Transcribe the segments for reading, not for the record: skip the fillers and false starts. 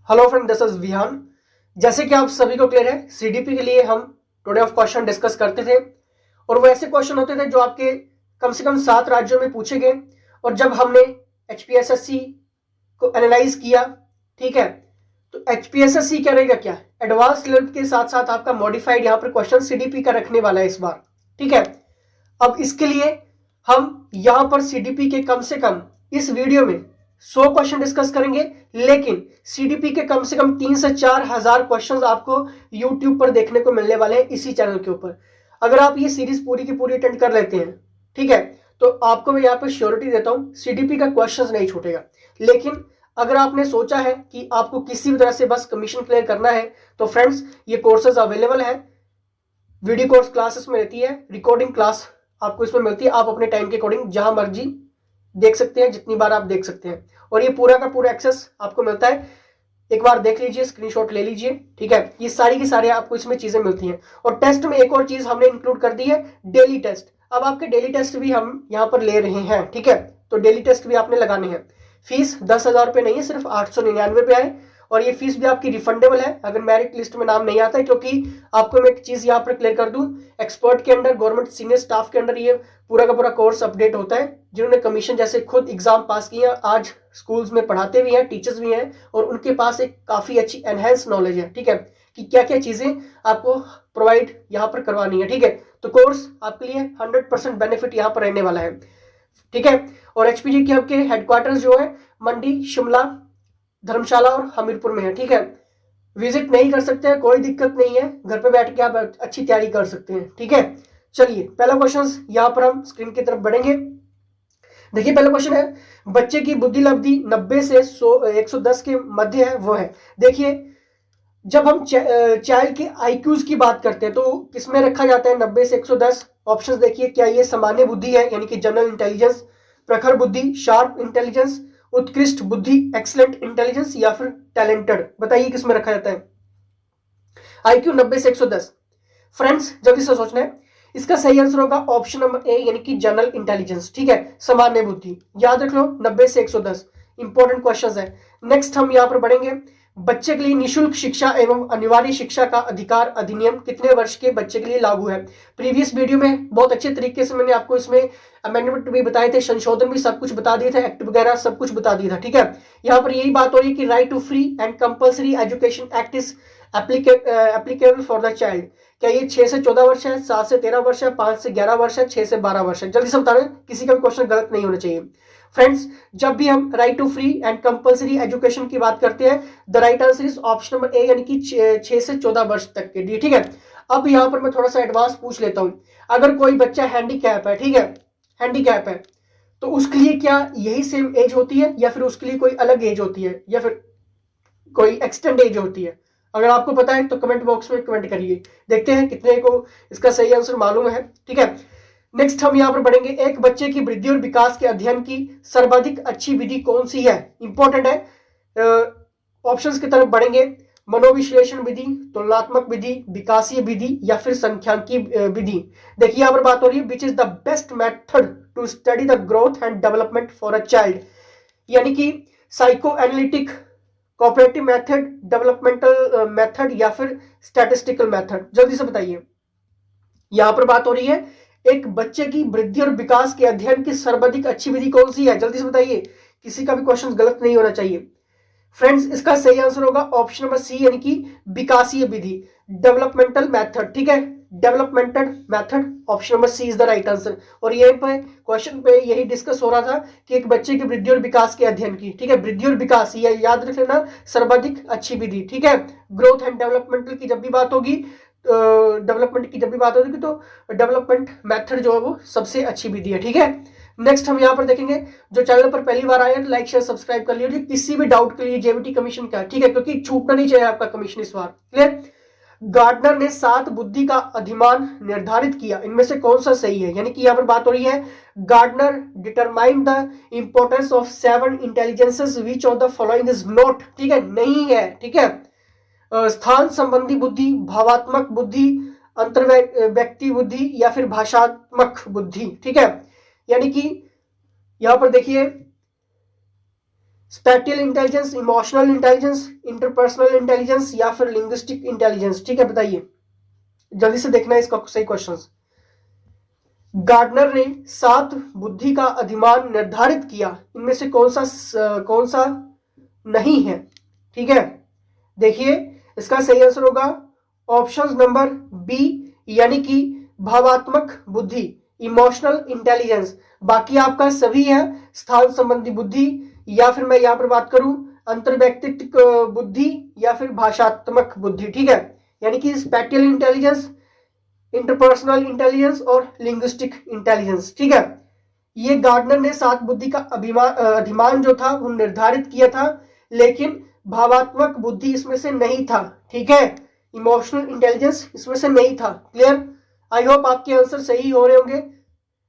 Hello friend, this is Vihaan. जैसे कि आप सभी को क्लियर है, सीडीपी के लिए हम टुडे ऑफ क्वेश्चन डिस्कस करते थे और वो ऐसे क्वेश्चन होते थे जो आपके कम से कम 7 राज्यों में पूछे गए। और जब हमने एचपीएसएससी को एनालाइज किया, ठीक है, तो एचपीएसएससी क्या रहेगा, क्या एडवांस लेवल के साथ साथ आपका मॉडिफाइड यहाँ पर क्वेश्चन सीडीपी का रखने वाला है इस बार। ठीक है, अब इसके लिए हम यहां पर सीडीपी के कम से कम इस वीडियो में 100 क्वेश्चन डिस्कस करेंगे, लेकिन सीडीपी के कम से कम 3 से 4 हजार क्वेश्चंस आपको यूट्यूब पर देखने को मिलने वाले हैं इसी चैनल के ऊपर। अगर आप ये सीरीज पूरी की पूरी अटेंड कर लेते हैं, ठीक है, तो आपको मैं यहाँ पर श्योरिटी देता हूं सीडीपी का क्वेश्चन नहीं छूटेगा। लेकिन अगर आपने सोचा है कि आपको किसी भी तरह से बस कमीशन क्लियर करना है, तो फ्रेंड्स ये कोर्सेज अवेलेबल है। वीडियो कोर्स क्लासेस में रहती है, रिकॉर्डिंग क्लास आपको इसमें मिलती है। आप अपने टाइम के अकॉर्डिंग जहां मर्जी देख सकते हैं, जितनी बार आप देख सकते हैं, और ये पूरा का पूरा एक्सेस आपको मिलता है। एक बार देख लीजिए, स्क्रीनशॉट ले लीजिए, ठीक है। ये सारी की सारी आपको इसमें चीजें मिलती हैं। और टेस्ट में एक और चीज हमने इंक्लूड कर दी है, डेली टेस्ट। अब आपके डेली टेस्ट भी हम यहाँ पर ले रहे हैं, ठीक है, तो डेली टेस्ट भी आपने लगाने हैं। फीस 10,000 रुपये नहीं है, सिर्फ 899 रुपये है। और ये फीस भी आपकी रिफंडेबल है अगर मेरिट लिस्ट में नाम नहीं आता है, क्योंकि आपको मैं एक चीज यहाँ पर क्लियर कर दूं, एक्सपर्ट के अंडर, गवर्नमेंट सीनियर स्टाफ के अंडर ये पूरा का पूरा कोर्स अपडेट होता है। जिन्होंने कमीशन जैसे खुद एग्जाम पास किया, आज स्कूल्स में पढ़ाते भी हैं, टीचर्स भी हैं, और उनके पास एक काफी अच्छी एनहेंस नॉलेज है, ठीक है, कि क्या क्या चीजें आपको प्रोवाइड यहाँ पर करवानी है, ठीक है। तो कोर्स आपके लिए 100% बेनिफिट यहाँ पर रहने वाला है, ठीक है। और एचपीजी के आपके हेडक्वार्टर्स जो है मंडी, शिमला, धर्मशाला और हमीरपुर में है, ठीक है। विजिट नहीं कर सकते हैं, कोई दिक्कत नहीं है, घर पे बैठ के आप अच्छी तैयारी कर सकते हैं, ठीक है। चलिए पहला क्वेश्चन यहां पर हम स्क्रीन की तरफ बढ़ेंगे। देखिए पहला क्वेश्चन है, बच्चे की बुद्धि लब्धि 90 से 110 के मध्य है, वो है। देखिए जब हम चाइल्ड के आईक्यूज की बात करते हैं तो किसमें रखा जाता है 90 से 110? ऑप्शंस देखिए, क्या ये सामान्य बुद्धि है यानी कि जनरल इंटेलिजेंस, प्रखर बुद्धि, शार्प इंटेलिजेंस, उत्कृष्ट बुद्धि, एक्सलेंट इंटेलिजेंस, या फिर टैलेंटेड? बताइए किसमें रखा जाता है आईक्यू 90 से 110? फ्रेंड्स जल्दी से सोचना है, इसका सही आंसर होगा ऑप्शन नंबर ए यानी कि जनरल इंटेलिजेंस, ठीक है, सामान्य बुद्धि। याद रख लो 90 से 110, इंपॉर्टेंट क्वेश्चंस है। नेक्स्ट हम यहां पर बढ़ेंगे, बच्चे के लिए निशुल्क शिक्षा एवं अनिवार्य शिक्षा का अधिकार अधिनियम कितने वर्ष के बच्चे के लिए लागू है? प्रीवियस वीडियो में बहुत अच्छे तरीके से मैंने आपको इसमें अमेंडमेंट भी बताए थे, संशोधन भी सब कुछ बता दिए थे, एक्ट वगैरह सब कुछ बता दिया था, ठीक है। यहाँ पर यही बात हो रही है कि right to free and compulsory education act is applicable for the child. क्या ये 6 से 14 वर्ष है, 7 से 13 वर्ष है, 5 से 11 वर्ष है, 6 से 12 वर्ष है? जल्दी से बता दें, किसी का भी क्वेश्चन गलत नहीं होना चाहिए। फ्रेंड्स जब भी हम right to free and compulsory education की बात करते हैं, the right answer is option number A यानी कि 6 से 14 वर्ष तक के लिए, ठीक है। अब यहां पर मैं थोड़ा सा एडवांस पूछ लेता हूं, अगर कोई बच्चा हैंडीकैप है, ठीक है, हैंडीकैप है, तो उसके लिए क्या यही सेम एज होती है या फिर उसके लिए कोई अलग एज होती है या फिर कोई एक्सटेंड एज होती है? अगर आपको पता है तो कमेंट बॉक्स में कमेंट करिए, देखते हैं कितने को इसका सही आंसर मालूम है, ठीक है। नेक्स्ट हम यहां पर बढ़ेंगे, एक बच्चे की वृद्धि और विकास के अध्ययन की सर्वाधिक अच्छी विधि कौन सी है? इंपॉर्टेंट है। ऑप्शंस की तरफ बढ़ेंगे, मनोविश्लेषण विधि, तुलनात्मक विधि, विकासीय विधि, या फिर संख्यांकी विधि? देखिए यहां पर बात हो रही है which is the best method to study the growth and development for a child, यानी कि psycho analytic, cooperative method, developmental method, या फिर स्टैटिस्टिकल मेथड? जल्दी से बताइए। यहां पर बात हो रही है एक बच्चे की वृद्धि और विकास के अध्ययन की सर्वाधिक अच्छी विधि कौन सी है? जल्दी से बताइए, किसी का भी क्वेश्चन गलत नहीं होना चाहिए। फ्रेंड्स इसका सही आंसर होगा ऑप्शन नंबर सी यानी कि विकासीय विधि, डेवलपमेंटल मेथड, ठीक है, developmental method, option number C is the right answer. और यहीं पे क्वेश्चन पे यही डिस्कस हो रहा था कि एक बच्चे की वृद्धि और विकास के अध्ययन की, ठीक है, वृद्धि और विकास ये याद रख लेना, सर्वाधिक अच्छी विधि, ठीक है। ग्रोथ एंड डेवलपमेंटल की जब भी बात होगी, डेवलपमेंट की जब भी बात होगी, तो डेवलपमेंट मेथड जो है वो सबसे अच्छी विधि है, ठीक है। नेक्स्ट हम यहाँ पर देखेंगे, जो चैनल पर पहली बार आए हैं लाइक शेयर सब्सक्राइब कर लीजिए किसी भी डाउट के लिए, जेबीटी कमीशन का, ठीक है, क्योंकि छूटना नहीं चाहिए आपका कमीशन इस बार, क्लियर। गार्डनर ने 7 बुद्धि का अधिमान निर्धारित किया, इनमें से कौन सा सही है? यानी कि यहाँ पर बात हो रही है Gardner determine the importance of 7 intelligences which of the following is not, ठीक है, नहीं है, ठीक है। स्थान संबंधी बुद्धि, भावात्मक बुद्धि, अंतर व्यक्ति बुद्धि, या फिर भाषात्मक बुद्धि, ठीक है। यानी कि यहां पर देखिए spatial intelligence, emotional intelligence, interpersonal intelligence या फिर लिंग्विस्टिक इंटेलिजेंस? ठीक है, बताइए, जल्दी से देखना है इसका सही क्वेश्चन। गार्डनर ने 7 बुद्धि का अधिमान निर्धारित किया, इनमें से कौन सा नहीं है? ठीक है, देखिए इसका सही आंसर होगा ऑप्शन नंबर बी, यानी कि भावात्मक बुद्धि, इमोशनल इंटेलिजेंस। बाकी आपका सभी है स्थान संबंधी बुद्धि, या फिर मैं यहां पर बात करूं अंतर्वैयक्तिक बुद्धि, या फिर भाषात्मक बुद्धि। ठीक है, यानी कि स्पेटियल इंटेलिजेंस, इंटरपर्सनल इंटेलिजेंस और लिंग्विस्टिक इंटेलिजेंस। ठीक है, ये गार्डनर ने 7 बुद्धि का अधिमान जो था वो निर्धारित किया था, लेकिन भावात्मक बुद्धि इसमें से नहीं था। ठीक है, इमोशनल इंटेलिजेंस इसमें से नहीं था। क्लियर? आई होप आपके आंसर सही हो रहे होंगे।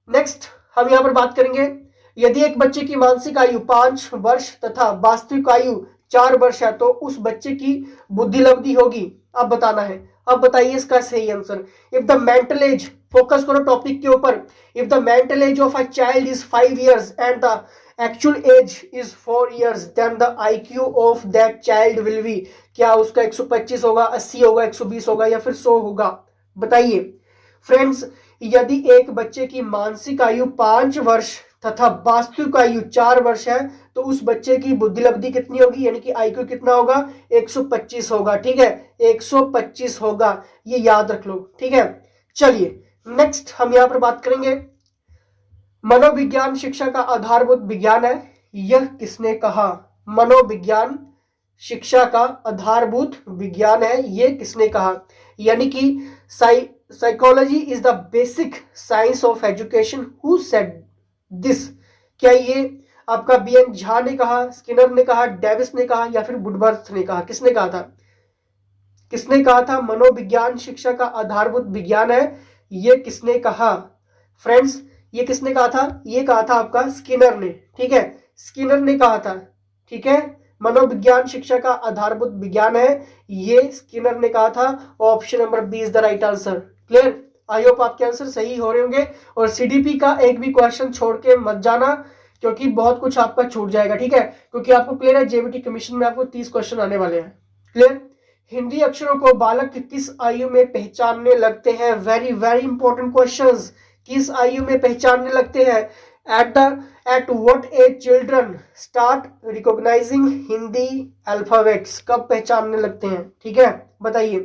नेक्स्ट हम यहां पर बात करेंगे, यदि एक बच्चे की मानसिक आयु 5 वर्ष तथा वास्तविक आयु 4 वर्ष है तो उस बच्चे की बुद्धि लब्धि होगी। अब बताना है। अब बताइए इसका सही answer. If the mental age, focus करो टॉपिक के ऊपर, if the mental age of a child is 5 years and the actual age is 4 years, then the IQ of that child will be. क्या उसका 125 होगा, 80 होगा, 120 होगा या फिर 100 होगा? बताइए फ्रेंड्स, यदि एक बच्चे की मानसिक आयु 5 वर्ष तथा वास्तविक आयु 4 वर्ष है तो उस बच्चे की बुद्धि लब्धि कितनी होगी, यानी कि IQ कितना होगा? 125 होगा। ठीक है, 125 होगा, ये याद रख लो। ठीक है, चलिए नेक्स्ट हम यहां पर बात करेंगे, मनोविज्ञान शिक्षा का आधारभूत विज्ञान है, यह किसने कहा? मनोविज्ञान शिक्षा का आधारभूत विज्ञान है, यह किसने कहा? यानी कि psychology is the basic science of education, who said this? क्या ये आपका BN झा ने कहा, स्किनर ने कहा, डेविस ने कहा या फिर वुडवर्थ ने कहा? किसने कहा था? किसने कहा था मनोविज्ञान शिक्षा का आधारभूत विज्ञान है? ये किसने कहा फ्रेंड्स? ये किसने कहा था? ये कहा था आपका स्किनर ने। ठीक है, स्किनर ने कहा था। ठीक है, मनोविज्ञान शिक्षा का आधारभूत विज्ञान है, ये स्किनर ने कहा था। Option number B is the right answer. Clear? I hope आपके आंसर सही हो रहे होंगे, और CDP का एक भी क्वेश्चन छोड़ के मत जाना, क्योंकि बहुत कुछ आपका छूट जाएगा। ठीक है, क्योंकि आपको क्लियर है JBT कमीशन में आपको 30 क्वेश्चन आने वाले हैं। क्लियर? हिंदी अक्षरों को बालक किस आयु में पहचानने लगते हैं? Very very important questions. किस आयु में पहचानने लगते हैं? At what age children start recognizing Hindi alphabets? कब पहचानने लगते हैं? ठीक है, बताइए,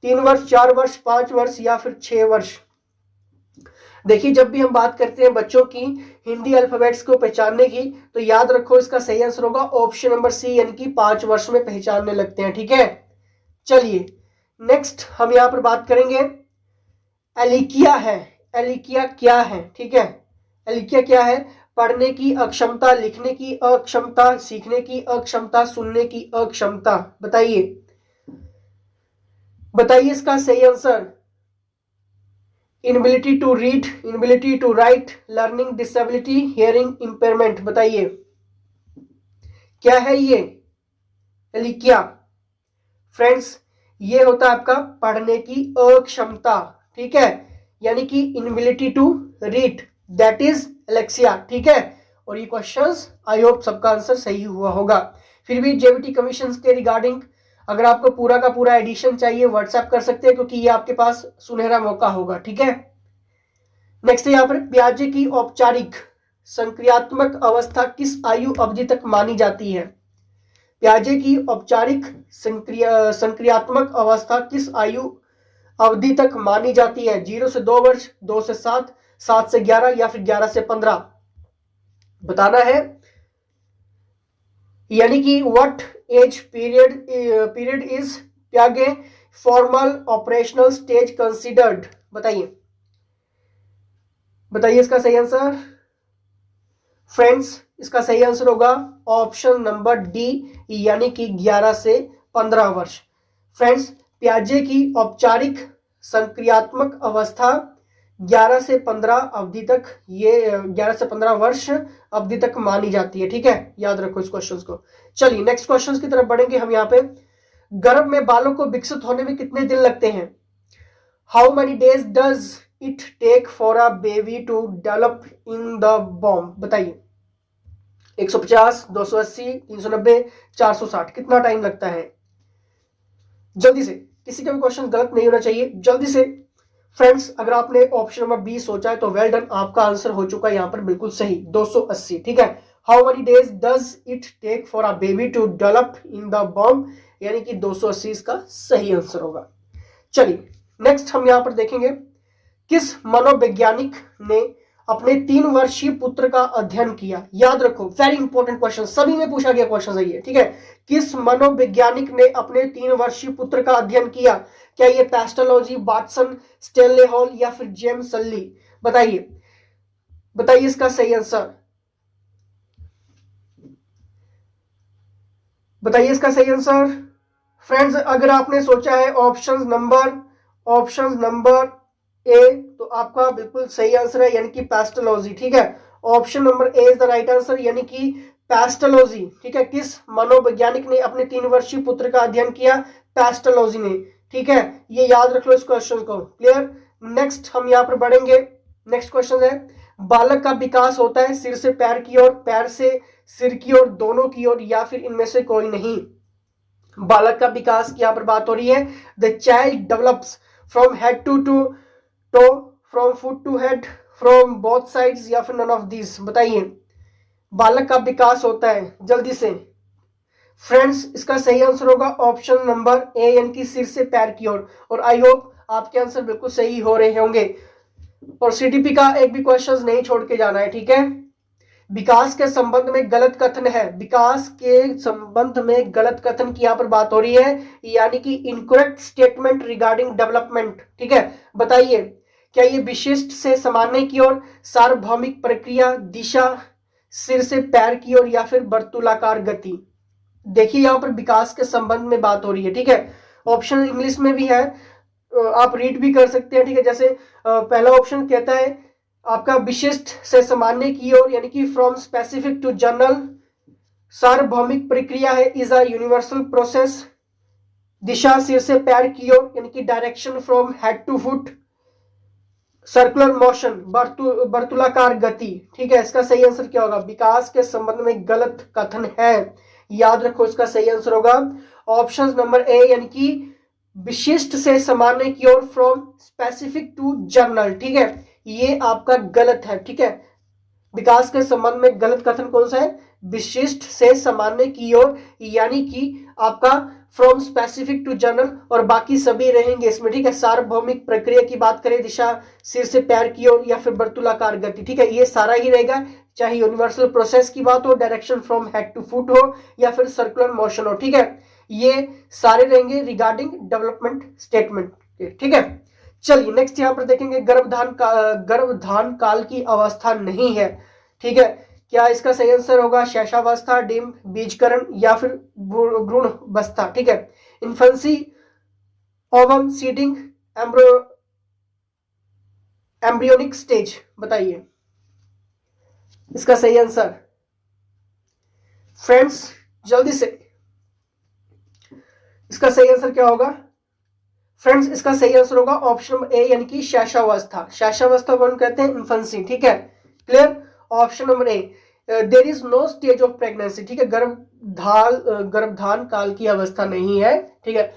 3 वर्ष, 4 वर्ष, 5 वर्ष या फिर 6 वर्ष? देखिए, जब भी हम बात करते हैं बच्चों की हिंदी अल्फाबेट्स को पहचानने की, तो याद रखो इसका सही आंसर होगा ऑप्शन नंबर सी, यानी कि 5 वर्ष में पहचानने लगते हैं। ठीक है, चलिए नेक्स्ट हम यहां पर बात करेंगे, एलिकिया है। एलिकिया क्या है? ठीक है, एलिकिया क्या है? पढ़ने की अक्षमता, लिखने की अक्षमता, सीखने की अक्षमता, सुनने की अक्षमता। बताइए, बताइए इसका सही answer. Inability to read, inability to write, learning disability, hearing impairment. बताइए क्या है ये एलिकिया? फ्रेंड्स, ये होता है आपका पढ़ने की अक्षमता। ठीक है, यानी कि inability to read, that is alexia. ठीक है, और ये क्वेश्चंस आई होप सबका आंसर सही हुआ होगा। फिर भी JBT कमीशन के रिगार्डिंग अगर आपको पूरा का पूरा एडिशन चाहिए व्हाट्सएप कर सकते हैं, क्योंकि ये आपके पास सुनहरा मौका होगा। ठीक है, नेक्स्ट यहाँ पर पियाजे की औपचारिक संक्रियात्मक अवस्था किस आयु अवधि तक मानी जाती है? पियाजे की औपचारिक संक्रियात्मक अवस्था किस आयु अवधि तक मानी जाती है? 0 से 2 वर्ष, 2 से 7, 7 से 11 या फिर 11 से 15? बताना है, यानी कि what age period is Piaget formal operational stage considered? बताइए, बताइए इसका सही आंसर। फ्रेंड्स, इसका सही आंसर होगा ऑप्शन नंबर डी, यानी कि 11 से 15 वर्ष। फ्रेंड्स, पियाजे की औपचारिक संक्रियात्मक अवस्था 11 से 15 अवधि तक, ये 11 से 15 वर्ष अवधि तक मानी जाती है। ठीक है, याद रखो इस क्वेश्चन को। चलिए नेक्स्ट क्वेश्चन की तरफ बढ़ेंगे हम यहाँ पे। गर्भ में बालों को विकसित होने में कितने दिन लगते हैं? How many days does it take for a baby to develop in the womb? बताइए, 150, 280, 390, 460, कितना टाइम लगता है? जल्दी से, किसी का भी क्वेश्चन गलत नहीं होना चाहिए, जल्दी से। फ्रेंड्स, अगर आपने ऑप्शन नंबर बी सोचा है तो वेल डन, आपका आंसर हो चुका है यहाँ पर बिल्कुल सही, 280। ठीक है। How many days does it take for a baby to develop in the womb, यानी कि 280 इसका सही आंसर होगा। चलिए नेक्स्ट हम यहाँ पर देखेंगे, किस मनोवैज्ञानिक ने अपने 3 वर्षीय पुत्र का अध्ययन किया? याद रखो, वेरी इंपॉर्टेंट क्वेश्चन, सभी में पूछा गया क्वेश्चन है ये। ठीक है, किस मनोवैज्ञानिक ने अपने 3 वर्षीय पुत्र का अध्ययन किया? क्या ये पैस्टोलॉजी, वाटसन, स्टेनले हॉल या फिर जेम्स सल्ली? बताइए, बताइए इसका सही आंसर, बताइए इसका सही आंसर। फ्रेंड्स, अगर आपने सोचा है ऑप्शन नंबर ए, तो आपका बिल्कुल सही आंसर है, यानी कि पैस्टोलॉजी। ठीक है, option number A is the right answer, यानी कि पैस्टोलॉजी। ठीक है, किस मनोवैज्ञानिक ने अपने 3 वर्षीय पुत्र का अध्ययन किया? पैस्टोलॉजी ने। ठीक है, ये याद रख लो इस क्वेश्चन को। क्लियर। नेक्स्ट हम यहाँ पर बढ़ेंगे, नेक्स्ट क्वेश्चन है, बालक का विकास होता है सिर से पैर की ओर, पैर से सिर की ओर, दोनों की ओर, या फिर इनमें से कोई नहीं? बालक का विकास की यहाँ पर बात हो रही है, the child develops from head to toe, from foot to head, from both sides, या फिर नन ऑफ दिस? बताइए, बालक का विकास होता है, जल्दी से। फ्रेंड्स, इसका सही आंसर होगा ऑप्शन नंबर ए, यानी कि सिर से पैर की ओर। और आई होप आपके आंसर बिल्कुल सही हो रहे होंगे, और सीडीपी का एक भी क्वेश्चन नहीं छोड़ के जाना है। ठीक है, विकास के संबंध में गलत कथन है, विकास के संबंध में गलत कथन की यहां पर बात हो रही है, यानी कि इनकरेक्ट स्टेटमेंट रिगार्डिंग डेवलपमेंट। ठीक है, बताइए, क्या ये विशिष्ट से सामान्य की ओर, सार्वभौमिक प्रक्रिया, दिशा, सिर से पैर की ओर, या फिर वर्तुलाकार गति? देखिए, यहां पर विकास के संबंध में बात हो रही है। ठीक है, ऑप्शन इंग्लिश में भी है, आप रीड भी कर सकते हैं। ठीक है, जैसे पहला ऑप्शन कहता है आपका विशिष्ट से सामान्य की ओर, यानी कि फ्रॉम स्पेसिफिक टू जनरल, सार्वभौमिक प्रक्रिया है, इज अ यूनिवर्सल प्रोसेस, दिशा सिर से पैर की ओर, यानी कि direction from head to foot, circular motion, वर्तुलाकार गति। ठीक है, इसका सही आंसर क्या होगा? विकास के संबंध में गलत कथन है, याद रखो, इसका सही आंसर होगा ऑप्शन नंबर ए, यानी कि विशिष्ट से सामान्य की ओर, फ्रॉम स्पेसिफिक टू जनरल। ठीक है, ये आपका गलत है। ठीक है, विकास के संबंध में गलत कथन कौन सा है? विशिष्ट से सामान्य की ओर, यानी कि आपका फ्रॉम स्पेसिफिक टू जनरल, और बाकी सभी रहेंगे इसमें। ठीक है, सार्वभौमिक प्रक्रिया की बात करें, दिशा सिर से पैर की ओर, या फिर वर्तुलाकार गति। ठीक है, ये सारा ही रहेगा, चाहे यूनिवर्सल प्रोसेस की बात हो, direction from head to foot हो, या फिर सर्कुलर मोशन हो। ठीक है, ये सारे रहेंगे रिगार्डिंग डेवलपमेंट स्टेटमेंट के। ठीक है, चलिए नेक्स्ट यहां पर देखेंगे, गर्भधान काल की अवस्था नहीं है। ठीक है, क्या इसका सही आंसर होगा शैशवावस्था, डिम्ब, बीजकरण, या फिर भ्रूणावस्था? ठीक है, infancy, ovum, seeding, embryonic stage? बताइए इसका सही आंसर। फ्रेंड्स, जल्दी से, इसका सही आंसर क्या होगा? फ्रेंड्स, इसका सही आंसर होगा ऑप्शन ए, यानी कि शैशवावस्था। शैशवावस्था कौन कहते हैं? इन्फेंसी। ठीक है, clear, option number A, there is no stage of pregnancy. ठीक है, गर्भधान काल की अवस्था नहीं है। ठीक है,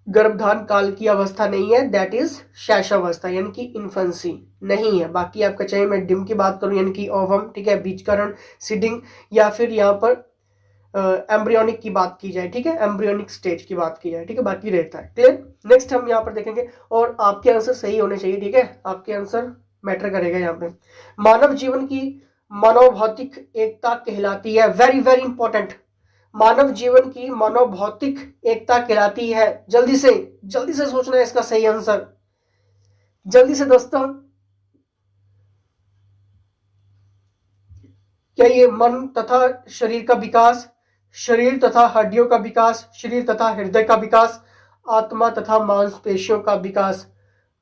गर्भधान काल की अवस्था नहीं है, दैट इज शैशवावस्था, यानी कि इन्फेंसी नहीं है। बाकी आपका चाहे मैं डिम की बात करूं, यानी कि ओवम, ठीक है, बीजकरण, सीडिंग, या फिर यहाँ पर एम्ब्रियोनिक की बात की जाए। ठीक है, एम्ब्रियोनिक स्टेज की बात की जाए। ठीक है, बाकी रहता है। क्लियर। नेक्स्ट हम यहाँ पर देखेंगे, और आपके आंसर सही होने चाहिए। ठीक है, आपके आंसर मैटर करेगा यहाँ पे। मानव जीवन की मनोभौतिक एकता कहलाती है, वेरी वेरी इंपॉर्टेंट, मानव जीवन की मनोभौतिक एकता कहलाती है। जल्दी से सोचना है इसका सही आंसर, जल्दी से दोस्तों। क्या ये मन तथा शरीर का विकास, शरीर तथा हड्डियों का विकास, शरीर तथा हृदय का विकास, आत्मा तथा मांसपेशियों का विकास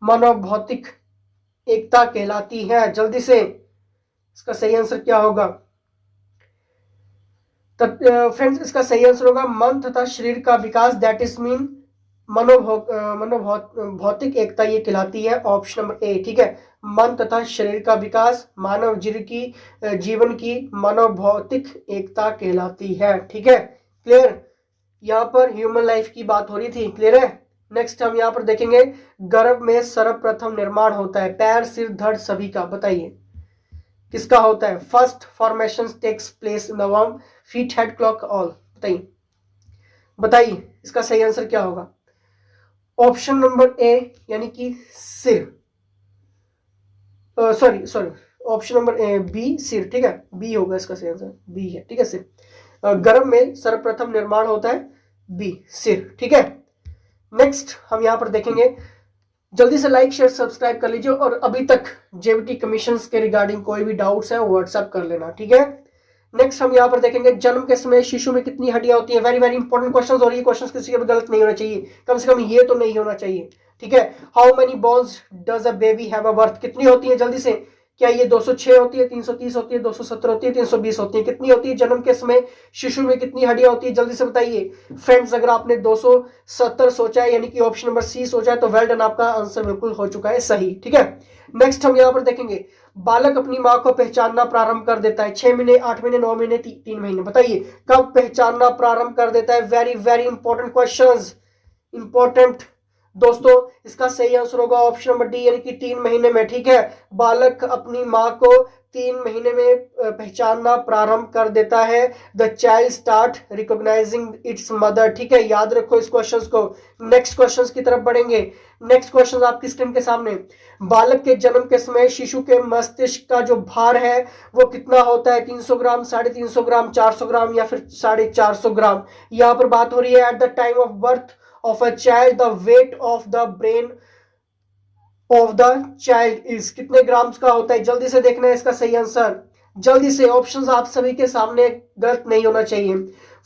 मनोभौतिक एकता कहलाती है? जल्दी से, इसका सही आंसर क्या होगा? फ्रेंड्स, इसका सही आंसर होगा मन तथा शरीर का विकास, दैट इज मीन भौतिक एकता ये कहलाती है ऑप्शन नंबर ए। ठीक है, मन तथा शरीर का विकास मानव जीवन की मानव भौतिक एकता कहलाती है। ठीक है, क्लियर। यहाँ पर ह्यूमन लाइफ की बात हो रही थी, क्लियर है। नेक्स्ट हम यहाँ पर देखेंगे गर्भ में सर्वप्रथम निर्माण होता है पैर सिर धड़ सभी का, बताइए किसका होता है। First formation takes place in the वर्म फीट हेड क्लॉक ऑल, बताइए बताइए इसका सही आंसर क्या होगा। ऑप्शन नंबर ए यानी कि सिर, सॉरी ऑप्शन नंबर बी सिर। ठीक है, बी होगा इसका सही आंसर, बी है। ठीक है, सिर। गर्भ में सर्वप्रथम निर्माण होता है बी सिर। ठीक है, नेक्स्ट हम यहां पर देखेंगे, जल्दी से लाइक शेयर सब्सक्राइब कर लीजिए और अभी तक जेबीटी कमीशन के रिगार्डिंग कोई भी डाउट्स है वो व्हाट्सएप कर लेना। ठीक है, नेक्स्ट हम यहाँ पर देखेंगे जन्म के समय शिशु में कितनी हड्डियां होती है। वेरी वेरी इंपॉर्टेंट क्वेश्चन, और ये क्वेश्चन किसी के भी गलत नहीं होना चाहिए, कम से कम ये तो नहीं होना चाहिए। ठीक है, how many bones does a baby have a birth, कितनी होती है जल्दी से। क्या ये 206 होती है, 330 होती है, 217 होती है, 320 होती है, कितनी होती है। जन्म के समय शिशु में कितनी हड्डियां होती है जल्दी से बताइए फ्रेंड्स। अगर आपने 270 सोचा है यानी कि ऑप्शन नंबर सी सोचा है तो वेल डन, आपका आंसर बिल्कुल हो चुका है सही। ठीक है, नेक्स्ट हम यहाँ पर देखेंगे बालक अपनी माँ को पहचानना प्रारंभ कर देता है 6 महीने, 8 महीने, 9 महीने, 3 महीने, बताइए कब पहचानना प्रारंभ कर देता है। Very very important questions, important दोस्तों। इसका सही आंसर होगा ऑप्शन नंबर डी यानी कि 3 महीने में। ठीक है, बालक अपनी माँ को 3 महीने में पहचानना प्रारंभ कर देता है। The child start recognising it's mother. ठीक है, याद रखो इस क्वेश्चंस को। नेक्स्ट क्वेश्चंस की तरफ बढ़ेंगे। नेक्स्ट क्वेश्चन आपकी स्क्रीन के सामने, बालक के जन्म के समय शिशु के मस्तिष्क का जो भार है वो कितना होता है। 300 ग्राम, 350 ग्राम, 400 ग्राम या फिर 450 ग्राम। यहाँ पर बात हो रही है at the time of birth of a child the weight of the brain of the child is, कितने ग्राम्स का होता है जल्दी से देखना है इसका सही आंसर। जल्दी से, ऑप्शंस आप सभी के सामने, गलत नहीं होना चाहिए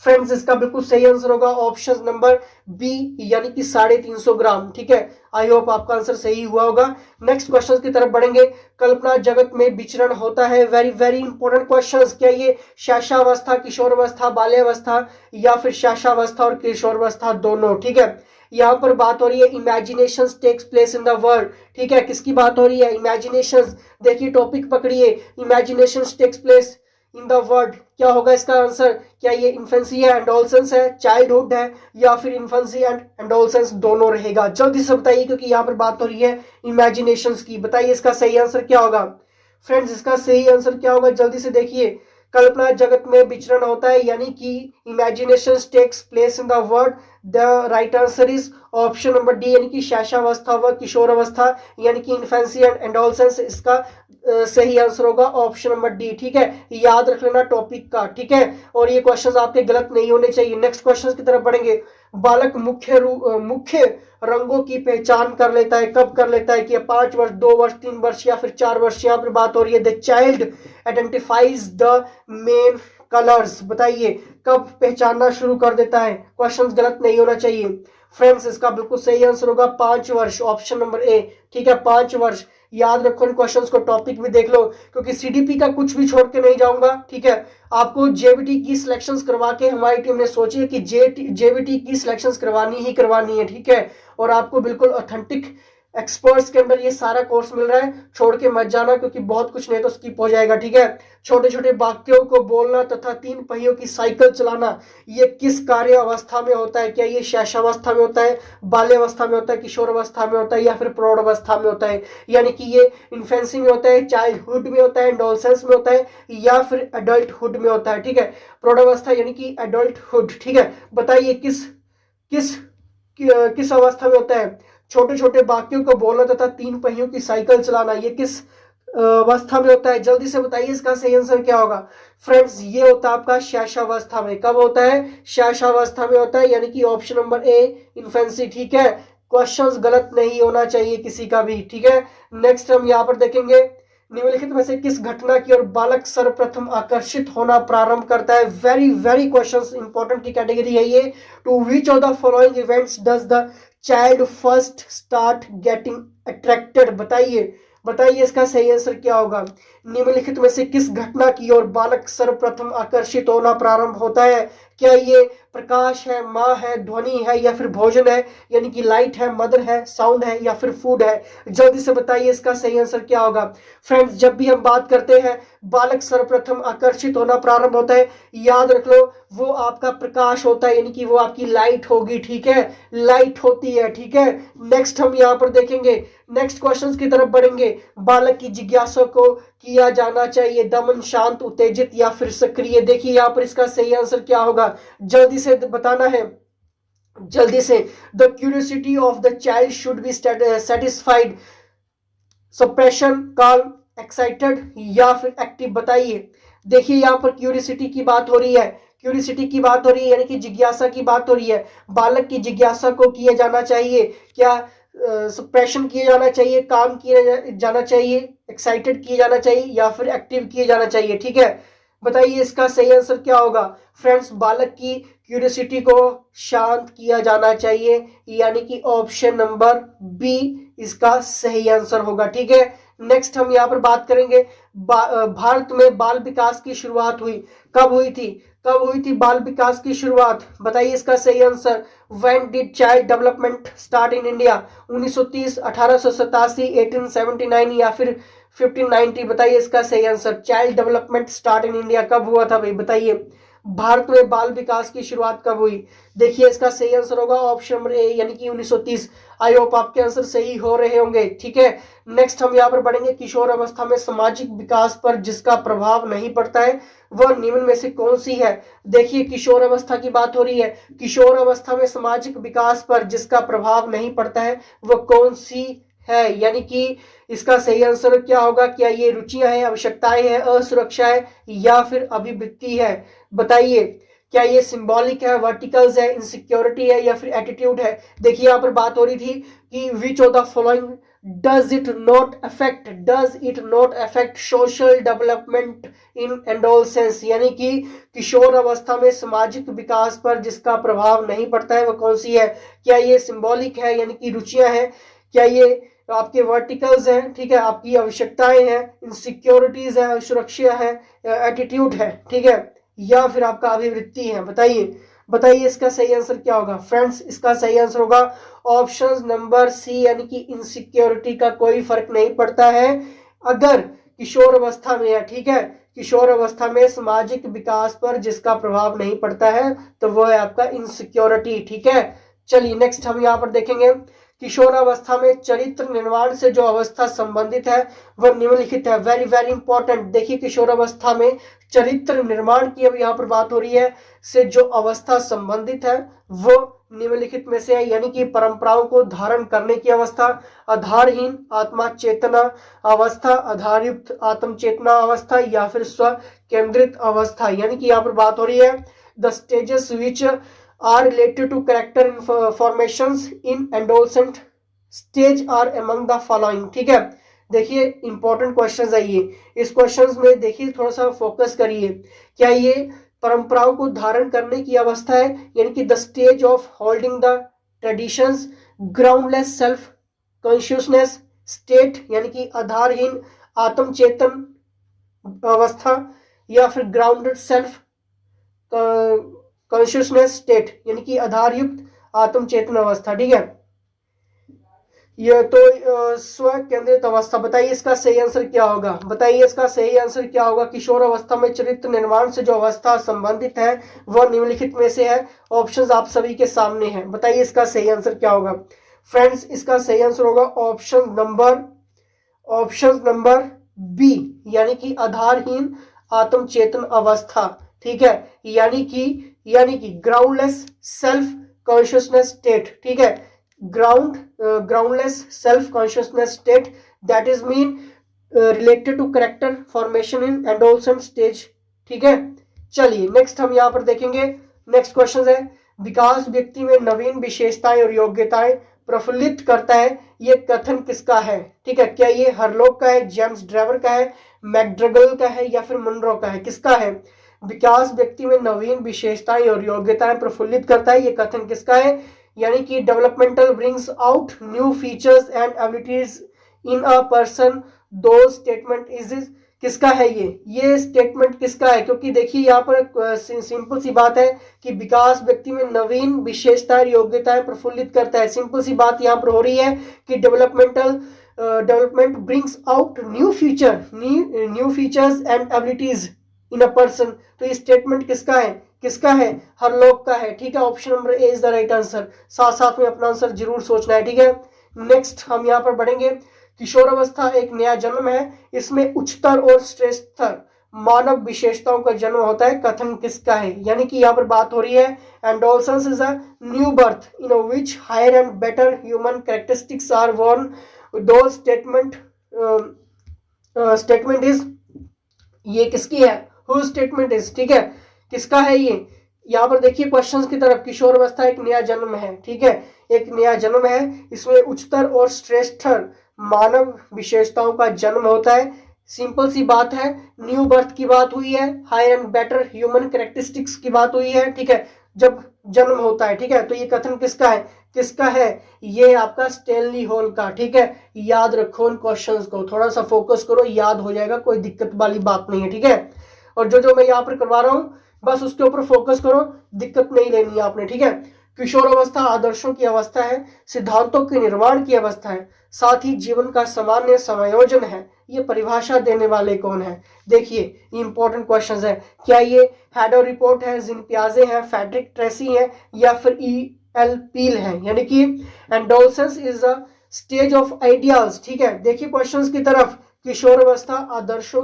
फ्रेंड्स। इसका बिल्कुल सही आंसर होगा ऑप्शन नंबर बी यानी कि 350 ग्राम। ठीक है, आई होप आपका आंसर सही हुआ होगा। नेक्स्ट क्वेश्चन की तरफ बढ़ेंगे, कल्पना जगत में विचरण होता है। Very very important questions. क्या ये शैशवावस्था, किशोरावस्था, बाल्यावस्था या फिर शैशवावस्था और किशोरावस्था दोनों। ठीक है, यहाँ पर बात हो रही है imagination takes place in the world. ठीक है, किसकी बात हो रही है, इमेजिनेशन। देखिए टॉपिक पकड़िए, imagination takes place in the world. क्या होगा इसका आंसर। क्या ये इन्फेंसी है, एडोलसेंस है, चाइल्डहुड है या फिर इन्फेंसी एंड एडोलसेंस दोनों रहेगा। जल्दी से बताइए क्योंकि यहाँ पर बात हो रही है इमेजिनेशंस की। बताइए इसका सही आंसर क्या होगा फ्रेंड्स। इसका सही आंसर क्या होगा जल्दी से देखिए, कल्पना जगत में विचरण होता है यानी कि imagination takes place in the world. The right answer is option number D यानी कि शैशवावस्था व किशोरावस्था यानी कि इन्फेंसी एंड एडोलसेंस। इसका सही आंसर होगा ऑप्शन नंबर डी। ठीक है, याद रख लेना टॉपिक का। ठीक है, और ये क्वेश्चंस आपके गलत नहीं होने चाहिए। नेक्स्ट क्वेश्चंस की तरफ बढ़ेंगे, बालक मुख्य रंगों की पहचान कर लेता है, कब कर लेता है कि 5 वर्ष, 2 वर्ष, 3 वर्ष या फिर 4 वर्ष। यहाँ पर बात हो रही है the child identifies the main colours. बताइए कब पहचानना शुरू कर देता है। क्वेश्चंस गलत नहीं होना चाहिए फ्रेंड्स। इसका बिल्कुल सही आंसर होगा 5 वर्ष, ऑप्शन नंबर ए। ठीक है, 5 वर्ष। याद रखो इन क्वेश्चंस को, टॉपिक भी देख लो क्योंकि सीडीपी का कुछ भी छोड़ के नहीं जाऊंगा। ठीक है, आपको जेबीटी की सिलेक्शंस करवा के हमारी टीम ने सोची है कि जेबीटी की सिलेक्शंस करवानी ही करवानी है। ठीक है, और आपको बिल्कुल ऑथेंटिक एक्सपर्ट्स के अंदर ये सारा कोर्स मिल रहा है, छोड़ के मत जाना क्योंकि बहुत कुछ नहीं तो स्किप हो जाएगा। ठीक है, छोटे छोटे वाक्यों को बोलना तथा 3 पहियों की साइकिल चलाना ये किस कार्य अवस्था में होता है। क्या ये शैशवावस्था में होता है, बाल्यावस्था में होता है, किशोरावस्था में होता है या फिर प्रौढ़ अवस्था में होता है। यानी कि ये इन्फेंसी में होता है, चाइल्डहुड में होता है, एडोलसेंस में होता है या फिर एडल्टहुड में होता है। ठीक है, प्रौढ़ अवस्था यानी कि एडल्टहुड। ठीक है, बताइए किस किस किस अवस्था में होता है। छोटे छोटे वाक्यों को बोलना तथा 3 पहियों की साइकिल चलाना ये किस अवस्था में होता है। जल्दी से बताइए इसका सही आंसर क्या होगा फ्रेंड्स। ये होता है आपका शैशवावस्था में। कब होता है, शैशवावस्था में होता है यानी कि ऑप्शन नंबर ए इन्फेंसी। ठीक है, क्वेश्चंस गलत नहीं होना चाहिए किसी का भी। ठीक है, नेक्स्ट हम यहाँ पर देखेंगे, निम्नलिखित में से किस घटना की ओर बालक सर्वप्रथम आकर्षित होना प्रारंभ करता है। वेरी वेरी क्वेश्चंस इंपॉर्टेंट की कैटेगरी है ये। To which of the following events does the child first start getting attracted. बताइए बताइए इसका सही आंसर क्या होगा। निम्नलिखित में से किस घटना की ओर बालक सर्वप्रथम आकर्षित होना प्रारंभ होता है। क्या ये प्रकाश है, माँ है, ध्वनि है या फिर भोजन है, यानी कि लाइट है, मदर है, साउंड है या फिर फूड है? जल्दी से बताइए इसका सही आंसर क्या होगा। फ्रेंड्स, जब भी हम बात करते हैं बालक सर्वप्रथम आकर्षित होना प्रारंभ होता है, याद रख लो वो आपका प्रकाश होता है, यानी कि वो आपकी लाइट होगी। ठीक है, लाइट होती है। ठीक है, नेक्स्ट हम यहाँ पर देखेंगे, नेक्स्ट क्वेश्चंस की तरफ बढ़ेंगे। बालक की जिज्ञासा को किया जाना चाहिए दमन, शांत, उत्तेजित या फिर सक्रिय? देखिए यहाँ पर इसका सही आंसर क्या होगा, जल्दी से बताना है, जल्दी से। The curiosity of the child should be satisfied, suppression, calm, excited या फिर एक्टिव? बताइए। देखिए यहाँ पर क्यूरियोसिटी की बात हो रही है, क्यूरियोसिटी की बात हो रही है, यानी कि जिज्ञासा की बात हो रही है। बालक की जिज्ञासा को किया जाना चाहिए, क्या सप्रेशन किया जाना चाहिए, काम किया जाना चाहिए, एक्साइटेड किया जाना चाहिए या फिर एक्टिव किया जाना चाहिए? ठीक है, बताइए इसका सही आंसर क्या होगा। फ्रेंड्स, बालक की क्यूरियोसिटी को शांत किया जाना चाहिए, यानी कि ऑप्शन नंबर बी इसका सही आंसर होगा। ठीक है, नेक्स्ट हम यहाँ पर बात करेंगे भारत में बाल विकास की शुरुआत हुई, कब हुई थी? कब हुई थी बाल विकास की शुरुआत? बताइए इसका सही answer. When did child development start in India? 1930, 1887, 1879 या फिर 1590? बताइए इसका सही answer. Child development start in India कब हुआ था भाई? बताइए, भारत में बाल विकास की शुरुआत कब हुई? देखिए इसका सही आंसर होगा ऑप्शन नंबर ए, यानी कि 1930। आई होप आपके आंसर सही हो रहे होंगे। ठीक है, नेक्स्ट हम यहाँ पर बढ़ेंगे। किशोर अवस्था में सामाजिक विकास पर जिसका प्रभाव नहीं पड़ता है वह निम्न में से कौन सी है? देखिए किशोर अवस्था की बात हो रही है, किशोर अवस्था में सामाजिक विकास पर जिसका प्रभाव नहीं पड़ता है वह कौन सी है? यानी कि इसका सही आंसर क्या होगा? क्या ये रुचियां हैं, आवश्यकताएं हैं, असुरक्षा है या फिर अभिवृत्ति है? बताइए, क्या ये सिंबॉलिक है, वर्टिकल्स है, इनसिक्योरिटी है या फिर एटीट्यूड है? देखिए यहाँ पर बात हो रही थी कि which of the following does it not affect social development in adolescence? यानी कि किशोर अवस्था में सामाजिक विकास पर जिसका प्रभाव नहीं पड़ता है वह कौन सी है? क्या ये सिंबॉलिक है, यानी कि रुचियां हैं? क्या ये आपके वर्टिकल्स हैं? ठीक है, आपकी आवश्यकताएं हैं, इनसिक्योरिटीज है, सुरक्षा है, एटीट्यूड है? ठीक है, या फिर आपका अभिवृत्ति है? बताइए, बताइए इसका सही आंसर क्या होगा। फ्रेंड्स, इसका सही आंसर होगा ऑप्शन नंबर सी, यानी कि इनसिक्योरिटी का कोई फर्क नहीं पड़ता है अगर किशोर अवस्था में है। ठीक है, किशोर अवस्था में सामाजिक विकास पर जिसका प्रभाव नहीं पड़ता है तो वह है आपका इनसिक्योरिटी। ठीक है, चलिए नेक्स्ट हम यहाँ पर देखेंगे। किशोरावस्था में चरित्र निर्माण से जो अवस्था संबंधित है वह निम्नलिखित है। Very very important. देखिए किशोरावस्था में चरित्र निर्माण की अब यहाँ पर बात हो रही है, से जो अवस्था संबंधित है वो निम्नलिखित में से है, यानी कि परंपराओं को धारण करने की अवस्था, आधारहीन आत्मा चेतना अवस्था, आधारयुक्त आत्म चेतना अवस्था या फिर स्व केंद्रित अवस्था। यानी कि यहाँ पर बात हो रही है the stages which are related to character formations in adolescent stage are among the following। ठीक है, देखिए इंपॉर्टेंट क्वेश्चंस है ये, इस क्वेश्चंस में देखिए थोड़ा सा फोकस करिए। क्या ये परंपराओं को धारण करने की अवस्था है, यानी कि the stage of holding the traditions, groundless self consciousness state यानी कि आधारहीन आत्मचेतन अवस्था, या फिर ग्राउंडेड सेल्फ कॉन्शियसनेस स्टेट यानी कि आधारयुक्त आत्मचेतन अवस्था। ठीक है, यह तो स्व केंद्रित अवस्था। बताइए इसका सही आंसर क्या होगा, बताइए इसका सही आंसर क्या होगा। किशोर अवस्था में चरित्र निर्माण से जो अवस्था संबंधित है वह निम्नलिखित में से है। ऑप्शंस आप सभी के सामने हैं, बताइए इसका सही आंसर क्या होगा। फ्रेंड्स, इसका सही आंसर होगा ऑप्शन नंबर बी, यानी कि आधारहीन आत्मचेतन अवस्था। ठीक है, यानी कि ग्राउंडलेस सेल्फ कॉन्शियसनेस स्टेट। ठीक है, groundless self consciousness state that is mean related to character formation in adolescent stage. ठीक है, चलिए नेक्स्ट हम यहाँ पर देखेंगे। नेक्स्ट क्वेश्चन है, विकास व्यक्ति में नवीन विशेषताएं और योग्यताएं प्रफुल्लित करता है, ये कथन किसका है? ठीक है, क्या ये हरलोक का है, जेम्स ड्राइवर का है, मैकडगल का है या फिर मुनरो का है? किसका है? विकास व्यक्ति में नवीन विशेषताएं और योग्यताएं प्रफुल्लित करता है, ये कथन किसका है? यानी कि developmental brings out new features and abilities in a person, दो स्टेटमेंट इज किसका है ये स्टेटमेंट किसका है? क्योंकि देखिए यहाँ पर सिंपल सी बात है कि विकास व्यक्ति में नवीन विशेषताएं योग्यताएं प्रफुल्लित करता है। सिंपल सी बात यहाँ पर हो रही है कि development brings out new features and abilities in a person. तो ये स्टेटमेंट किसका है? हरलोक का है। ठीक है, option number A is the right answer. साथ साथ में अपना आंसर जरूर सोचना है। ठीक है, नेक्स्ट हम यहाँ पर बढ़ेंगे। किशोर अवस्था एक नया जन्म है, इसमें उच्चतर और श्रेष्ठतर मानव विशेषताओं का जन्म होता है। कथन किसका है? यानी कि यहाँ पर बात हो रही है adolescence is a new birth in which higher and better human characteristics are born. दो स्टेटमेंट इज, ये किसकी है? Who statement is. ठीक है, किसका है ये? यहाँ पर देखिए क्वेश्चंस की तरफ। किशोर अवस्था एक नया जन्म है। ठीक है, एक नया जन्म है, इसमें उच्चतर और श्रेष्ठतर मानव विशेषताओं का जन्म होता है। सिंपल सी बात है, न्यू बर्थ की बात हुई है, higher and better human characteristics की बात हुई है। ठीक है, जब जन्म होता है। ठीक है, तो ये कथन किसका है? ये आपका स्टैनली हॉल का। ठीक है, याद रखो इन क्वेश्चंस को, थोड़ा सा फोकस करो, याद हो जाएगा, कोई दिक्कत वाली बात नहीं है। ठीक है, और जो मैं यहाँ पर करवा रहा हूँ बस उसके ऊपर फोकस करो, दिक्कत नहीं लेनी है आपने। ठीक है, किशोर अवस्था आदर्शों की अवस्था है, सिद्धांतों के निर्माण की अवस्था है, साथ ही जीवन का सामान्य समायोजन है। ये परिभाषा देने वाले कौन है? देखिए इंपॉर्टेंट क्वेश्चन है। क्या ये हैडो रिपोर्ट है, जिन प्याजे है, फेडरिक ट्रेसी है, या फिर E.L. पील है? यानी कि एंडोलसेंस इज अ स्टेज ऑफ आइडियाल्स। ठीक है, देखिए क्वेश्चंस की तरफ। किशोर अवस्था आदर्शों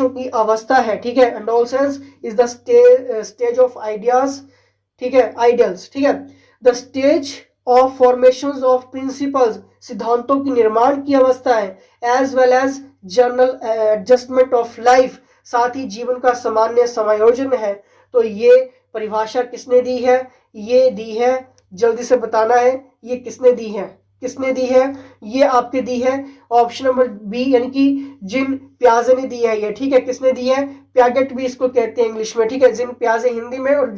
की अवस्था है। ठीक है, adolescence is the stage of ideas. ठीक है, आइडियल्स। ठीक है, the stage of formation of principles, सिद्धांतों की निर्माण की अवस्था है, as well as general adjustment of life, साथ ही जीवन का सामान्य समायोजन है। तो ये परिभाषा किसने दी है? ये दी है, जल्दी से बताना है, ये किसने दी है? ये आपके दी है ऑप्शन नंबर बी, यानी कि जिन प्याजे ने दी है ये। ठीक है, किसने दी है? प्यागेट भी इसको कहते हैं इंग्लिश में। ठीक है, जिन प्याजे हिंदी में, और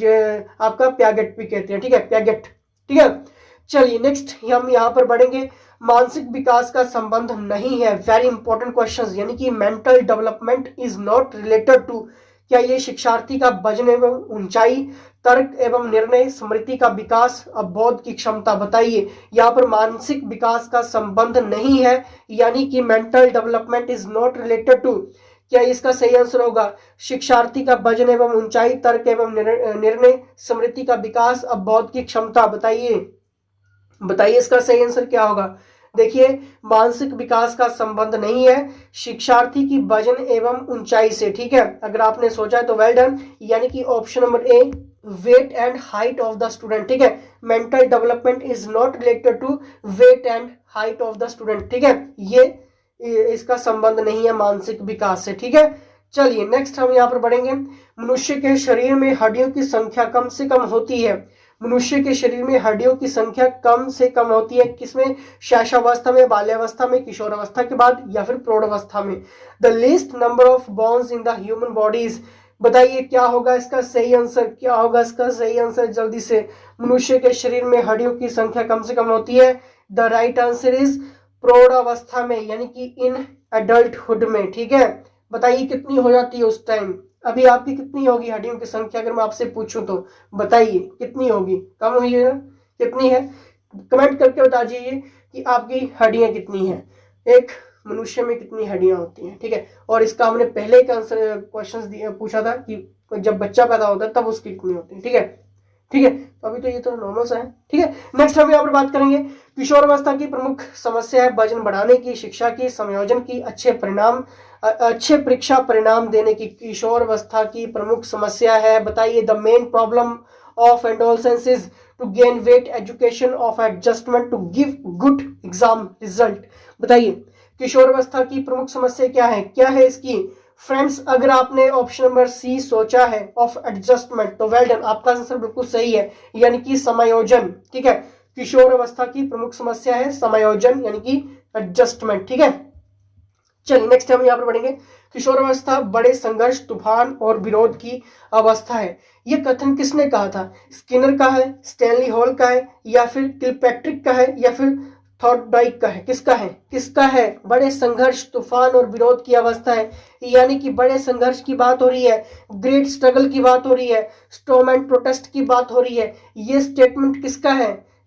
आपका प्यागेट भी कहते हैं। ठीक है, प्यागेट। ठीक है, चलिए नेक्स्ट हम यहाँ पर बढ़ेंगे। मानसिक विकास का संबंध नहीं है, वेरी इंपॉर्टेंट क्वेश्चन, यानी कि mental development is not related to. क्या ये शिक्षार्थी का वजन एवं ऊंचाई, तर्क एवं निर्णय, स्मृति का विकास, अवबोध की क्षमता? बताइए, यहाँ पर मानसिक विकास का संबंध नहीं है, यानी कि mental development is not related to. क्या इसका सही आंसर होगा शिक्षार्थी का वजन एवं ऊंचाई, तर्क एवं निर्णय, स्मृति का विकास, अवबोध की क्षमता? बताइए इसका सही आंसर क्या होगा? देखिए मानसिक विकास का संबंध नहीं है शिक्षार्थी की वजन एवं ऊंचाई से। ठीक है, अगर आपने सोचा है तो वेल डन, यानी कि option number A, weight and height of the student. ठीक है, mental development is not related to weight and height of the student. ठीक है, ये इसका संबंध नहीं है मानसिक विकास से। ठीक है, चलिए नेक्स्ट हम यहाँ पर बढ़ेंगे। मनुष्य के शरीर में हड्डियों की संख्या कम से कम होती है। मनुष्य के शरीर में हड्डियों की संख्या कम से कम होती है किसमें? शैशवावस्था में, बाल्यावस्था में, किशोर अवस्था के बाद, या फिर प्रौढ़ अवस्था में। The least number of bones in the human bodies. बताइए क्या होगा इसका सही आंसर? जल्दी से। मनुष्य के शरीर में हड्डियों की संख्या कम से कम होती है। द राइट आंसर इज प्रौढ़ अवस्था में, यानी कि इन एडल्टहुड में। ठीक है, बताइए कितनी हो जाती है उस टाइम? अभी आपकी कितनी होगी हड्डियों की संख्या अगर मैं आपसे पूछूं तो? बताइए कितनी होगी? कम हुई है? कितनी है? कमेंट करके बता दीजिए कि आपकी हड्डियां कितनी हैं, एक मनुष्य में कितनी हड्डियां होती हैं। ठीक है, और इसका हमने पहले एक आंसर क्वेश्चन पूछा था कि जब बच्चा पैदा होता है तब उसकी कितनी होती है। ठीक है, तो अभी तो ये तो नॉर्मल सा है। ठीक है, नेक्स्ट हम यहाँ पर बात करेंगे। किशोर अवस्था की प्रमुख समस्या है वजन बढ़ाने की, शिक्षा की, समायोजन की, अच्छे परीक्षा परिणाम देने की। किशोर अवस्था की प्रमुख समस्या है, बताइए। The main problem of adolescence is to gain weight, education, of adjustment, to give good exam result. बताइए किशोर अवस्था की प्रमुख समस्या क्या है इसकी? फ्रेंड्स, अगर आपने ऑप्शन नंबर सी सोचा है ऑफ एडजस्टमेंट तो वेल डन, आपका आंसर बिल्कुल सही है, यानी कि समायोजन। ठीक है, किशोर अवस्था की प्रमुख समस्या है समायोजन, यानी कि एडजस्टमेंट। ठीक है, चलिए नेक्स्ट हम यहाँ पर बढ़ेंगे। किशोर अवस्था बड़े संघर्ष, तूफान और विरोध की अवस्था है। यह कथन किसने कहा था? स्किनर का है, स्टैनली हॉल का है, या फिर किलपैट्रिक का है, या फिर थॉर्नडाइक का है, किसका है? बड़े संघर्ष, तूफान और विरोध की अवस्था है, यानी कि बड़े संघर्ष की बात हो रही है, ग्रेट स्ट्रगल की बात हो रही है, स्टॉर्म एंड प्रोटेस्ट की बात हो रही है। ये स्टेटमेंट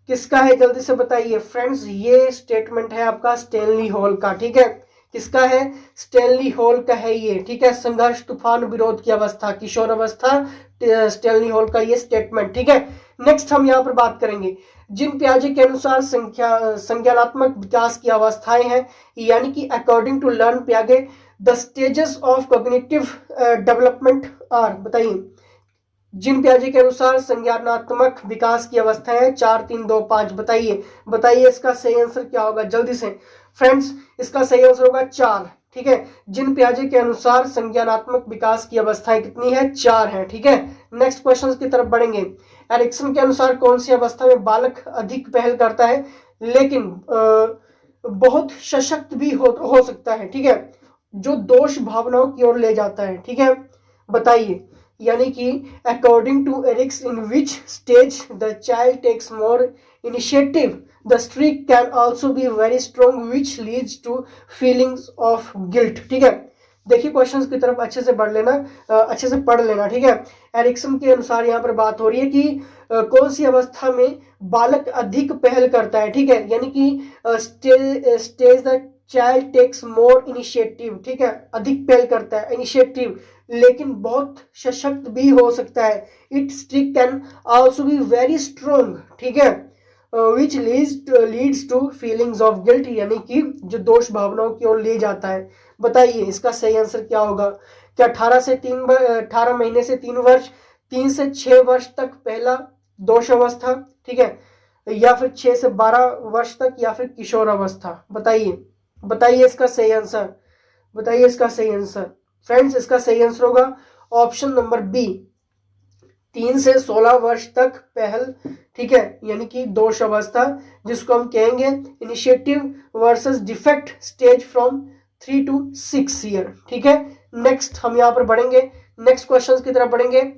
किसका है जल्दी से बताइए फ्रेंड्स। ये स्टेटमेंट है आपका स्टैनली हॉल का, ठीक है। किसका है? स्टैनली हॉल का है ये, ठीक है। संघर्ष, तूफान, विरोध की अवस्था, किशोर अवस्था, स्टैनली हॉल का ये स्टेटमेंट, ठीक है। नेक्स्ट हम यहाँ पर बात करेंगे जिन पियाजे के अनुसार संज्ञानात्मक विकास की अवस्थाएं हैं, यानी कि according to learn Piaget the stages of cognitive development are. बताइए जिन पियाजे के अनुसार संज्ञानात्मक विकास की अवस्थाएं हैं 4, 3, 2, 5। बताइए इसका सही आंसर क्या होगा जल्दी से फ्रेंड्स। इसका सही आंसर होगा 4, ठीक है। जिन पियाजे के अनुसार संज्ञानात्मक विकास की अवस्थाएं कितनी है? 4 है, ठीक है। नेक्स्ट क्वेश्चन की तरफ बढ़ेंगे। एरिक्सन के अनुसार कौन सी अवस्था में बालक अधिक पहल करता है लेकिन बहुत सशक्त भी हो सकता है, ठीक है, जो दोष भावनाओं की ओर ले जाता है, ठीक है। बताइए यानी कि according to Erik's in which stage the child takes more initiative the streak can also be very strong which leads to feelings of guilt, ठीक है। देखिए क्वेश्चंस की तरफ अच्छे से पढ़ लेना, ठीक है। एरिक्सन के अनुसार यहाँ पर बात हो रही है कि कौन सी अवस्था में बालक अधिक पहल करता है, ठीक है, यानी कि stage the child takes more initiative, ठीक है, अधिक पहल करता है, इनिशिएटिव, लेकिन बहुत सशक्त भी हो सकता है। It strict can also be very strong, ठीक है, which leads to feelings of guilt, यानी कि जो दोष भावनाओं की ओर ले जाता है। बताइए इसका सही आंसर क्या होगा। क्या 18 महीने से 3 वर्ष, 3 से 6 वर्ष तक पहला दोष अवस्था, ठीक है, या फिर 6 से 12 वर्ष तक, या फिर किशोर अवस्था। बताइए इसका सही आंसर फ्रेंड्स। इसका सही आंसर होगा ऑप्शन नंबर बी, 3 से 16 वर्ष तक पहल, ठीक है, यानी कि दोष अवस्था, जिसको हम कहेंगे initiative versus defect stage from 3 to 6 year, ठीक है। नेक्स्ट हम यहाँ पर बढ़ेंगे, नेक्स्ट क्वेश्चन की तरफ बढ़ेंगे।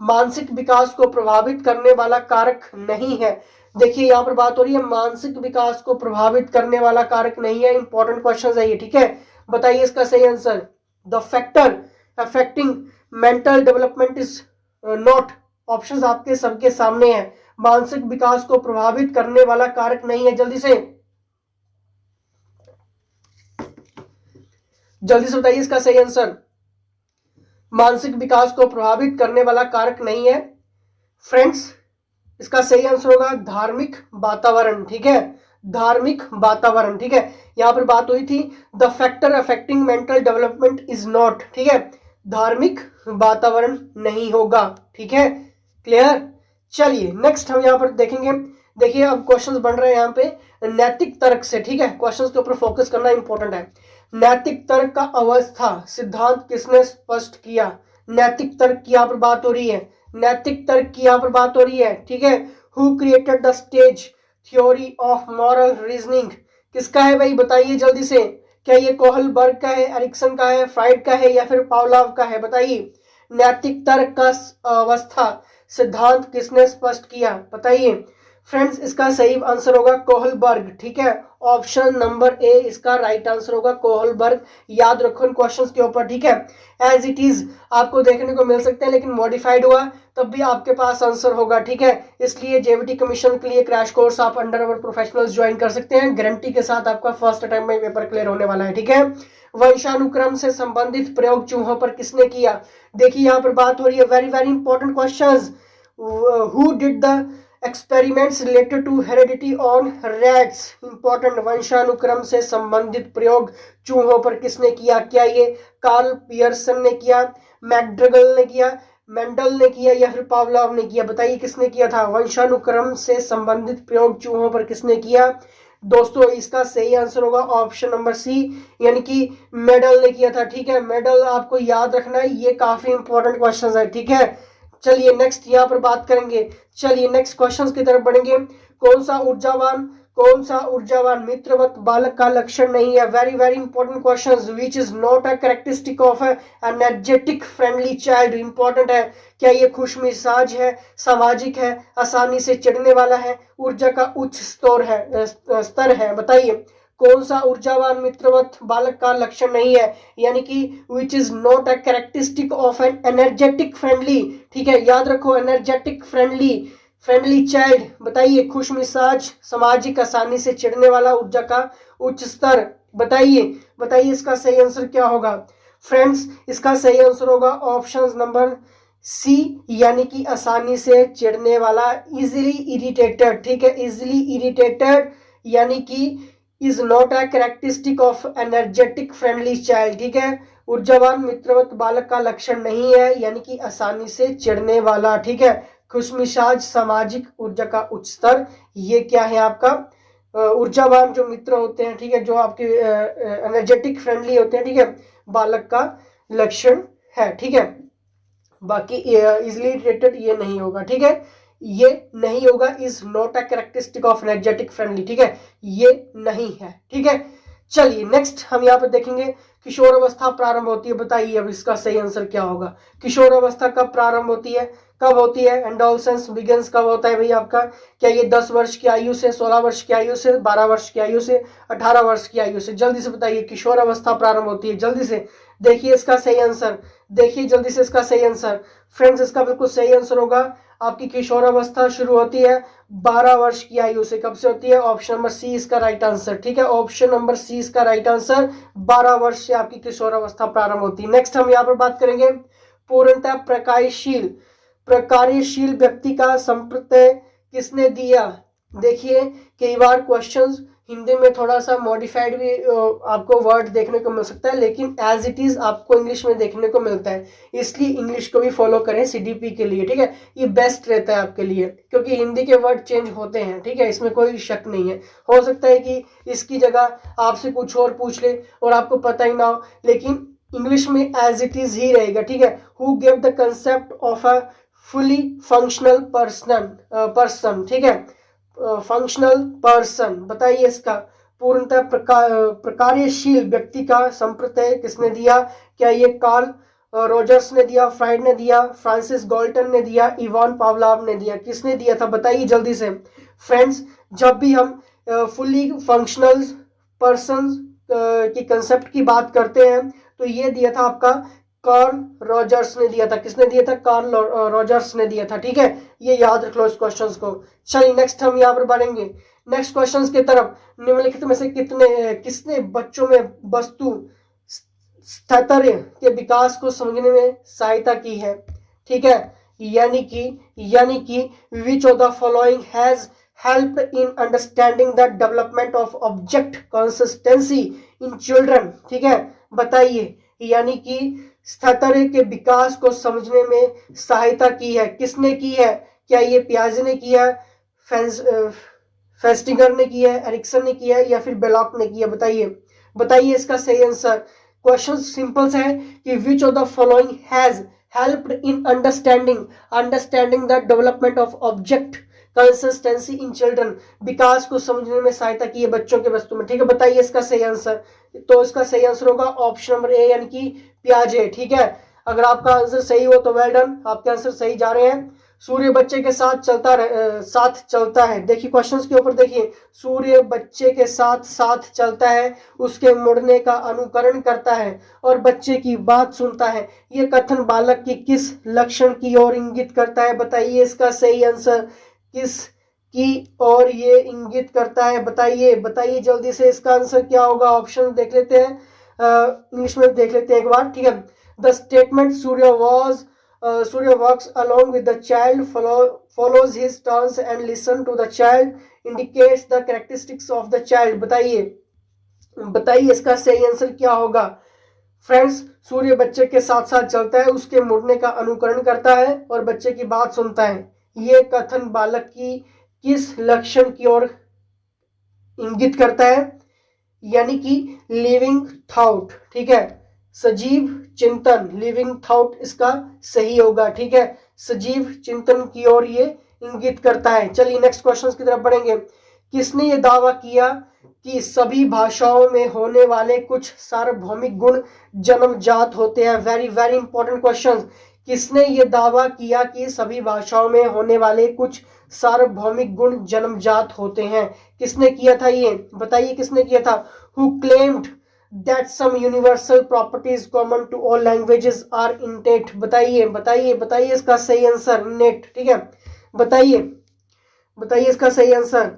मानसिक विकास को प्रभावित करने वाला कारक नहीं है। देखिए यहाँ पर बात हो रही है मानसिक विकास को प्रभावित करने वाला कारक नहीं है, इंपॉर्टेंट क्वेश्चन है ये, ठीक है। बताइए इसका सही answer. The factor affecting mental development is not, options आपके सबके सामने है। मानसिक विकास को प्रभावित करने वाला कारक नहीं है, जल्दी से बताइए इसका सही आंसर। मानसिक विकास को प्रभावित करने वाला कारक नहीं है फ्रेंड्स। इसका सही आंसर होगा धार्मिक वातावरण, ठीक है, धार्मिक वातावरण, ठीक है। यहां पर बात हुई थी the factor affecting mental development is not, ठीक है, धार्मिक वातावरण नहीं होगा, ठीक है, क्लियर। चलिए नेक्स्ट हम यहां पर देखेंगे। देखिए अब क्वेश्चंस बन रहे हैं यहाँ पे नैतिक तर्क से, ठीक है, क्वेश्चंस के ऊपर फोकस करना इंपॉर्टेंट है। नैतिक तर्क का अवस्था सिद्धांत किसने स्पष्ट किया? नैतिक तर्क की यहाँ पर बात हो रही है, नैतिक तर्क की यहाँ पर बात हो रही है, ठीक है। Who created the stage theory of moral reasoning, किसका है भाई? बताइए जल्दी से। क्या ये कोहलबर्ग का है, एरिक्सन का है, फ्राइड का है, या फिर पावलोव का है? बताइए नैतिक तर्क का अवस्था सिद्धांत किसने स्पष्ट किया? बताइए फ्रेंड्स। इसका सही आंसर होगा कोहलबर्ग, ठीक है, ऑप्शन नंबर ए इसका राइट आंसर होगा, कोहलबर्ग। याद रखो इन क्वेश्चंस के ऊपर, ठीक है। एज इट इज आपको देखने को मिल सकते हैं, लेकिन मॉडिफाइड हुआ तब भी आपके पास आंसर होगा, ठीक है। इसलिए जेवीटी कमीशन के लिए क्रैश कोर्स आप अंडर अवर प्रोफेशनल्स ज्वाइन कर सकते हैं, गारंटी के साथ आपका फर्स्ट अटेम्प्ट में पेपर क्लियर होने वाला है, ठीक है। वंशानुक्रम से संबंधित प्रयोग चूहों पर किसने किया? देखिए यहाँ पर बात हो रही है very very important questions. Who did the experiments related to heredity on rats? Important. वंशानुक्रम से संबंधित प्रयोग चूहों पर किसने किया? क्या ये कार्ल पियर्सन ने किया, मैकडर्गल ने किया, मेंडल ने किया, या फिर पावलोव ने किया? बताइए किसने किया था वंशानुक्रम से संबंधित प्रयोग चूहों पर किसने किया? दोस्तों इसका सही आंसर होगा ऑप्शन नंबर सी, यानी कि मेडल ने किया था, ठीक है। मेडल आपको याद रखना है, ये काफी इंपॉर्टेंट क्वेश्चन है, ठीक है। चलिए नेक्स्ट यहाँ पर बात करेंगे, चलिए नेक्स्ट क्वेश्चंस की तरफ बढ़ेंगे। कौन सा ऊर्जावान कौन सा ऊर्जावान मित्रवत बालक का लक्षण नहीं है? Very very important questions. Which is not a characteristic of energetic friendly child. Important है। क्या ये खुशमिजाज है, सामाजिक है, आसानी से चिढ़ने वाला है, ऊर्जा का उच्च स्तर है? बताइए कौन सा ऊर्जावान मित्रवत बालक का लक्षण नहीं है, यानी कि which is not a characteristic of N energetic friendly. ठीक है, याद रखो, एनर्जेटिक फ्रेंडली चाइल्ड। बताइए खुशमिजाज, सामाजिक, आसानी से चिढ़ने वाला, ऊर्जा का उच्च स्तर। बताइए इसका सही आंसर क्या होगा फ्रेंड्स? इसका सही आंसर होगा ऑप्शन नंबर सी, यानी कि आसानी से चिढ़ने वाला, इजिली इरिटेटेड। ठीक है, इजिली इरिटेटेड यानी कि is not a characteristic of energetic friendly child. ठीक है, ऊर्जावान मित्रवत बालक का लक्षण नहीं है, यानी कि आसानी से चिढ़ने वाला। ठीक है, खुशमिजाज, सामाजिक, ऊर्जा का उच्च स्तर, ये क्या है आपका ऊर्जावान जो मित्र होते हैं, ठीक है, जो आपके एनर्जेटिक फ्रेंडली होते हैं, ठीक है, बालक का लक्षण है। ठीक है, बाकी इजिली इरिटेटेड ये नहीं होगा। ठीक है, ये नहीं होगा, is not a characteristic of energetic friendly. ठीक है, ये नहीं है। ठीक है, चलिए नेक्स्ट हम यहाँ पे देखेंगे किशोर अवस्था प्रारंभ होती है। बताइए अब इसका सही आंसर क्या होगा? किशोर अवस्था कब प्रारंभ होती है, कब होती है? एंडोलसेंस बिगिंस कब होता है भाई आपका? क्या ये 10 वर्ष की आयु से, 16 वर्ष की आयु से, 12 वर्ष की आयु से, 18 वर्ष की आयु से? जल्दी से बताइए, किशोर अवस्था प्रारंभ होती है, जल्दी से देखिए इसका सही आंसर। देखिए जल्दी से इसका सही आंसर फ्रेंड्स। इसका बिल्कुल सही आंसर होगा, आपकी किशोर अवस्था शुरू होती है 12 वर्ष की आयु से। कब से होती है? ऑप्शन नंबर सी इसका राइट आंसर। ठीक है, ऑप्शन नंबर सी इसका राइट आंसर। 12 वर्ष से आपकी किशोर अवस्था प्रारंभ होती है। नेक्स्ट हम यहाँ पर बात करेंगे पूर्णतः प्रकार्यशील व्यक्ति का संप्रत्यय किसने दिया? देखिए कई बार क्वेश्चंस हिंदी में थोड़ा सा मॉडिफाइड भी आपको वर्ड देखने को मिल सकता है, लेकिन एज इट इज आपको इंग्लिश में देखने को मिलता है, इसलिए इंग्लिश को भी फॉलो करें सीडीपी के लिए। ठीक है, ये बेस्ट रहता है आपके लिए, क्योंकि हिंदी के वर्ड चेंज होते हैं। ठीक है, इसमें कोई शक नहीं है। हो सकता है कि इसकी जगह आपसे कुछ और पूछ ले और आपको पता ही ना हो, लेकिन इंग्लिश में एज इट इज ही रहेगा। ठीक है, who gave the concept of a fully functional person. ठीक है, फंक्शनल पर्सन। बताइए इसका पूर्णतः प्रकार्यशील व्यक्ति का संप्रत्यय किसने दिया? क्या ये कार्ल रोजर्स ने दिया, फ्राइड ने दिया, फ्रांसिस गाल्टन ने दिया, इवान पावलाव ने दिया? किसने दिया था बताइए जल्दी से फ्रेंड्स। जब भी हम फुली फंक्शनल पर्सन की कंसेप्ट की बात करते हैं तो ये दिया था आपका कार्ल रॉजर्स ने दिया था। किसने दिया था? कार्ल रॉजर्स ने दिया था। ठीक है, ये याद रख लो इस क्वेश्चंस को। चलिए नेक्स्ट हम यहाँ पर बढ़ेंगे नेक्स्ट क्वेश्चंस की तरफ। निम्नलिखित में से किसने बच्चों में वस्तु स्थैर्य के विकास को समझने में सहायता की है? ठीक है, यानी कि which of the following has helped in understanding the development of object consistency in children? ठीक है, बताइए, यानी कि स्थैर्य के विकास को समझने में सहायता की है, किसने की है? क्या ये पियाजे ने किया, फेस्टिंगर ने किया है, एरिक्सन ने किया है, या फिर बेलॉक ने किया? बताइए इसका सही आंसर। क्वेश्चन सिंपल है कि which of the following has helped in understanding the development of object consistency in children? विकास को समझने में सहायता की है बच्चों के वस्तु में। ठीक है, बताइए इसका सही आंसर। तो इसका सही आंसर होगा ऑप्शन नंबर ए, यानी कि पियाजे। ठीक है, अगर आपका आंसर सही हो तो वेल डन, आपके आंसर सही जा रहे हैं। सूर्य बच्चे के साथ चलता है। देखिए क्वेश्चंस के ऊपर देखिए, सूर्य बच्चे के साथ चलता है, उसके मुड़ने का अनुकरण करता है और बच्चे की बात सुनता है। ये कथन बालक की किस लक्षण की ओर इंगित करता है? बताइए इसका सही आंसर। किस की ओर ये इंगित करता है? बताइए जल्दी से इसका आंसर क्या होगा। ऑप्शन देख लेते हैं, इंग्लिश में देख लेते हैं एक बार। ठीक है, the statement Surya walks along with the child, follows his turns and listen to the child, indicates the characteristics of the child. बताइए इसका सही आंसर क्या होगा फ्रेंड्स। सूर्य बच्चे के साथ साथ चलता है, उसके मुड़ने का अनुकरण करता है और बच्चे की बात सुनता है। ये कथन बालक की किस लक्षण की ओर इंगित करता है? यानी कि लिविंग थॉट। ठीक है, सजीव चिंतन, लिविंग थॉट इसका सही होगा। ठीक है, सजीव चिंतन की ओर ये इंगित करता है। चलिए नेक्स्ट क्वेश्चन की तरफ बढ़ेंगे। किसने ये दावा किया कि सभी भाषाओं में होने वाले कुछ सार्वभौमिक गुण जन्मजात होते हैं? Very very important question. किसने ये दावा किया कि सभी भाषाओं में होने वाले कुछ सार्वभौमिक गुण जन्मजात होते हैं? किसने किया था ये? बताइए किसने किया था? Who claimed that some universal properties common to all languages are innate? बताइए बताइए बताइए इसका सही आंसर। नेट, ठीक है, बताइए बताइए इसका सही आंसर।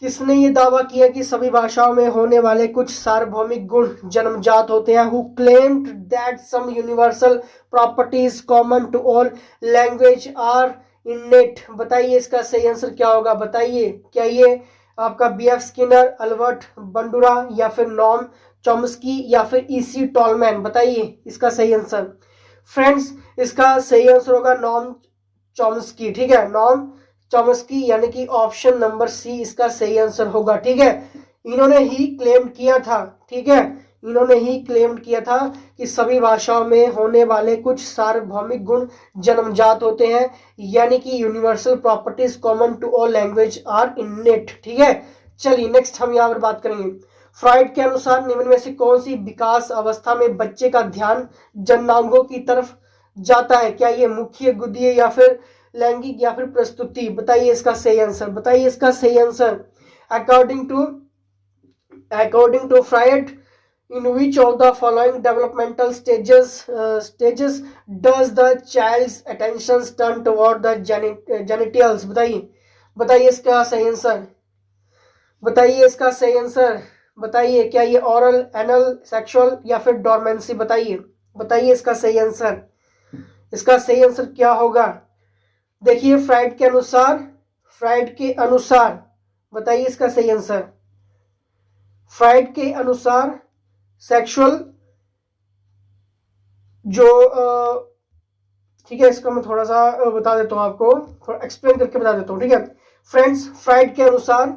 किसने ये दावा किया कि सभी भाषाओं में होने वाले कुछ सार्वभौमिक गुण जन्मजात होते हैं? Who claimed that some universal properties common to all language are innate? बताइए इसका सही आंसर क्या होगा? बताइए, क्या ये आपका बीएफ स्किनर, अल्बर्ट बंडुरा, या फिर नॉम चॉम्स्की, या फिर ईसी टॉलमैन? बताइए इसका सही आंसर। फ्रेंड्स, इसका सही आंसर होगा नॉम चॉम्स्की, ठीक है, नॉम चॉम्स्की, यानी कि ऑप्शन नंबर सी इसका सही आंसर होगा, ठीक है। इन्होंने ही क्लेम किया था, ठीक है, इन्होंने ही क्लेम किया था कि सभी भाषाओं में होने वाले कुछ सार्वभौमिक गुण जन्मजात होते हैं, यानी कि universal properties common to all language are innate, ठीक है। चलिए नेक्स्ट हम यहाँ पर बात करेंगे। फ्राइड के अनुसार निम्न में से कौन सी विकास अवस्था में बच्चे का ध्यान जननांगों की तरफ जाता है? क्या ये मुख्य, गुदीय, या फिर लैंगिक, या फिर प्रस्तुति? बताइए इसका सही आंसर, बताइए इसका सही answer. According to Freud, in which of the following developmental stages does the child's attention turn toward the genitals? बताइए बताइए इसका सही आंसर, बताइए इसका सही आंसर। बताइए, क्या ये ओरल, एनल, सेक्सुअल, या फिर डोरमेंसी? बताइए बताइए इसका सही आंसर। इसका सही आंसर क्या होगा? देखिए फ्राइड के अनुसार, फ्राइड के अनुसार, बताइए इसका सही आंसर। फ्राइड के अनुसार सेक्सुअल जो ठीक है, इसका मैं थोड़ा सा बता देता हूं आपको, थोड़ा एक्सप्लेन करके बता देता हूं, ठीक है। फ्रेंड्स, फ्राइड के अनुसार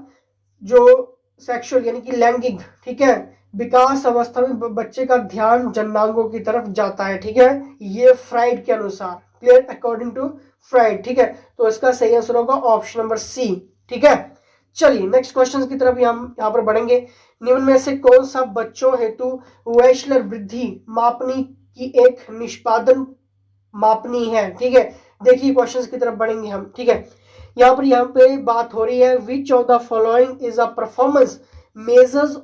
जो सेक्सुअल यानी कि लैंगिक, ठीक है, विकास अवस्था में बच्चे का ध्यान जननांगों की तरफ जाता है, ठीक है, ये फ्राइड के अनुसार, क्लियर, अकॉर्डिंग टू फ्राइड, ठीक है। तो इसका सही आंसर होगा ऑप्शन नंबर सी, ठीक है। चलिए नेक्स्ट क्वेश्चन की तरफ हम यहाँ पर बढ़ेंगे। निम्न में से कौन सा बच्चों हेतु वैश्लर वृद्धि मापनी की एक निष्पादन मापनी है? ठीक है, देखिए क्वेश्चंस की तरफ बढ़ेंगे हम, ठीक है। यहाँ पे बात हो रही है, which of the following is a performance measures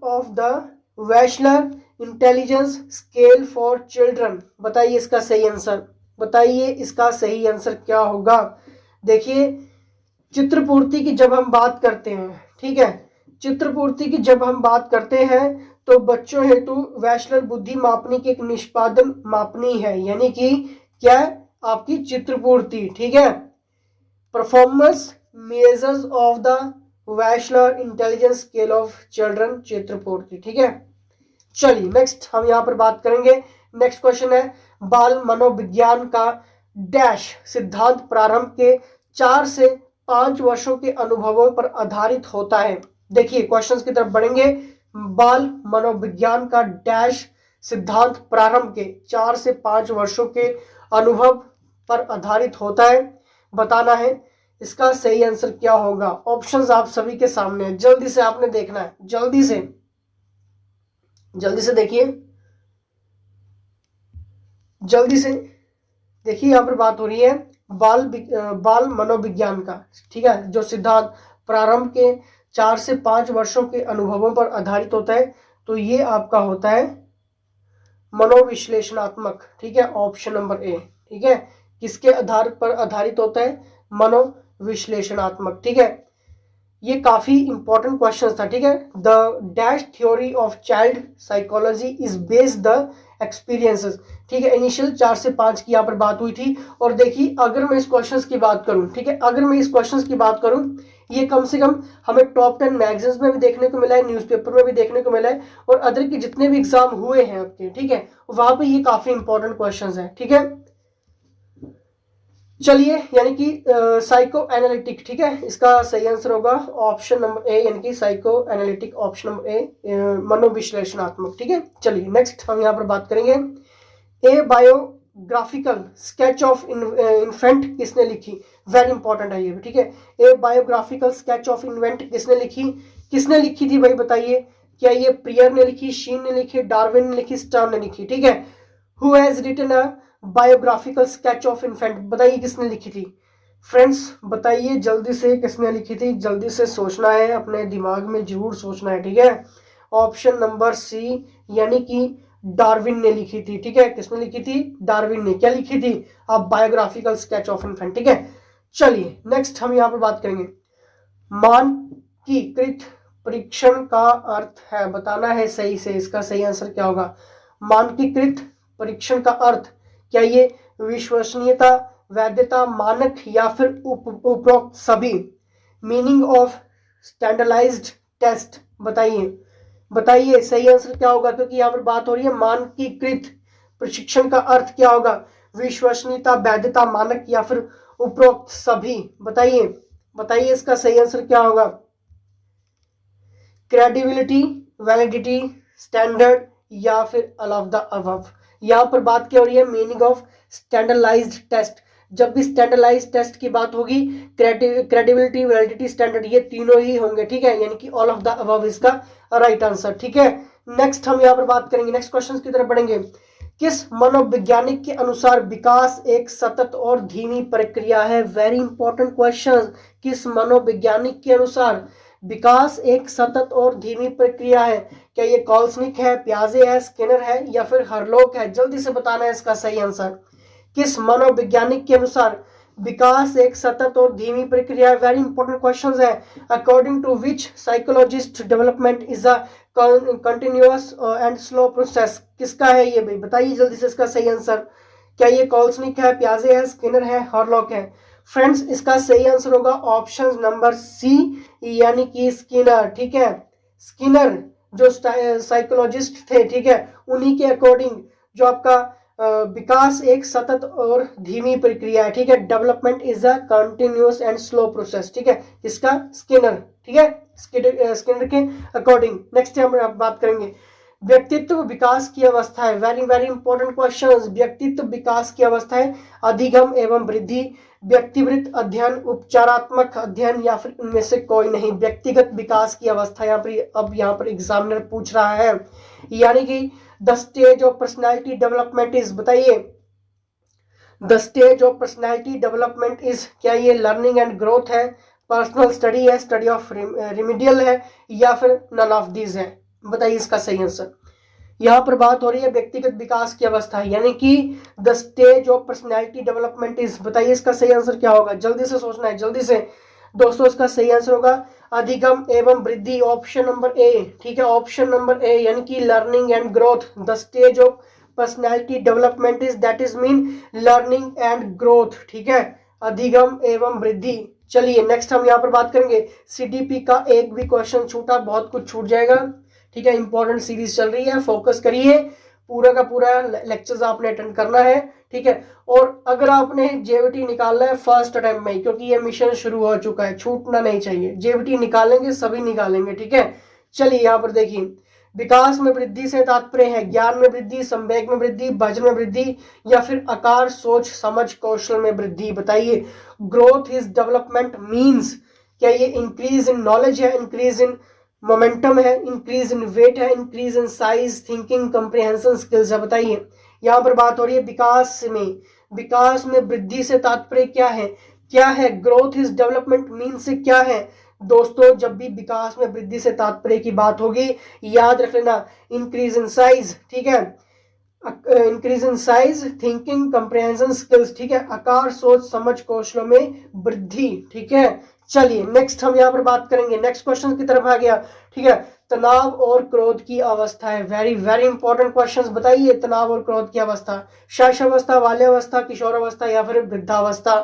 of the Wechsler intelligence scale for children? बताइए इसका सही आंसर, बताइए इसका सही आंसर क्या होगा? देखिए, चित्रपूर्ति की जब हम बात करते हैं, ठीक है, चित्रपूर्ति की जब हम बात करते हैं तो बच्चों हेतु वैश्लर बुद्धि मापनी की एक निष्पादन मापनी है, यानी कि क्या, आपकी चित्रपूर्ति, ठीक है, performance measures of the Wechsler intelligence scale of children, चित्रपूर्ति, ठीक है। चलिए नेक्स्ट हम यहाँ पर बात करेंगे। नेक्स्ट क्वेश्चन है, बाल मनोविज्ञान का डैश सिद्धांत प्रारंभ के 4 से 5 वर्षों के अनुभवों पर आधारित होता है? देखिए क्वेश्चंस की तरफ बढ़ेंगे। बाल मनोविज्ञान का डैश सिद्धांत प्रारंभ के 4 से 5 वर्षों के अनुभव पर आधारित होता है, बताना है। इसका सही आंसर क्या होगा? ऑप्शंस आप सभी के सामने है, जल्दी से आपने देखना है, जल्दी से देखिए, जल्दी से देखिए। यहाँ पर बात हो रही है बाल मनोविज्ञान का, ठीक है, जो सिद्धांत प्रारंभ के 4 से 5 वर्षों के अनुभवों पर आधारित होता है, तो ये आपका होता है मनोविश्लेषणात्मक, ठीक है, ऑप्शन नंबर ए, ठीक है। किसके आधार पर आधारित होता है? मनोविश्लेषणात्मक, ठीक है। ये काफी इंपॉर्टेंट क्वेश्चन था, ठीक है। The dash theory of child psychology is based the experiences, ठीक है। इनिशियल 4 से 5 की यहाँ पर बात हुई थी। और देखिए, अगर मैं इस क्वेश्चंस की बात करूं, ठीक है, अगर मैं इस क्वेश्चंस की बात करूं, ये कम से कम हमें टॉप 10 मैगजीन्स में भी देखने को मिला है, न्यूज़पेपर में भी देखने को मिला है, और अदर के जितने भी एग्जाम हुए हैं आपके, ठीक है, वहां पे ये काफी इंपॉर्टेंट क्वेश्चंस हैं, ठीक है। चलिए, यानी कि साइको एनालिटिक, ठीक है, इसका सही आंसर होगा ऑप्शन नंबर ए, यानी कि psycho analytic, option number A, मनोविश्लेषणात्मक, ठीक है। चलिए नेक्स्ट हम यहाँ पर बात करेंगे। A biographical sketch of infant किसने लिखी? वेरी इंपॉर्टेंट है ये भी, ठीक है। A biographical sketch of infant किसने लिखी थी भाई बताइए? क्या ये प्रियर ने लिखी, शीन ने लिखी, डार्विन ने लिखी, स्टर्न ने लिखी? ठीक है। Who has written a biographical sketch of infant, बताइए किसने लिखी थी? फ्रेंड्स बताइए जल्दी से किसने लिखी थी, जल्दी से सोचना है, अपने दिमाग में जरूर सोचना है, ठीक है। ऑप्शन नंबर सी यानी कि डार्विन ने लिखी थी, ठीक है। किसने लिखी थी? डार्विन ने। क्या लिखी थी? अब बायोग्राफिकल स्केच ऑफ इन्फेंट, ठीक है। चलिए नेक्स्ट हम यहाँ पर बात करेंगे। मानकीकृत परीक्षण का अर्थ है, बताना है सही से, इसका सही आंसर क्या होगा? मानकीकृत परीक्षण का अर्थ, क्या ये विश्वसनीयता, वैधता, मानक या फिर उपरोक्त सभी? मीनिंग ऑफ स्टैंडर्डाइज्ड टेस्ट, बताइए सही आंसर क्या होगा? क्योंकि यहाँ पर बात हो रही है मानकीकृत प्रशिक्षण का अर्थ क्या होगा? विश्वसनीयता, वैधता, मानक या फिर उपरोक्त सभी? बताइए इसका सही आंसर क्या होगा? क्रेडिबिलिटी, वैलिडिटी, स्टैंडर्ड या फिर ऑल ऑफ द अबव? यहाँ पर बात क्या हो रही है? Meaning of standardised test. जब भी स्टैंडर्डाइज्ड टेस्ट की बात होगी, क्रेडिबिलिटी, वैलिडिटी, स्टैंडर्ड, ये तीनों ही होंगे, ठीक है। यानी कि ऑल ऑफ द अबव इसका राइट आंसर, ठीक है। नेक्स्ट हम यहाँ पर बात करेंगे, नेक्स्ट क्वेश्चन की तरफ बढ़ेंगे। किस मनोवैज्ञानिक के अनुसार विकास एक सतत और धीमी प्रक्रिया है? Very important question. किस मनोवैज्ञानिक के अनुसार विकास एक सतत और धीमी प्रक्रिया है? क्या ये कॉल्सनिक है, पियाजे है, स्किनर है या फिर हरलॉक है? जल्दी से बताना है इसका सही आंसर। किस मनोवैज्ञानिक के अनुसार विकास एक सतत और धीमी प्रक्रिया? वेरी इंपॉर्टेंट क्वेश्चन है। According to which psychologist development is a continuous and slow process? किसका है ये भाई? बताइए जल्दी से इसका सही आंसर। क्या ये कॉल्सनिक है, पियाजे है, स्किनर है, हॉरलॉक है? फ्रेंड्स इसका सही आंसर होगा ऑप्शन नंबर सी यानी कि स्किनर, ठीक है। स्किनर जो साइकोलॉजिस्ट थे, ठीक है, उन्हीं के अकॉर्डिंग जो आपका विकास एक सतत और धीमी प्रक्रिया है, ठीक है। Development is a continuous and slow process, ठीक है। इसका स्किनर, ठीक है, स्किनर के अकॉर्डिंग। नेक्स्ट हम बात करेंगे व्यक्तित्व विकास की अवस्था है। Very very important question. व्यक्तित्व विकास की अवस्था है अधिगम एवं वृद्धि, व्यक्तिवृत्त अध्ययन, उपचारात्मक अध्ययन या फिर इनमें से कोई नहीं? व्यक्तिगत विकास की अवस्था यहाँ पर एग्जामिनर पूछ रहा है। यानी कि the stage of personality development is, बताइए the stage of personality development is, क्या ये लर्निंग एंड ग्रोथ है, पर्सनल स्टडी है, स्टडी ऑफ रिमीडियल है या फिर नन ऑफ दीज है? बताइए इसका सही आंसर। यहाँ पर बात हो रही है व्यक्तिगत विकास की अवस्था, यानी कि the stage of personality development is, बताइए इसका सही आंसर क्या होगा? जल्दी से सोचना है, जल्दी से दोस्तों। इसका सही आंसर होगा अधिगम एवं वृद्धि, ऑप्शन नंबर ए, ठीक है। ऑप्शन नंबर ए यानी कि learning and growth. The stage of personality development is, that is mean learning and growth, ठीक है, अधिगम एवं वृद्धि। चलिए नेक्स्ट हम यहाँ पर बात करेंगे सीडीपी का एक भी क्वेश्चन छूटा, बहुत कुछ छूट जाएगा, ठीक है। इंपॉर्टेंट सीरीज चल रही है, फोकस करिए, पूरा का पूरा लेक्चर्स आपने अटेंड करना है, ठीक है। और अगर आपने जेवीटी निकालना है फर्स्ट अटेम्प्ट में, क्योंकि ये मिशन शुरू हो चुका है, छूटना नहीं चाहिए। जेवीटी निकालेंगे, सभी निकालेंगे, ठीक है। चलिए यहाँ पर देखिए, विकास में वृद्धि से तात्पर्य है ज्ञान में वृद्धि, संवेग में वृद्धि, वजन में वृद्धि या फिर आकार, सोच, समझ, कौशल में वृद्धि? बताइए। ग्रोथ इज डेवलपमेंट मीन्स, क्या ये इंक्रीज इन नॉलेज है, इंक्रीज इन मोमेंटम है, इंक्रीज इन वेट है, increase in size, thinking, comprehension skills है? बताइए। यहाँ पर बात हो रही है विकास में वृद्धि से तात्पर्य क्या है? ग्रोथ इज डेवलपमेंट मीन से क्या है दोस्तों? जब भी विकास में वृद्धि से तात्पर्य की बात होगी, याद रख लेना इंक्रीज इन साइज, ठीक है, increase in size, thinking, comprehension skills, ठीक है, आकार, सोच, समझ, कौशलों में वृद्धि, ठीक है। चलिए नेक्स्ट हम यहाँ पर बात करेंगे, नेक्स्ट क्वेश्चन की तरफ आ गया, ठीक है। तनाव और क्रोध की अवस्था है। Very very important questions. बताइए तनाव और क्रोध की अवस्था, शैशवावस्था, बाल्यावस्था, किशोरावस्था या फिर वृद्धावस्था?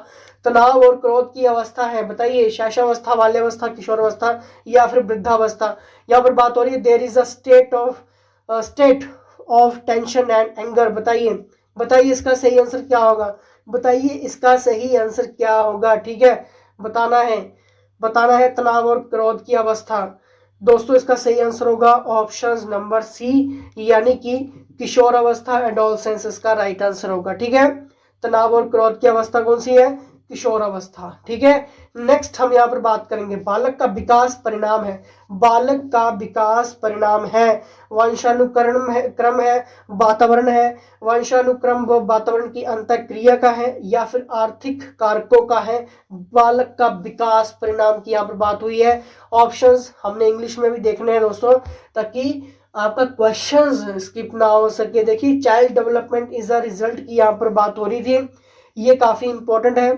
तनाव और क्रोध की अवस्था है, बताइए शैशवावस्था, बाल्यावस्था, किशोरावस्था या फिर वृद्धावस्था? यहाँ पर बात हो रही है there is a state of tension and anger. बताइए इसका सही आंसर क्या होगा? बताइए इसका सही आंसर क्या होगा, ठीक है। बताना है तनाव और क्रोध की अवस्था। दोस्तों इसका सही आंसर होगा ऑप्शन नंबर सी यानी कि किशोर अवस्था, एडोलसेंस इसका राइट आंसर होगा। ठीक है, तनाव और क्रोध की अवस्था कौन सी है? किशोर अवस्था। ठीक है, नेक्स्ट हम यहाँ पर बात करेंगे बालक का विकास परिणाम है। बालक का विकास परिणाम है वंशानुक्रम है, क्रम है, वातावरण है, वंशानुक्रम व वातावरण की अंतःक्रिया का है, या फिर आर्थिक कारकों का है। बालक का विकास परिणाम की यहाँ पर बात हुई है। ऑप्शंस हमने इंग्लिश में भी देखने हैं दोस्तों, ताकि आपका क्वेश्चन स्किप ना हो सके। देखिए, child development is a result की यहाँ पर बात हो रही थी, ये काफी इंपॉर्टेंट है।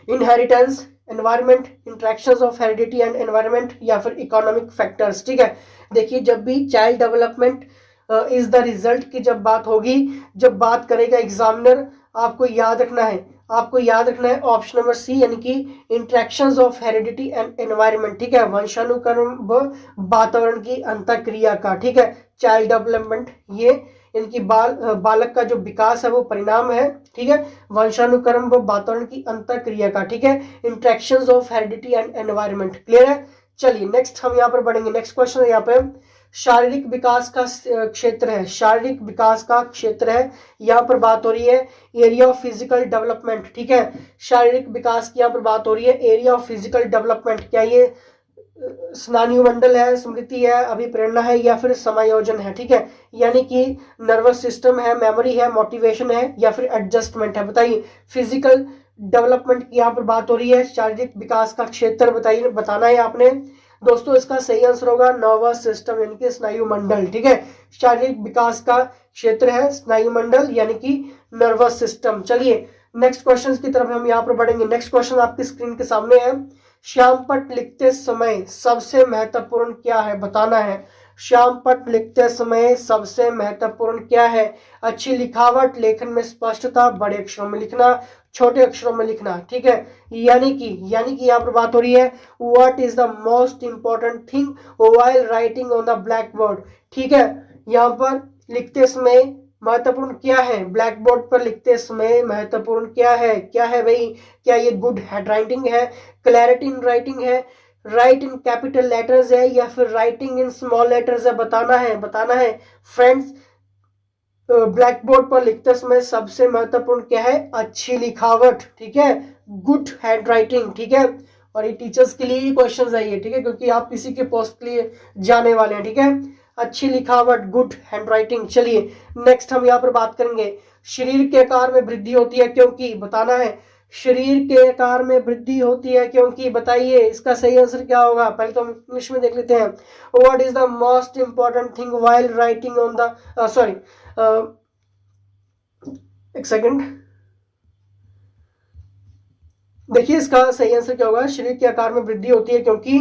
Inheritance, environment, interactions of heredity and environment, या फिर इकोनॉमिक फैक्टर्स। ठीक है, देखिए जब भी child development is the result की जब बात होगी, जब बात करेगा एग्जामिनर, आपको याद रखना है, आपको याद रखना है ऑप्शन नंबर सी, यानी कि interactions of heredity and environment. ठीक है, वंशानुक्रम व वातावरण की अंतःक्रिया का। ठीक है, चाइल्ड डेवलपमेंट ये इनकी बालक का जो विकास है वो परिणाम है। ठीक है, वंशानुक्रम व वातावरण की अंतःक्रिया का। ठीक है, interactions of heredity and environment. Clear है? चलिए नेक्स्ट हम यहाँ पर बढ़ेंगे। नेक्स्ट क्वेश्चन है यहाँ पे शारीरिक विकास का क्षेत्र है। शारीरिक विकास का क्षेत्र है, यहाँ पर बात हो रही है एरिया ऑफ फिजिकल डेवलपमेंट। ठीक है, शारीरिक विकास की यहाँ पर बात हो रही है, एरिया ऑफ फिजिकल डेवलपमेंट। क्या ये स्नायुमंडल है, स्मृति है, अभिप्रेरणा है, या फिर समायोजन है? ठीक है, यानी कि नर्वस सिस्टम है, मेमोरी है, मोटिवेशन है, या फिर एडजस्टमेंट है? बताइए, फिजिकल डेवलपमेंट की यहाँ पर बात हो रही है, शारीरिक विकास का क्षेत्र बताइए, बताना है आपने दोस्तों। इसका सही आंसर होगा नर्वस सिस्टम, यानी कि स्नायुमंडल। ठीक है, शारीरिक विकास का क्षेत्र है स्नायुमंडल, यानी कि नर्वस सिस्टम। चलिए नेक्स्ट क्वेश्चन की तरफ हम यहाँ पर बढ़ेंगे। नेक्स्ट क्वेश्चन आपकी स्क्रीन के सामने है। श्यामपट्ट लिखते समय सबसे महत्वपूर्ण क्या है? बताना है। श्यामपट्ट लिखते समय सबसे महत्वपूर्ण क्या है? अच्छी लिखावट, लेखन में स्पष्टता, बड़े अक्षरों में लिखना, छोटे अक्षरों में लिखना। ठीक है, यानी कि यहाँ पर बात हो रही है what is the most important thing while writing on the black board. ठीक है, यहाँ पर लिखते समय महत्वपूर्ण क्या है? ब्लैक बोर्ड पर लिखते समय महत्वपूर्ण क्या है? क्या है भाई? क्या ये गुड हैंड राइटिंग है, क्लैरिटी इन राइटिंग है, राइट इन कैपिटल लेटर्स है, या फिर राइटिंग इन स्मॉल लेटर्स है? बताना है फ्रेंड्स। ब्लैक बोर्ड पर लिखते समय सबसे महत्वपूर्ण क्या है? अच्छी लिखावट। ठीक है, गुड हैंड राइटिंग। ठीक है, और ये टीचर्स के लिए ही क्वेश्चन है ये। ठीक है, क्योंकि आप किसी के पोस्ट के लिए जाने वाले हैं। ठीक है, अच्छी लिखावट, गुड हैंड राइटिंग। चलिए नेक्स्ट हम यहाँ पर बात करेंगे शरीर के आकार में वृद्धि होती है क्योंकि। बताना है, शरीर के आकार में वृद्धि होती है क्योंकि। बताइए इसका सही आंसर क्या होगा? पहले तो हम इंग्लिश में देख लेते हैं। What is the most important thing while writing on the sorry एक सेकंड, देखिए इसका सही आंसर क्या होगा? शरीर के आकार में वृद्धि होती है क्योंकि,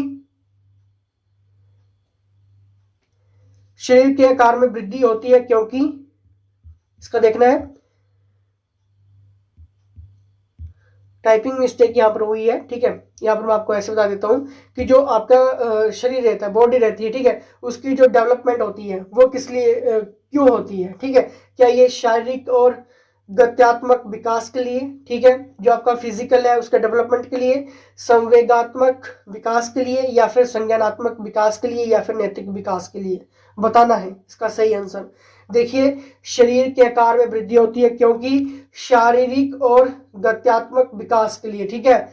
शरीर के आकार में वृद्धि होती है क्योंकि, इसका देखना है। टाइपिंग मिस्टेक यहाँ पर हुई है। ठीक है, यहाँ पर मैं आपको ऐसे बता देता हूँ कि जो आपका शरीर रहता है, बॉडी रहती है, ठीक है, उसकी जो डेवलपमेंट होती है वो किस लिए क्यों होती है? ठीक है, क्या ये शारीरिक और गत्यात्मक विकास के लिए, ठीक है, जो आपका फिजिकल है उसके डेवलपमेंट के लिए, संवेगात्मक विकास के लिए, या फिर संज्ञानात्मक विकास के लिए, या फिर नैतिक विकास के लिए? बताना है इसका सही आंसर। देखिए, शरीर के आकार में वृद्धि होती है क्योंकि शारीरिक और गत्यात्मक विकास के लिए। ठीक है,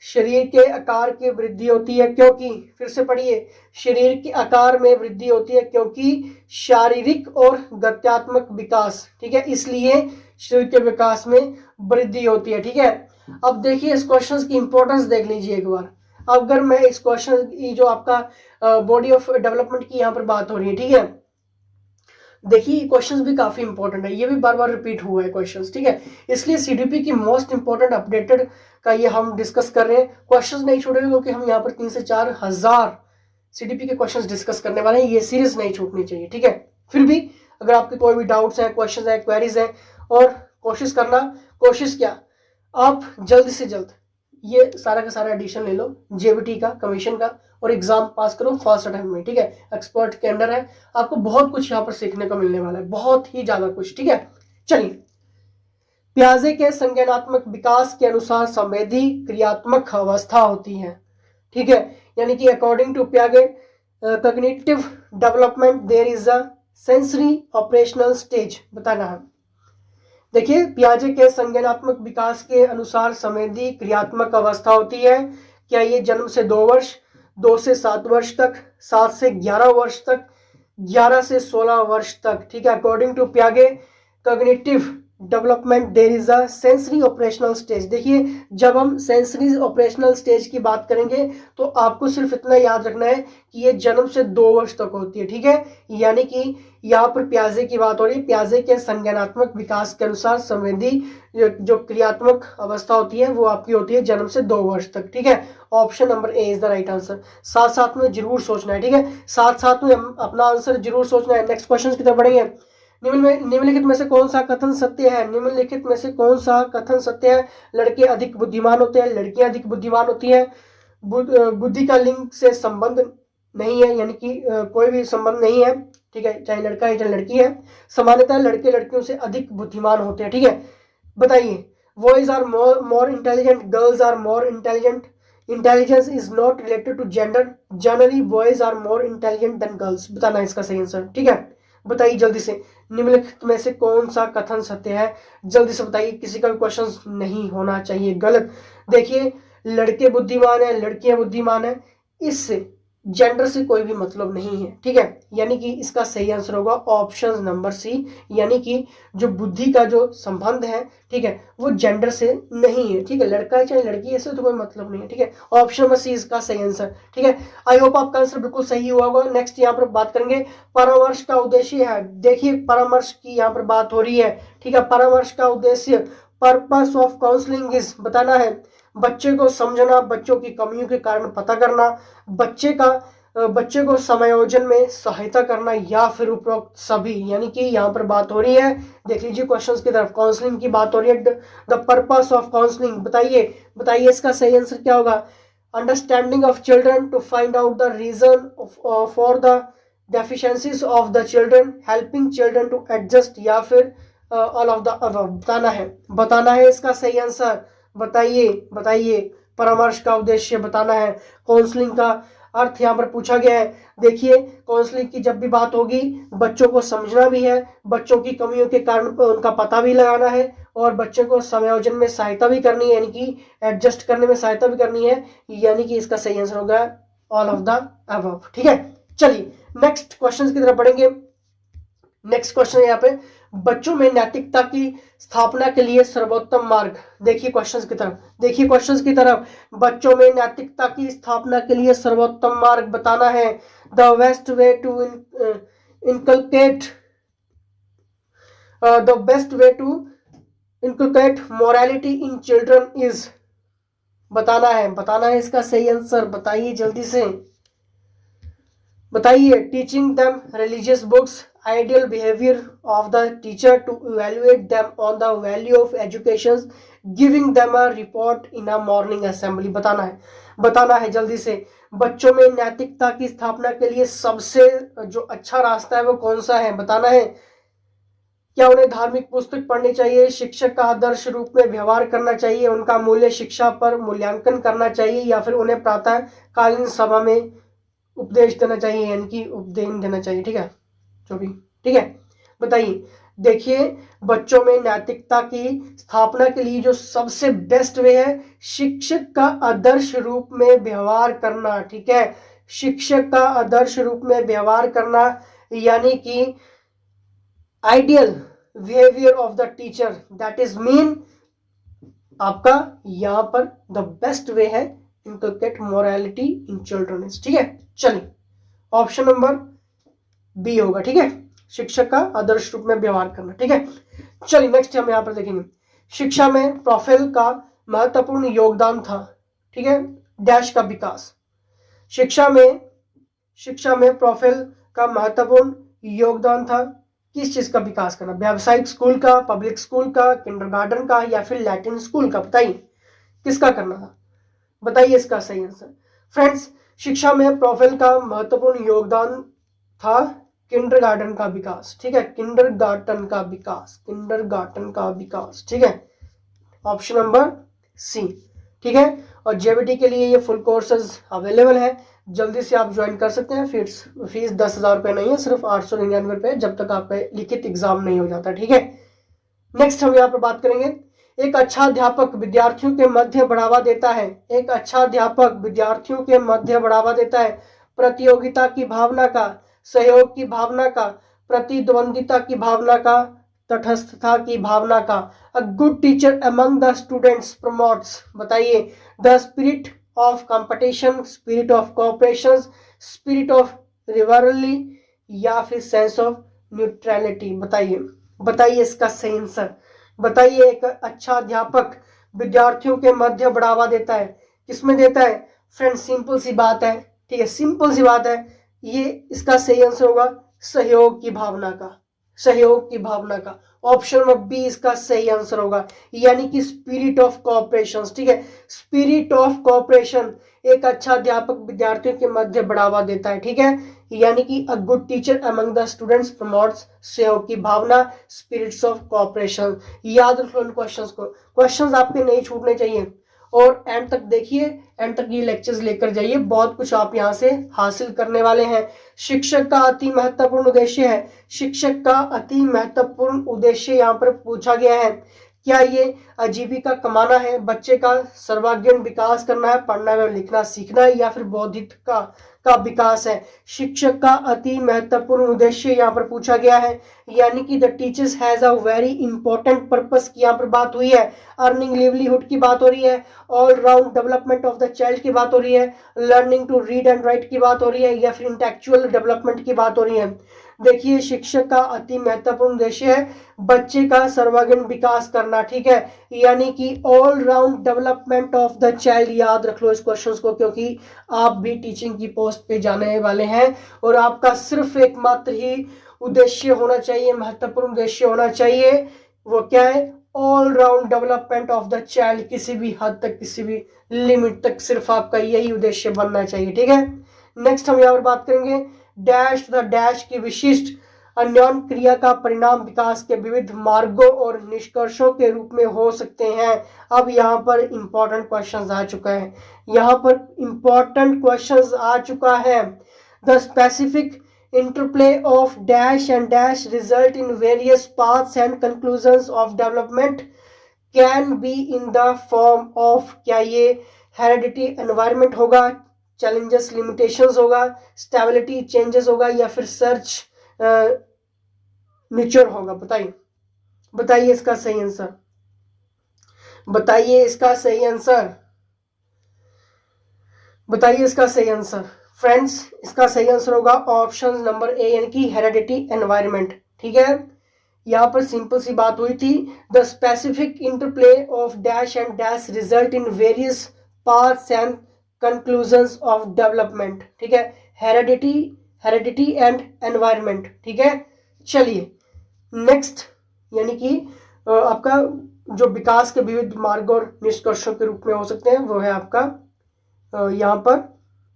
शरीर के आकार की वृद्धि होती है क्योंकि, फिर से पढ़िए, शरीर के आकार में वृद्धि होती है क्योंकि शारीरिक और गत्यात्मक विकास। ठीक है, इसलिए शरीर के विकास में वृद्धि होती है। ठीक है, अब देखिए इस क्वेश्चन की इंपॉर्टेंस देख लीजिए एक बार। अगर मैं इस क्वेश्चन की जो आपका बॉडी ऑफ डेवलपमेंट की यहाँ पर बात हो रही है, ठीक है, देखिए क्वेश्चंस भी काफी इंपॉर्टेंट है, ये भी बार बार रिपीट हुआ है क्वेश्चंस। ठीक है, इसलिए सीडीपी की मोस्ट इंपॉर्टेंट अपडेटेड का ये हम डिस्कस कर रहे हैं। क्वेश्चंस नहीं छोड़ेंगे क्योंकि हम यहाँ पर 3 से 4 हजार सीडीपी के क्वेश्चंस डिस्कस करने वाले हैं, ये सीरीज नहीं छूटनी चाहिए। ठीक है, फिर भी अगर आपके कोई भी डाउट्स हैं, क्वेश्चन है, क्वेरीज है, और कोशिश क्या, आप जल्द से जल्द ये सारा का सारा एडिशन ले लो जेबीटी का, कमीशन का, और एग्जाम पास करो फर्स्ट अटेम्प्ट में। ठीक है, एक्सपर्ट के अंडर है, आपको बहुत कुछ यहाँ पर सीखने को मिलने वाला है, बहुत ही ज्यादा कुछ। ठीक है, चलिए, प्याजे के संज्ञानात्मक विकास के अनुसार संवेदी क्रियात्मक अवस्था होती है। ठीक है, यानी कि according to Piaget cognitive development there is a sensory operational stage बताना है। देखिए पियाजे के संज्ञानात्मक विकास के अनुसार संवेदी क्रियात्मक अवस्था होती है। क्या ये जन्म से 2 वर्ष, 2 से 7 वर्ष तक, 7 से 11 वर्ष तक, 11 से 16 वर्ष तक, ठीक है। According to Piaget cognitive development there is a sensory operational stage. देखिए जब हम सेंसरी ऑपरेशनल स्टेज की बात करेंगे तो आपको सिर्फ इतना याद रखना है कि ये जन्म से 2 वर्ष तक होती है, ठीक है। यानी कि यहाँ पर पियाजे की बात हो रही है। पियाजे के संज्ञानात्मक विकास के अनुसार संवेदी जो क्रियात्मक अवस्था होती है वो आपकी होती है जन्म से 2 वर्ष तक, ठीक है। Option number A is the right answer. साथ साथ में जरूर सोचना है, ठीक है, साथ साथ में अपना आंसर जरूर सोचना है। नेक्स्ट क्वेश्चन की तरफ बढ़ेंगे। निम्नलिखित में से कौन सा कथन सत्य है? निम्नलिखित में से कौन सा कथन सत्य है? लड़के अधिक बुद्धिमान होते हैं, लड़कियां अधिक बुद्धिमान होती हैं। बुद्धि का लिंग से संबंध नहीं है, यानी कि कोई भी संबंध नहीं है, ठीक है, चाहे लड़का है चाहे लड़की है। सामान्यतः लड़के लड़कियों से अधिक बुद्धिमान होते हैं, ठीक है। बताइए boys are more intelligent, girls are more intelligent. Intelligence is not related to gender, generally boys are more intelligent than girls. बताना इसका सही आंसर, ठीक है। बताइए जल्दी से निम्नलिखित में से कौन सा कथन सत्य है? जल्दी से बताइए, किसी का भी क्वेश्चन नहीं होना चाहिए गलत। देखिए लड़के बुद्धिमान है, लड़कियां बुद्धिमान है, इससे जेंडर से कोई भी मतलब नहीं है, ठीक है। यानी कि इसका सही आंसर होगा ऑप्शन नंबर सी, यानी कि जो बुद्धि का जो संबंध है, ठीक है, वो जेंडर से नहीं है, ठीक है। लड़का है चाहे लड़की है, इससे तो कोई मतलब नहीं है, ठीक है। ऑप्शन नंबर सी इसका सही आंसर, ठीक है। आई होप आपका आंसर बिल्कुल सही हुआ होगा। नेक्स्ट यहाँ पर बात करेंगे परामर्श का उद्देश्य है। देखिए परामर्श की यहाँ पर बात हो रही है, ठीक है। परामर्श का उद्देश्य, पर्पस ऑफ काउंसलिंग इज बताना है बच्चे को समझना, बच्चों की कमियों के कारण पता करना, बच्चे को समायोजन में सहायता करना, या फिर उपरोक्त सभी। यानी कि यहाँ पर बात हो रही है, देख लीजिए क्वेश्चंस की तरफ, काउंसलिंग की बात हो रही है। द पर्पस ऑफ काउंसलिंग बताइए इसका सही आंसर क्या होगा? Understanding of children, to find out the reason for the deficiencies of the children, helping children to adjust, या फिर ऑल ऑफ द अबव। बताना है इसका सही आंसर। बताइए परामर्श का उद्देश्य बताना है। काउंसलिंग का अर्थ यहाँ पर पूछा गया है। देखिए काउंसलिंग की जब भी बात होगी, बच्चों को समझना भी है, बच्चों की कमियों के कारण उनका पता भी लगाना है, और बच्चे को समायोजन में सहायता भी करनी है, यानी कि एडजस्ट करने में सहायता भी करनी है। यानी कि इसका सही आंसर होगा ऑल ऑफ द अबव, ठीक है। चलिए नेक्स्ट क्वेश्चन की तरफ बढ़ेंगे। नेक्स्ट क्वेश्चन यहाँ पे, बच्चों में नैतिकता की स्थापना के लिए सर्वोत्तम मार्ग। देखिए क्वेश्चंस की तरफ, बच्चों में नैतिकता की स्थापना के लिए सर्वोत्तम मार्ग बताना है। The best way to inculcate morality in children is. बताना है इसका सही आंसर। बताइए जल्दी से बताइए। Teaching them religious books, ideal behavior of the teacher to evaluate them on the value of education, giving them a report in a morning assembly। बताना है जल्दी से। बच्चों में नैतिकता की स्थापना के लिए सबसे जो अच्छा रास्ता है वो कौन सा है? बताना है। क्या उन्हें धार्मिक पुस्तक पढ़नी चाहिए, शिक्षक का आदर्श रूप में व्यवहार करना चाहिए, उनका मूल्य शिक्षा पर मूल्यांकन करना चाहिए, या फिर उन्हें प्रातःकालीन सभा में उपदेश देना चाहिए, यानी कि उपदेश देना चाहिए, ठीक है, जो भी, ठीक है। बताइए। देखिए बच्चों में नैतिकता की स्थापना के लिए जो सबसे बेस्ट वे है, शिक्षक का आदर्श रूप में व्यवहार करना, ठीक है। शिक्षक का आदर्श रूप में व्यवहार करना, यानी कि ideal behaviour of the teacher, that is mean आपका यहां पर द बेस्ट वे है इनकलकेट मोरालिटी इन चिल्ड्रन, ठीक है। चलिए ऑप्शन नंबर बी होगा, ठीक है, शिक्षक का आदर्श रूप में व्यवहार करना, ठीक है। चलिए नेक्स्ट हम यहां पर देखेंगे, शिक्षा में प्रोफेल का महत्वपूर्ण योगदान था, ठीक है, डैश का विकास। शिक्षा में प्रोफेल का महत्वपूर्ण योगदान था किस चीज का विकास करना? व्यावसायिक स्कूल का, पब्लिक स्कूल का, किंडरगार्टन का, या फिर लैटिन स्कूल का? बताइए किसका करना था? बताइए इसका सही आंसर। फ्रेंड्स शिक्षा में प्रोफेल का महत्वपूर्ण योगदान था किंडरगार्टन का विकास, ठीक है, किंडरगार्टन का विकास, ठीक है, ऑप्शन नंबर सी, ठीक है। और जेबीटी के लिए ये फुल कोर्सेज अवेलेबल है, जल्दी से आप ज्वाइन कर सकते हैं। फीस 10,000 रुपये नहीं है, सिर्फ 899 रुपये, जब तक आपका लिखित एग्जाम नहीं हो जाता। ठीक है, नेक्स्ट हम यहाँ पर बात करेंगे। एक अच्छा अध्यापक विद्यार्थियों के मध्य बढ़ावा देता है। एक अच्छा अध्यापक विद्यार्थियों के मध्य बढ़ावा देता है प्रतियोगिता की भावना का, सहयोग की भावना का, प्रतिद्वंदिता की भावना का, तटस्थता की भावना का। A good teacher among the students promotes, बताइए, the spirit of competition, spirit of cooperation, spirit of rivalry, या फिर सेंस ऑफ न्यूट्रलिटी। बताइए, बताइए इसका सही आंसर। बताइए, एक अच्छा अध्यापक विद्यार्थियों के मध्य बढ़ावा देता है, किसमें देता है फ्रेंड? सिंपल सी बात है, ठीक है, सिंपल सी बात है। ये इसका सही आंसर होगा सहयोग की भावना का, सहयोग की भावना का। ऑप्शन नंबर बी इसका सही आंसर होगा, यानी कि स्पिरिट ऑफ कोऑपरेशन। ठीक है, स्पिरिट ऑफ कोऑपरेशन एक अच्छा अध्यापक विद्यार्थियों के मध्य बढ़ावा देता है। ठीक है, यानी कि अ good teacher among the students promotes सहयोग की भावना, स्पिरिट्स ऑफ कोऑपरेशन। याद रखो इन क्वेश्चंस को, क्वेश्चंस आपके नहीं छूटने चाहिए। और एंड तक देखिए, एंड तक ये लेक्चर्स लेकर जाइए, बहुत कुछ आप यहाँ से हासिल करने वाले हैं। शिक्षक का अति महत्वपूर्ण उद्देश्य है, शिक्षक का अति महत्वपूर्ण उद्देश्य यहाँ पर पूछा गया है। क्या ये आजीविका कमाना है, बच्चे का सर्वांगीण विकास करना है, पढ़ना व लिखना सीखना है, या फिर बौद्धिक का विकास है? शिक्षक का अति महत्वपूर्ण उद्देश्य यहाँ पर पूछा गया है, यानी कि the teachers has a very important purpose की यहाँ पर बात हुई है। अर्निंग लिवलीहुड की बात हो रही है, all round development of the child की बात हो रही है, learning to read and write की बात हो रही है, या फिर इंटेलेक्चुअल डेवलपमेंट की बात हो रही है? देखिए, शिक्षक का अति महत्वपूर्ण उद्देश्य है बच्चे का सर्वांगीण विकास करना। ठीक है, यानी कि all round development of the child. याद रख लो इस क्वेश्चन को, क्योंकि आप भी टीचिंग की पोस्ट पे जाने वाले हैं और आपका सिर्फ एकमात्र ही उद्देश्य होना चाहिए, महत्वपूर्ण उद्देश्य होना चाहिए, वो क्या है? All round development of the child. किसी भी हद तक, किसी भी लिमिट तक सिर्फ आपका यही उद्देश्य बनना चाहिए। ठीक है, नेक्स्ट हम यहाँ पर बात करेंगे डैश द डैश की विशिष्ट अन्योन क्रिया का परिणाम विकास के विविध मार्गों और निष्कर्षों के रूप में हो सकते हैं। अब यहाँ पर इंपॉर्टेंट क्वेश्चंस आ चुका है, यहाँ पर इंपॉर्टेंट क्वेश्चंस आ चुका है। The specific interplay of dash and dash result in various paths and conclusions of development can be in the form of, क्या ये हेरिडिटी एनवायरमेंट होगा, चैलेंजेस लिमिटेशंस होगा, स्टेबिलिटी चेंजेस होगा, या फिर सर्च नेचर होगा? बताइए, बताइए इसका सही आंसर, बताइए इसका सही आंसर, बताइए इसका सही आंसर। फ्रेंड्स, इसका सही आंसर होगा ऑप्शन नंबर ए, यानी कि हेरिडिटी एनवायरनमेंट। ठीक है, यहां पर सिंपल सी बात हुई थी, the specific interplay of dash and dash result in various paths and conclusions of development. ठीक है, हेरिडिटी, हेरिडिटी एंड एनवायरनमेंट। ठीक है, चलिए नेक्स्ट, यानी कि आपका जो विकास के विविध मार्ग और निष्कर्षों के रूप में हो सकते हैं, वो है आपका यहाँ पर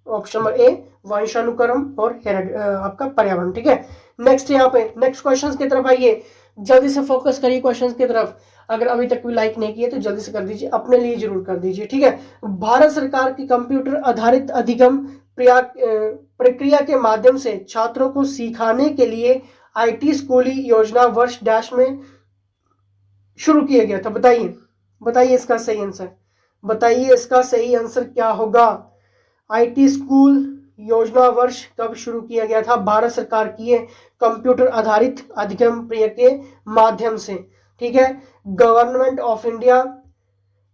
ऑप्शन नंबर ए, वंशानुक्रम और आपका पर्यावरण। ठीक है, नेक्स्ट यहाँ पे नेक्स्ट क्वेश्चंस की तरफ आइए, जल्दी से फोकस करिए क्वेश्चंस की तरफ। अगर अभी तक भी लाइक नहीं किए तो जल्दी से कर दीजिए, अपने लिए जरूर कर दीजिए। ठीक है, भारत सरकार की कंप्यूटर आधारित अधिगम प्रक्रिया के माध्यम से छात्रों को सिखाने के लिए आईटी स्कूली योजना वर्ष डैश में शुरू किया गया था। बताइए, बताइए इसका सही आंसर, बताइए इसका सही आंसर क्या होगा? आईटी स्कूल योजना वर्ष कब शुरू किया गया था भारत सरकार की कंप्यूटर आधारित अधिगम प्रक्रिया के माध्यम से? ठीक है, government of India,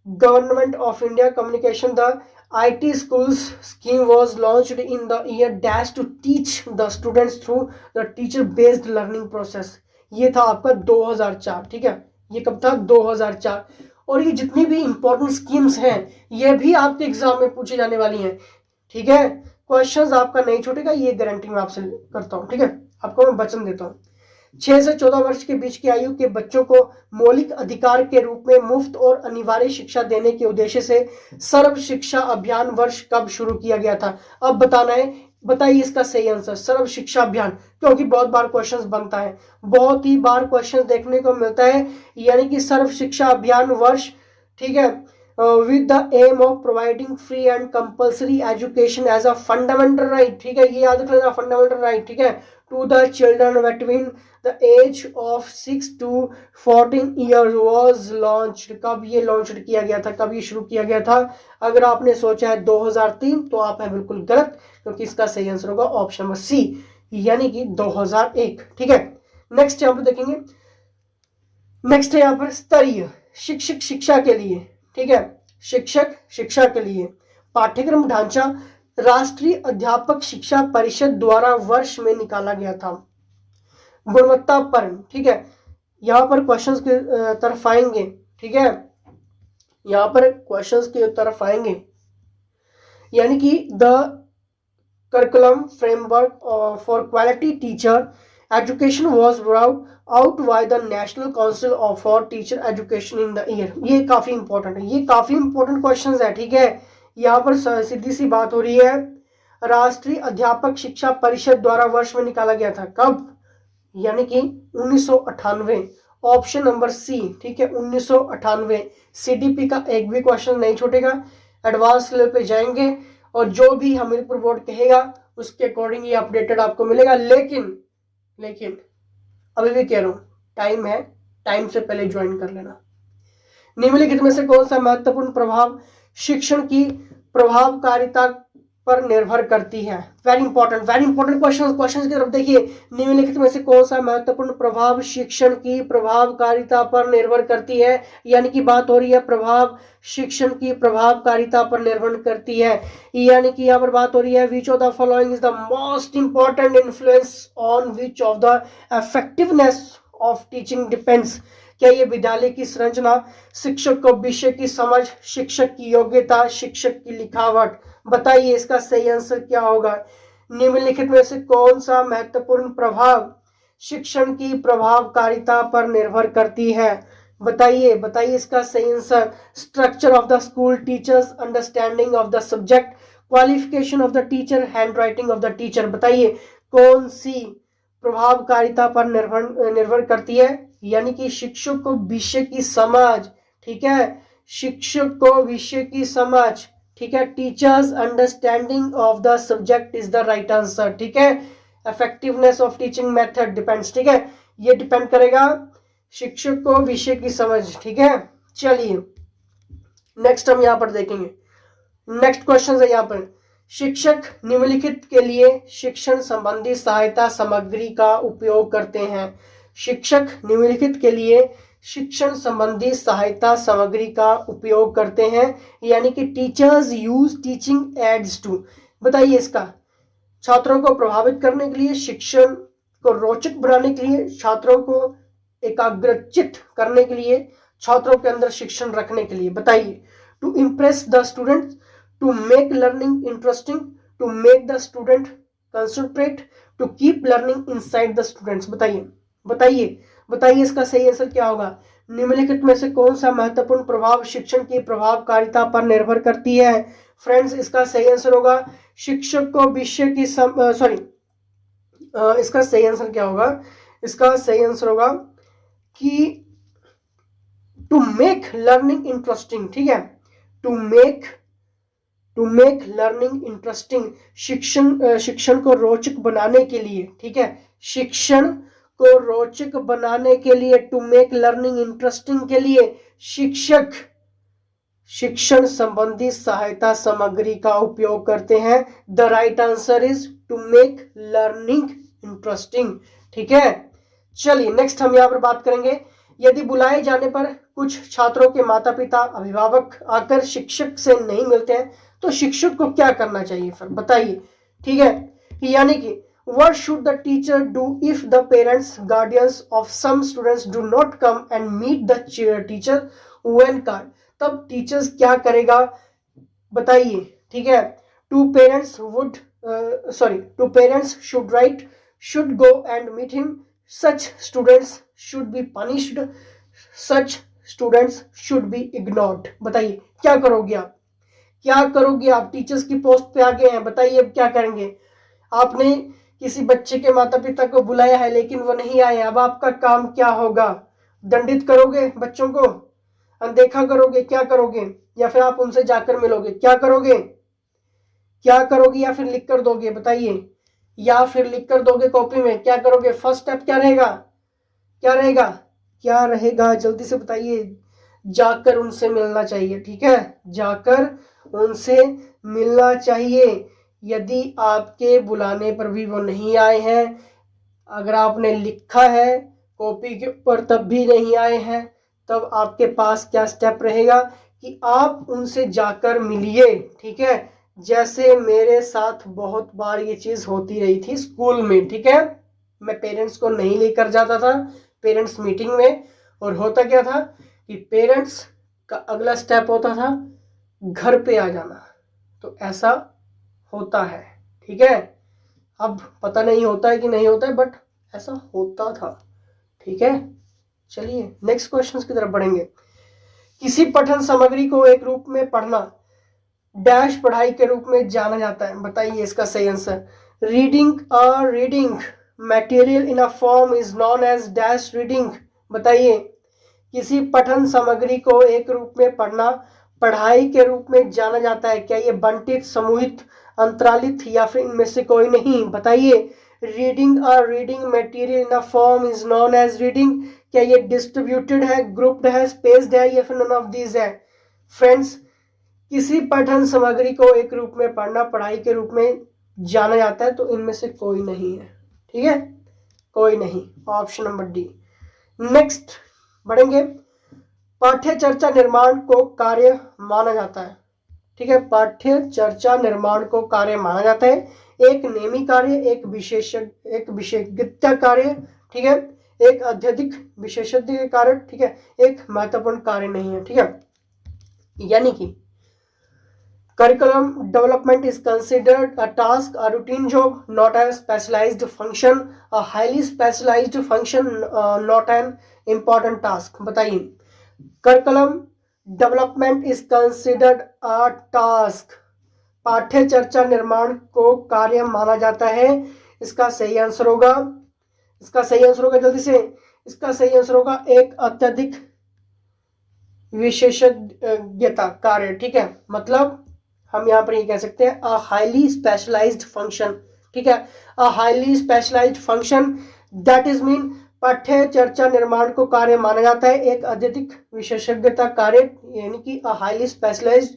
government of India communication the IT schools scheme was launched in the year dash to teach the students through the teacher based learning process। ये था आपका 2004। ठीक है, ये कब था? 2004। और ये जितनी भी इंपॉर्टेंट स्कीम्स हैं ये भी आपके एग्जाम में पूछी जाने वाली हैं। ठीक है, क्वेश्चंस आपका नहीं छूटेगा, ये गारंटी मैं आपसे करता हूँ। ठीक है, आपको मैं वचन देता हूँ। 6 से 14 वर्ष के बीच की आयु के बच्चों को मौलिक अधिकार के रूप में मुफ्त और अनिवार्य शिक्षा देने के उद्देश्य से सर्व शिक्षा अभियान वर्ष कब शुरू किया गया था? अब बताना है, बताइए इसका सही आंसर। सर्व शिक्षा अभियान, क्योंकि बहुत बार क्वेश्चंस बनता है, बहुत ही बार क्वेश्चंस देखने को मिलता है, यानी कि सर्व शिक्षा अभियान वर्ष, ठीक है, with the aim of providing free and compulsory education as a fundamental right, ठीक है, ये याद रख लेना, फंडामेंटल राइट, ठीक है, to the children between the age of 6 to 14 year was launched. कब ये लॉन्च किया गया था, कब ये शुरू किया गया था? अगर आपने सोचा है 2003 तो आप है बिल्कुल गलत, क्योंकि इसका सही आंसर होगा ऑप्शन नंबर सी, यानी कि 2001, ठीक है। नेक्स्ट यहाँ पर देखेंगे, नेक्स्ट है यहाँ पर स्तरीय शिक्षक शिक्षा के लिए, ठीक है, शिक्षक शिक्षा के लिए पाठ्यक्रम ढांचा राष्ट्रीय अध्यापक शिक्षा परिषद द्वारा वर्ष में निकाला गया था। गुणवत्ता पर, ठीक है, यहां पर क्वेश्चंस की तरफ आएंगे, ठीक है, यहां पर क्वेश्चंस की तरफ आएंगे, यानी कि the curriculum framework for quality teacher education was brought out by the National Council for Teacher Education in the year। ये काफी इंपॉर्टेंट है, ये काफी इंपॉर्टेंट क्वेश्चंस है, ठीक है। यहाँ पर सीधी सी बात हो रही है, राष्ट्रीय अध्यापक शिक्षा परिषद द्वारा वर्ष में निकाला गया था, कब? यानी कि 1998, ऑप्शन नंबर सी, ठीक है, 1998। सीडीपी का एक भी क्वेश्चन नहीं छूटेगा, एडवांस लेवल पे जाएंगे और जो भी हमीरपुर बोर्ड कहेगा उसके अकॉर्डिंग ये अपडेटेड आपको मिलेगा। लेकिन अभी भी कह रहा हूं, टाइम है, टाइम से पहले ज्वाइन कर लेना। निम्नलिखित में से कौन सा महत्वपूर्ण प्रभाव शिक्षण की प्रभावकारिता पर निर्भर करती है? वेरी इंपॉर्टेंट क्वेश्चन की तरफ देखिए। निम्नलिखित में से कौन सा महत्वपूर्ण प्रभाव शिक्षण की प्रभावकारिता पर निर्भर करती है? यानी कि बात हो रही है प्रभाव शिक्षण की प्रभावकारिता पर निर्भर करती है, यानी कि यहाँ पर बात हो रही है which of the following is the most important influence on which of the effectiveness of teaching depends. क्या ये विद्यालय की संरचना, शिक्षक को विषय की समझ, शिक्षक की योग्यता, शिक्षक की लिखावट? बताइए इसका सही आंसर क्या होगा। निम्नलिखित में से कौन सा महत्वपूर्ण प्रभाव शिक्षण की प्रभावकारिता पर निर्भर करती है? बताइए इसका सही answer. Structure of the school teachers, understanding of the subject, qualification of the teacher, hand writing of the teacher. बताइए कौन सी प्रभावकारिता पर निर्भर करती है? यानी कि शिक्षक को विषय की समझ, ठीक है, शिक्षक को विषय की समझ, ठीक है, teachers understanding of the subject is the right answer, ठीक है। Effectiveness of teaching method depends, ठीक है, ये डिपेंड करेगा शिक्षक को विषय की समझ, ठीक है। चलिए नेक्स्ट हम यहां पर देखेंगे, नेक्स्ट क्वेश्चन है यहाँ पर, शिक्षक निम्नलिखित के लिए शिक्षण संबंधी सहायता सामग्री का उपयोग करते हैं। शिक्षक निम्नलिखित के लिए शिक्षण संबंधी सहायता सामग्री का उपयोग करते हैं, यानी कि teachers use teaching aids to. बताइए इसका, छात्रों को प्रभावित करने के लिए, शिक्षण को रोचक बनाने के लिए, छात्रों को एकाग्रचित करने के लिए, छात्रों के अंदर शिक्षण रखने के लिए। बताइए, to impress the student, to make learning interesting, to make the student concentrate, to keep learning inside the students. बताइए इसका सही आंसर क्या होगा। निम्नलिखित में से कौन सा महत्वपूर्ण प्रभाव शिक्षण की प्रभावकारिता पर निर्भर करती है? फ्रेंड्स इसका सही आंसर होगा शिक्षक को विषय की इसका सही आंसर क्या होगा? इसका सही आंसर होगा कि टू मेक लर्निंग इंटरेस्टिंग, ठीक है, टू मेक लर्निंग इंटरेस्टिंग, शिक्षण को रोचक बनाने के लिए, ठीक है, शिक्षण को रोचक बनाने के लिए, टू मेक लर्निंग इंटरेस्टिंग के लिए शिक्षक शिक्षण संबंधी सहायता सामग्री का उपयोग करते हैं। The right answer is to make learning interesting, ठीक है। चलिए नेक्स्ट हम यहाँ पर बात करेंगे, यदि बुलाए जाने पर कुछ छात्रों के माता पिता अभिभावक आकर शिक्षक से नहीं मिलते हैं तो शिक्षक को क्या करना चाहिए? फिर बताइए, ठीक है, यानी कि what should the teacher do if the parents guardians of some students do not come and meet the teacher when called? तब टीचर्स क्या करेगा? बताइए, ठीक है। To parents should write, should go and meet him, such students should be punished, such students should be ignored. बताइए क्या करोगे आप? टीचर्स की पोस्ट पे आ गए हैं, बताइए अब क्या करेंगे? आपने किसी बच्चे के माता पिता को बुलाया है लेकिन वो नहीं आए, अब आपका काम क्या होगा? दंडित करोगे बच्चों को, अनदेखा करोगे, क्या करोगे? या फिर आप उनसे जाकर मिलोगे? क्या करोगे? क्या करोगे या फिर लिख कर दोगे? बताइए, या फिर लिख कर दोगे कॉपी में? क्या करोगे? फर्स्ट स्टेप क्या रहेगा? क्या रहेगा? क्या रहेगा? जल्दी से बताइए। जाकर उनसे मिलना चाहिए, ठीक है, जाकर उनसे मिलना चाहिए। यदि आपके बुलाने पर भी वो नहीं आए हैं, अगर आपने लिखा है कॉपी के ऊपर तब भी नहीं आए हैं, तब आपके पास क्या स्टेप रहेगा कि आप उनसे जाकर मिलिए, ठीक है। जैसे मेरे साथ बहुत बार ये चीज होती रही थी स्कूल में, ठीक है। मैं पेरेंट्स को नहीं लेकर जाता था पेरेंट्स मीटिंग में, और होता क्या था कि पेरेंट्स का अगला स्टेप होता था घर पे आ जाना। तो ऐसा होता है, ठीक है। अब पता नहीं होता है कि नहीं होता है, बट ऐसा होता था, ठीक है। चलिए नेक्स्ट क्वेश्चन की तरफ बढ़ेंगे। किसी पठन सामग्री को एक रूप में पढ़ना डैश पढ़ाई के रूप में जाना जाता है? बताइए इसका सही answer. Reading material in a form is non age dash reading. बताइए, किसी पठन सामग्री को एक रूप में पढ़ना पढ़ाई के रूप में जाना जाता है। क्या ये बंटित, समूहित, अंतरालित या फिर इनमें से कोई नहीं? बताइए। Reading material in a form is non age reading. क्या ये डिस्ट्रीब्यूटेड है, ग्रुप्ड है, स्पेस्ड है या फिर नन ऑफ दीज है? फ्रेंड्स, किसी पठन सामग्री को एक रूप में पढ़ना पढ़ाई के रूप में जाना जाता है, तो इनमें से कोई नहीं है, ठीक है, कोई नहीं। Option number D. नेक्स्ट बढ़ेंगे। पाठ्य चर्चा निर्माण को कार्य माना जाता है, ठीक है। पाठ्य चर्चा निर्माण को कार्य माना जाता है। एक नेमी कार्य, एक विशेषज्ञता कार्य, ठीक है, एक अत्यधिक विशेषज्ञ कार्य, ठीक है, एक महत्वपूर्ण कार्य नहीं है, ठीक है। यानी कि curriculum development is considered a task, a routine job, not a specialized function, a highly specialized function, not an important task। बताइए, curriculum development is considered a task, पाठ्य चर्चा निर्माण को कार्य माना जाता है। इसका सही आंसर होगा, इसका सही आंसर होगा, जल्दी से, इसका सही आंसर होगा एक अत्यधिक विशेषज्ञता कार्य, ठीक है। मतलब हम यहाँ पर ये कह सकते हैं अ हाईली स्पेशलाइज्ड फंक्शन, ठीक है। A highly specialised function, that is mean पाठ्य चर्चा निर्माण को कार्य माना जाता है एक अत्यधिक विशेषज्ञता कार्य, यानी कि अ हाईली स्पेशलाइज्ड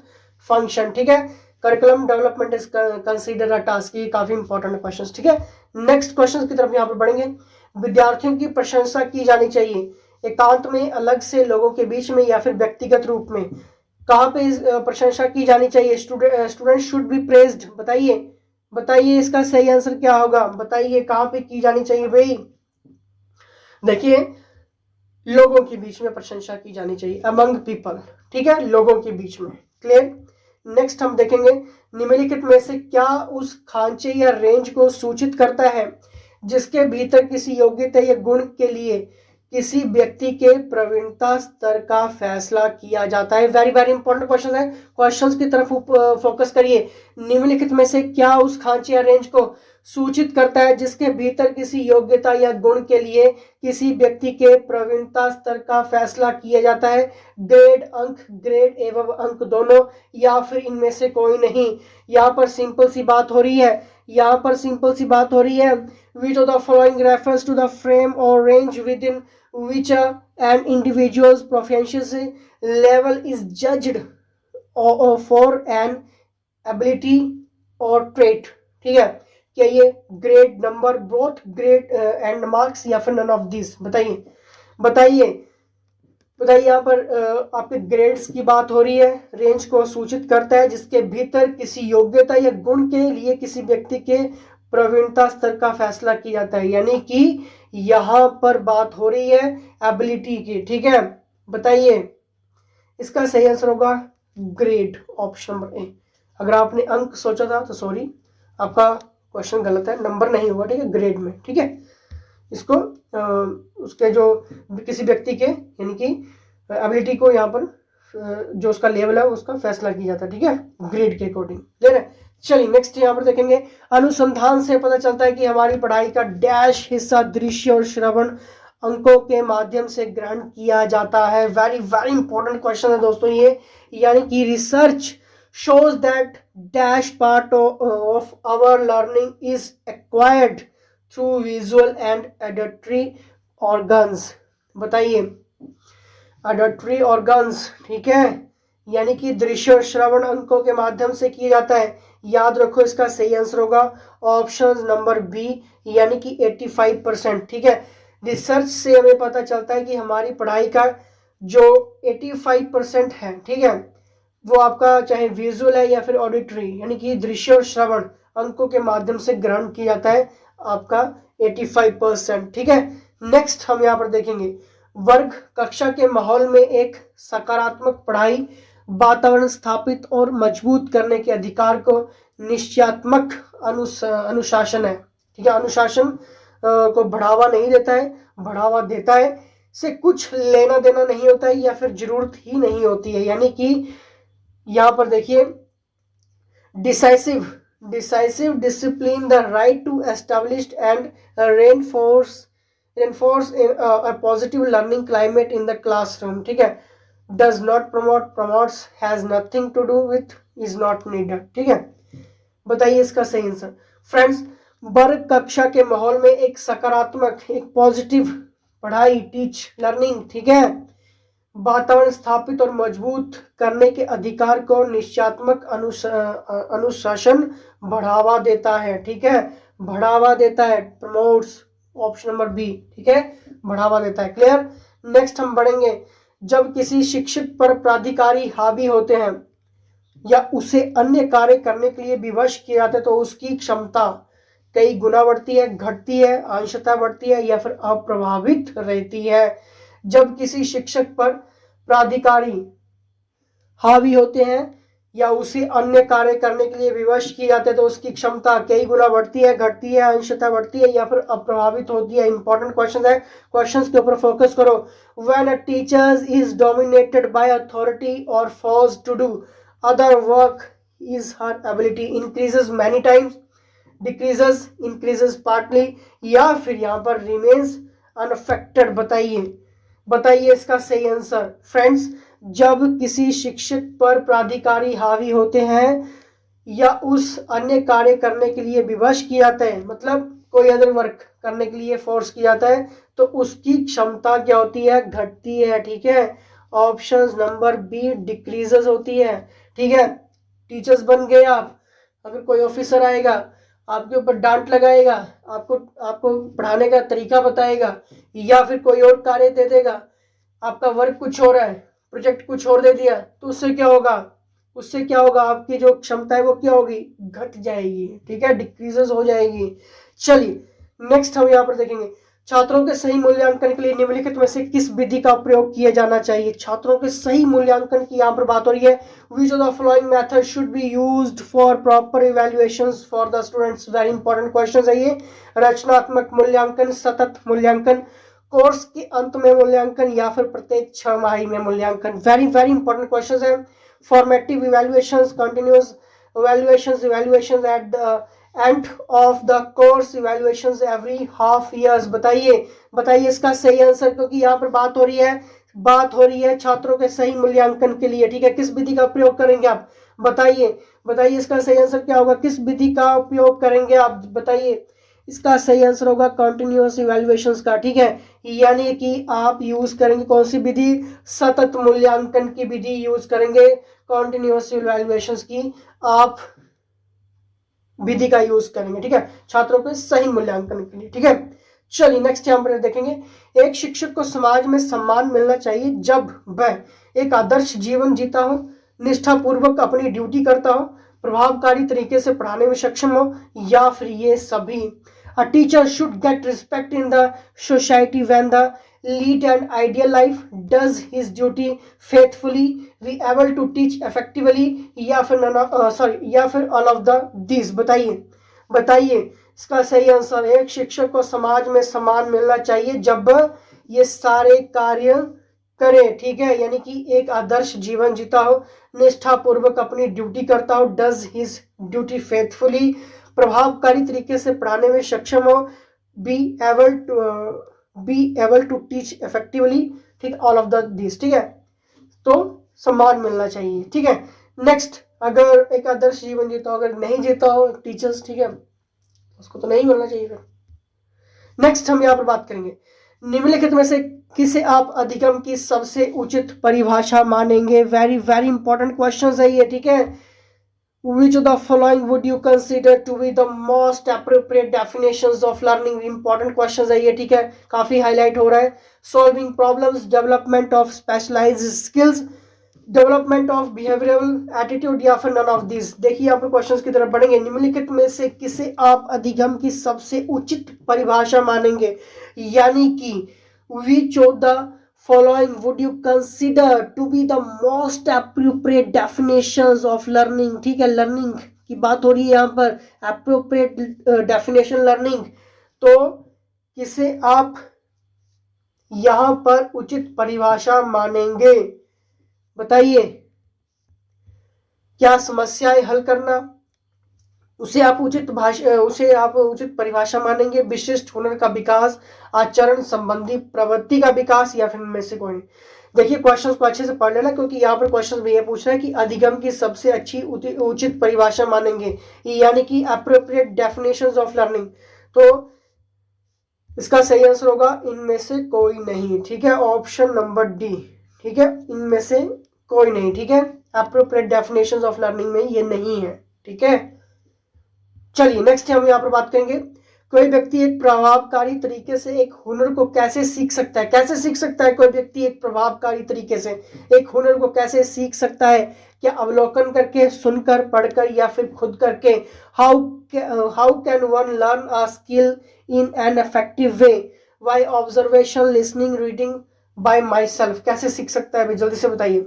फंक्शन, ठीक है। Curriculum development is consider a task. ये काफी इंपॉर्टेंट क्वेश्चन, ठीक है। नेक्स्ट क्वेश्चन की तरफ यहाँ पर बढ़ेंगे। विद्यार्थियों की प्रशंसा की जानी चाहिए एकांत में, अलग से, लोगों के बीच में या फिर व्यक्तिगत रूप में? कहाँ पे प्रशंसा की जानी चाहिए? Student should be praised. बताइए, बताइए इसका सही आंसर क्या होगा? बताइए कहाँ पे की जानी चाहिए भाई? देखिए, लोगों के बीच में प्रशंसा की जानी चाहिए, अमंग पीपल, ठीक है, लोगों के बीच में। क्लियर। नेक्स्ट हम देखेंगे, निम्नलिखित में से क्या उस खांचे या रेंज को सूचित करता है जिसके भीतर किसी योग्यता या गुण के लिए किसी व्यक्ति के प्रवीणता स्तर का फैसला किया जाता है? वेरी वेरी इंपॉर्टेंट क्वेश्चन है, क्वेश्चंस की तरफ फोकस करिए। निम्नलिखित में से क्या उस खांचे या रेंज को सूचित करता है जिसके भीतर किसी योग्यता या गुण के लिए किसी व्यक्ति के प्रवीणता स्तर का फैसला किया जाता है? ग्रेड, अंक, ग्रेड एवं अंक दोनों, या फिर इनमें से कोई नहीं? यहाँ पर सिंपल सी बात हो रही है, यहाँ पर सिंपल सी बात हो रही है। Which of the following refers to the frame or range within which an individual's proficiency level is judged for an ability or trait? ठीक है, क्या ये grade, number, both grade and marks, या फिर नन ऑफ दिस? बताइए, बताइए, बताइए। यहाँ पर आपके ग्रेड्स की बात हो रही है, रेंज को सूचित करता है जिसके भीतर किसी योग्यता या गुण के लिए किसी व्यक्ति के प्रवीणता स्तर का फैसला किया जाता है, यानी कि यहां पर बात हो रही है एबिलिटी की, ठीक है। बताइए, इसका सही आंसर होगा ग्रेड, ऑप्शन नंबर ए। अगर आपने अंक सोचा था तो सॉरी, आपका क्वेश्चन गलत है, नंबर नहीं होगा, ठीक है, ग्रेड में, ठीक है। इसको उसके जो किसी व्यक्ति के यानी कि एबिलिटी को यहाँ पर जो उसका लेवल है उसका फैसला किया जाता है, ठीक है, ग्रेड के अकॉर्डिंग। ले रहे। चलिए नेक्स्ट यहाँ पर देखेंगे। अनुसंधान से पता चलता है कि हमारी पढ़ाई का डैश हिस्सा दृश्य और श्रवण अंकों के माध्यम से ग्रहण किया जाता है। वेरी वेरी इंपॉर्टेंट क्वेश्चन है दोस्तों ये, यानी कि research shows that dash part of our learning is acquired through visual and auditory organs। बताइए, auditory organs, ठीक है, यानी कि दृश्य और श्रवण अंकों के माध्यम से किया जाता है। याद रखो इसका सही आंसर होगा ऑप्शन नंबर बी, यानी कि 85%। ठीक है, रिसर्च से हमें पता चलता है कि हमारी पढ़ाई का जो 85% है, ठीक है, वो आपका चाहे विजुअल है या फिर ऑडिटरी, यानी कि दृश्य और श्रवण अंकों के माध्यम से ग्रहण किया जाता है, आपका 85%। ठीक है, नेक्स्ट हम यहाँ पर देखेंगे, वर्ग कक्षा के माहौल में एक सकारात्मक पढ़ाई वातावरण स्थापित और मजबूत करने के अधिकार को निश्चयात्मक अनुशासन है। ठीक है, अनुशासन को बढ़ावा नहीं देता है, बढ़ावा देता है, से कुछ लेना देना नहीं होता है या फिर जरूरत ही नहीं होती है। यानी कि यहाँ पर देखिए, decisive discipline, the right to establish and reinforce a positive learning climate in the classroom। ठीक है, does not promote, promotes, has nothing to do with, is not needed। ठीक है, बताइए इसका सही आंसर। फ्रेंड्स, वर्ग कक्षा के माहौल में एक सकारात्मक, एक पॉजिटिव पढ़ाई, टीच लर्निंग, ठीक है, वातावरण स्थापित और मजबूत करने के अधिकार को निश्चयात्मक अनुशासन बढ़ावा देता है। ठीक है, बढ़ावा देता है, प्रमोट्स, ऑप्शन नंबर बी। ठीक है, बढ़ावा देता है। क्लियर, नेक्स्ट हम बढ़ेंगे, जब किसी शिक्षक पर प्राधिकारी हावी होते हैं या उसे अन्य कार्य करने के लिए विवश किए जाते हैं तो उसकी क्षमता कई गुना बढ़ती है, घटती है, अंशतः बढ़ती है या फिर अप्रभावित रहती है। जब किसी शिक्षक पर प्राधिकारी हावी होते हैं या उसे अन्य कार्य करने के लिए विवश किए जाते हैं तो उसकी क्षमता कई गुना बढ़ती है, घटती है, अंशतः बढ़ती है या फिर अप्रभावित होती है। इंपॉर्टेंट क्वेश्चन है, क्वेश्चंस के ऊपर फोकस करो। When a teacher is dominated by authority और forced to do other work is her ability increases many times, decreases, increases partly, या फिर यहाँ पर रिमेन्स अनअफेक्टेड। बताइए इसका सही आंसर। फ्रेंड्स, जब किसी शिक्षक पर प्राधिकारी हावी होते हैं या उस अन्य कार्य करने के लिए विवश किया जाता है, मतलब कोई अदर वर्क करने के लिए फोर्स किया जाता है, तो उसकी क्षमता क्या होती है, घटती है। ठीक है, ऑप्शन नंबर बी, डिक्रीजेस होती है। ठीक है, टीचर्स बन गए आप, अगर कोई ऑफिसर आएगा आपके ऊपर डांट लगाएगा, आपको पढ़ाने का तरीका बताएगा या फिर कोई और कार्य दे देगा, आपका वर्क कुछ हो रहा है, प्रोजेक्ट कुछ और दे दिया, तो उससे क्या होगा, आपकी जो क्षमता है वो क्या होगी, घट जाएगी। ठीक है, डिक्रीजेस हो जाएगी। चलिए नेक्स्ट हम यहाँ पर देखेंगे, छात्रों के सही मूल्यांकन के लिए निम्नलिखित में से किस विधि का प्रयोग किया जाना चाहिए। छात्रों के सही मूल्यांकन की यहाँ पर बात हो रही है। Which of the following method should be used for proper evaluations for the students. Very important question है ये। रचनात्मक मूल्यांकन, सतत मूल्यांकन, कोर्स के अंत में मूल्यांकन या फिर प्रत्येक 6 माह में मूल्यांकन। वेरी वेरी इंपॉर्टेंट क्वेश्चन है। Formative evaluations, continuous evaluations at the end of the course, evaluations every half years. बताइए इसका सही आंसर, क्योंकि यहाँ पर बात हो रही है छात्रों के सही मूल्यांकन के लिए। ठीक है, किस विधि का प्रयोग करेंगे आप, बताइए इसका सही आंसर क्या होगा, किस विधि का उपयोग करेंगे आप, बताइए। इसका सही आंसर होगा कंटिन्यूअस इवैल्यूएशंस का। ठीक है, यानी कि आप यूज करेंगे कौन सी विधि, सतत मूल्यांकन की विधि यूज करेंगे, कंटिन्यूअस इवैल्यूएशंस की आप विधि का यूज करेंगे। ठीक है, छात्रों के सही मूल्यांकन के लिए। ठीक है, चलिए नेक्स्ट यहाँ पर देखेंगे, एक शिक्षक को समाज में सम्मान मिलना चाहिए जब वह एक आदर्श जीवन जीता हो, निष्ठापूर्वक अपनी ड्यूटी करता हो, प्रभावकारी तरीके से पढ़ाने में सक्षम हो, या फिर ये सभी। A teacher should get respect in the society when the lead an ideal life, does his duty faithfully, be able to teach effectively, या फिर all of the these। बताइए इसका सही आंसर। एक शिक्षक को समाज में सम्मान मिलना चाहिए जब ये सारे कार्य करे। ठीक है, यानी कि एक आदर्श जीवन जीता हो, निष्ठापूर्वक अपनी ड्यूटी करता हो, डज हिज ड्यूटी फेथफुली, प्रभावकारी तरीके से पढ़ाने में सक्षम हो, be able be able to teach effectively, ठीक, ऑल ऑफ द दिस, ठीक है, तो सम्मान मिलना चाहिए, ठीक है। नेक्स्ट, अगर एक आदर्श जीवन जीता हो, अगर नहीं जीता हो टीचर्स, ठीक है, उसको तो नहीं मिलना चाहिए फिर। नेक्स्ट हम यहाँ पर बात करेंगे, निम्नलिखित में से किसे आप अधिगम की सबसे उचित परिभाषा मानेंगे। वेरी वेरी इंपॉर्टेंट क्वेश्चन है ये, ठीक है। Which of the following would you consider to be the most appropriate definitions of learning? Important questions है ये, ठीक है, काफी हाईलाइट हो रहा है। Solving problems, development of specialized skills, development of behavioural attitude, या फिर नन ऑफ दिस। देखिए यहाँ पर क्वेश्चंस की तरफ बढ़ेंगे। निम्नलिखित में से किसे आप अधिगम की सबसे उचित परिभाषा मानेंगे, यानी कि which of the following would you consider to be the most appropriate definitions of learning, ठीक है, लर्निंग की बात हो रही है यहाँ पर, appropriate definition लर्निंग, तो किसे आप यहां पर उचित परिभाषा मानेंगे, बताइए। क्या समस्याएं हल करना, उसे आप उचित परिभाषा मानेंगे। विशिष्ट हुनर का विकास, आचरण संबंधी प्रवृत्ति का विकास, या फिर इनमें से कोई नहीं। देखिए क्वेश्चंस को अच्छे से पढ़ लेना, क्योंकि यहाँ पर क्वेश्चन में ये पूछ रहा है कि अधिगम की सबसे अच्छी उचित परिभाषा मानेंगे, यानी कि अप्रोप्रिएट डेफिनेशंस ऑफ लर्निंग। तो इसका सही आंसर होगा इनमें से कोई नहीं, ठीक है, ऑप्शन नंबर डी, ठीक है, इनमें से कोई नहीं, ठीक है, अप्रोप्रिएट डेफिनेशंस ऑफ लर्निंग में ये नहीं है, ठीक है। चलिए नेक्स्ट हम यहाँ पर बात करेंगे, कोई व्यक्ति एक प्रभावकारी तरीके से एक हुनर को कैसे सीख सकता है। कैसे सीख सकता है कोई व्यक्ति एक प्रभावकारी तरीके से एक हुनर को कैसे सीख सकता है? क्या अवलोकन करके, सुनकर, पढ़कर, या फिर खुद करके? How can one learn a skill in an effective way? By observation, listening, reading, bye my self. कैसे सीख सकता है भाई, जल्दी से बताइए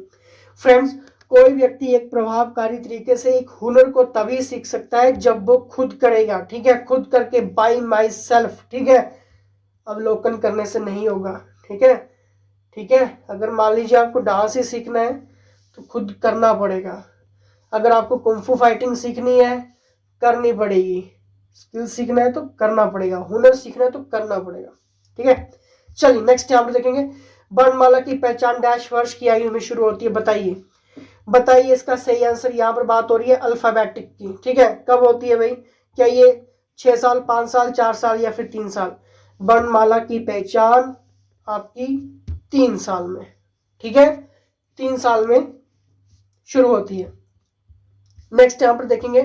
फ्रेंड्स। कोई व्यक्ति एक प्रभावकारी तरीके से एक हुनर को तभी सीख सकता है जब वो खुद करेगा, ठीक है, खुद करके, बाय माई सेल्फ, ठीक है, अवलोकन करने से नहीं होगा, ठीक है, ठीक है। अगर मान लीजिए आपको डांस ही सीखना है तो खुद करना पड़ेगा। अगर आपको कुंफू फाइटिंग सीखनी है करनी पड़ेगी, स्किल सीखना है तो करना पड़ेगा, हुनर सीखना है तो करना पड़ेगा, ठीक है। चलिए नेक्स्ट यहाँ पर देखेंगे, वर्णमाला की पहचान डैश वर्ष की आयु में शुरू होती है, बताइए। बताइए इसका सही आंसर। यहाँ पर बात हो रही है अल्फाबेटिक की, ठीक है, कब होती है भाई? क्या ये 6 साल, 5 साल, 4 साल, या फिर 3 साल? वर्णमाला की पहचान आपकी 3 साल में, ठीक है, 3 साल में शुरू होती है। नेक्स्ट यहाँ पर देखेंगे,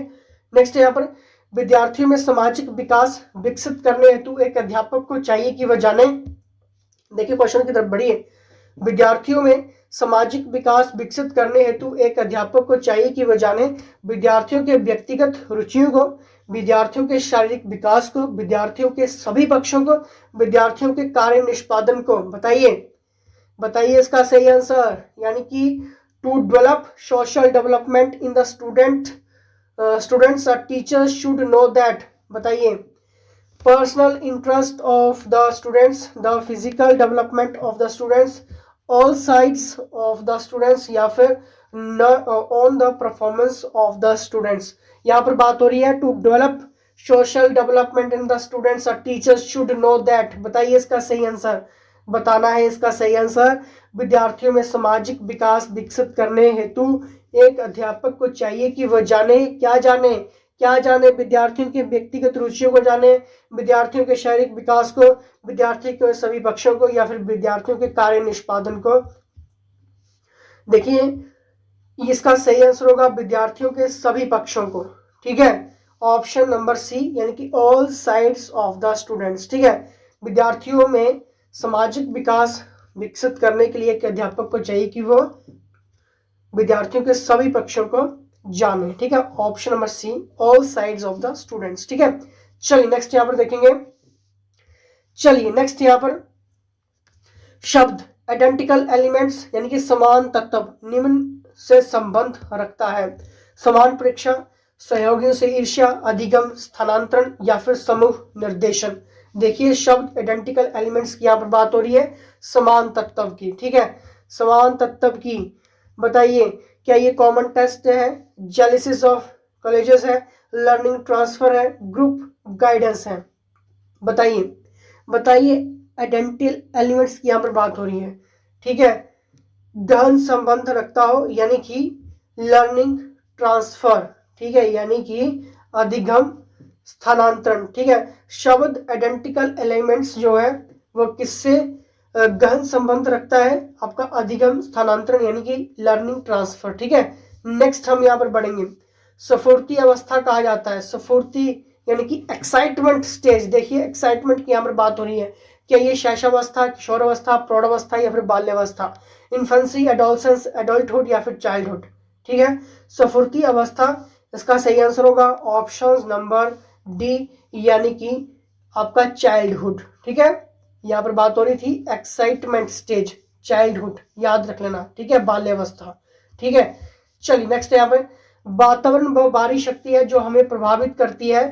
नेक्स्ट यहाँ पर विद्यार्थियों में सामाजिक विकास विकसित करने हेतु एक अध्यापक को चाहिए कि वह जाने। देखिए क्वेश्चन की तरफ बढ़िए। विद्यार्थियों में सामाजिक विकास विकसित करने हेतु एक अध्यापक को चाहिए कि वह जाने विद्यार्थियों के व्यक्तिगत रुचियों को, विद्यार्थियों के शारीरिक विकास को, विद्यार्थियों के सभी पक्षों को, विद्यार्थियों के कार्य निष्पादन को। बताइए, बताइए इसका सही आंसर। यानी कि to develop social development in the students teachers should know that. बताइए, personal interest of the students, the physical development of the students, all sides of the students, या फिर on the performance of the students. यहाँ पर बात हो रही है to develop social development in the students teachers should know that. बताइए इसका सही आंसर, बताना है इसका सही आंसर। विद्यार्थियों में सामाजिक विकास विकसित करने हेतु एक अध्यापक को चाहिए कि वह जाने, क्या जाने, क्या जाने? विद्यार्थियों के व्यक्तिगत रुचियों को जाने, विद्यार्थियों के शारीरिक विकास को, विद्यार्थी के सभी पक्षों को, या फिर विद्यार्थियों के कार्य निष्पादन को। देखिए इसका सही आंसर होगा विद्यार्थियों के सभी पक्षों को, ठीक है, ऑप्शन नंबर सी, यानी कि all sides of the students, ठीक है। विद्यार्थियों में सामाजिक विकास विकसित करने के लिए एक अध्यापक को चाहिए कि वो विद्यार्थियों के सभी पक्षों को जाने, ठीक है, option number C, all sides of the students, ठीक है। चलिए नेक्स्ट यहां पर देखेंगे, चलिए नेक्स्ट यहां पर शब्द आइडेंटिकल एलिमेंट्स, यानी कि समान तत्व निम्न से संबंध रखता है। समान परीक्षा, सहयोगियों से ईर्ष्या, अधिगम, स्थानांतरण, या फिर समूह निर्देशन। देखिए शब्द आइडेंटिकल एलिमेंट्स की यहाँ पर बात हो रही है समान तत्व की, ठीक है, समान तत्व की। बताइए क्या ये कॉमन टेस्ट है, जेलिसिस ऑफ कॉलेजेस है, लर्निंग ट्रांसफर है, ग्रुप गाइडेंस है? बताइए, बताइए आइडेंटिकल एलिमेंट्स की यहाँ पर बात हो रही है, ठीक है, गहन संबंध रखता हो, यानी कि लर्निंग ट्रांसफर, ठीक है, यानी कि अधिगम स्थानांतरण, ठीक है। शब्द आइडेंटिकल एलिमेंट्स जो है वो किससे गहन संबंध रखता है, आपका अधिगम स्थानांतरण यानी कि लर्निंग ट्रांसफर, ठीक है। नेक्स्ट हम यहाँ पर बढ़ेंगे, सफुर्ती अवस्था कहा जाता है, सफुर्ती यानी कि एक्साइटमेंट स्टेज। देखिए एक्साइटमेंट की यहाँ पर बात हो रही है, क्या ये शैशवावस्था, किशोरावस्था, प्रौढ़ावस्था या फिर बाल्यावस्था, इन्फेंसी, एडोलसेंस, एडल्टहुड या फिर चाइल्डहुड, ठीक है। सफुर्ती अवस्था, इसका सही आंसर होगा ऑप्शन नंबर डी, यानी कि आपका चाइल्डहुड, ठीक है। यहाँ पर बात हो रही थी एक्साइटमेंट स्टेज, चाइल्डहुड याद रख लेना, ठीक है, बाल्यावस्था, ठीक है। चलिए नेक्स्ट यहाँ पे, वातावरण व बाहरी शक्ति है जो हमें प्रभावित करती है,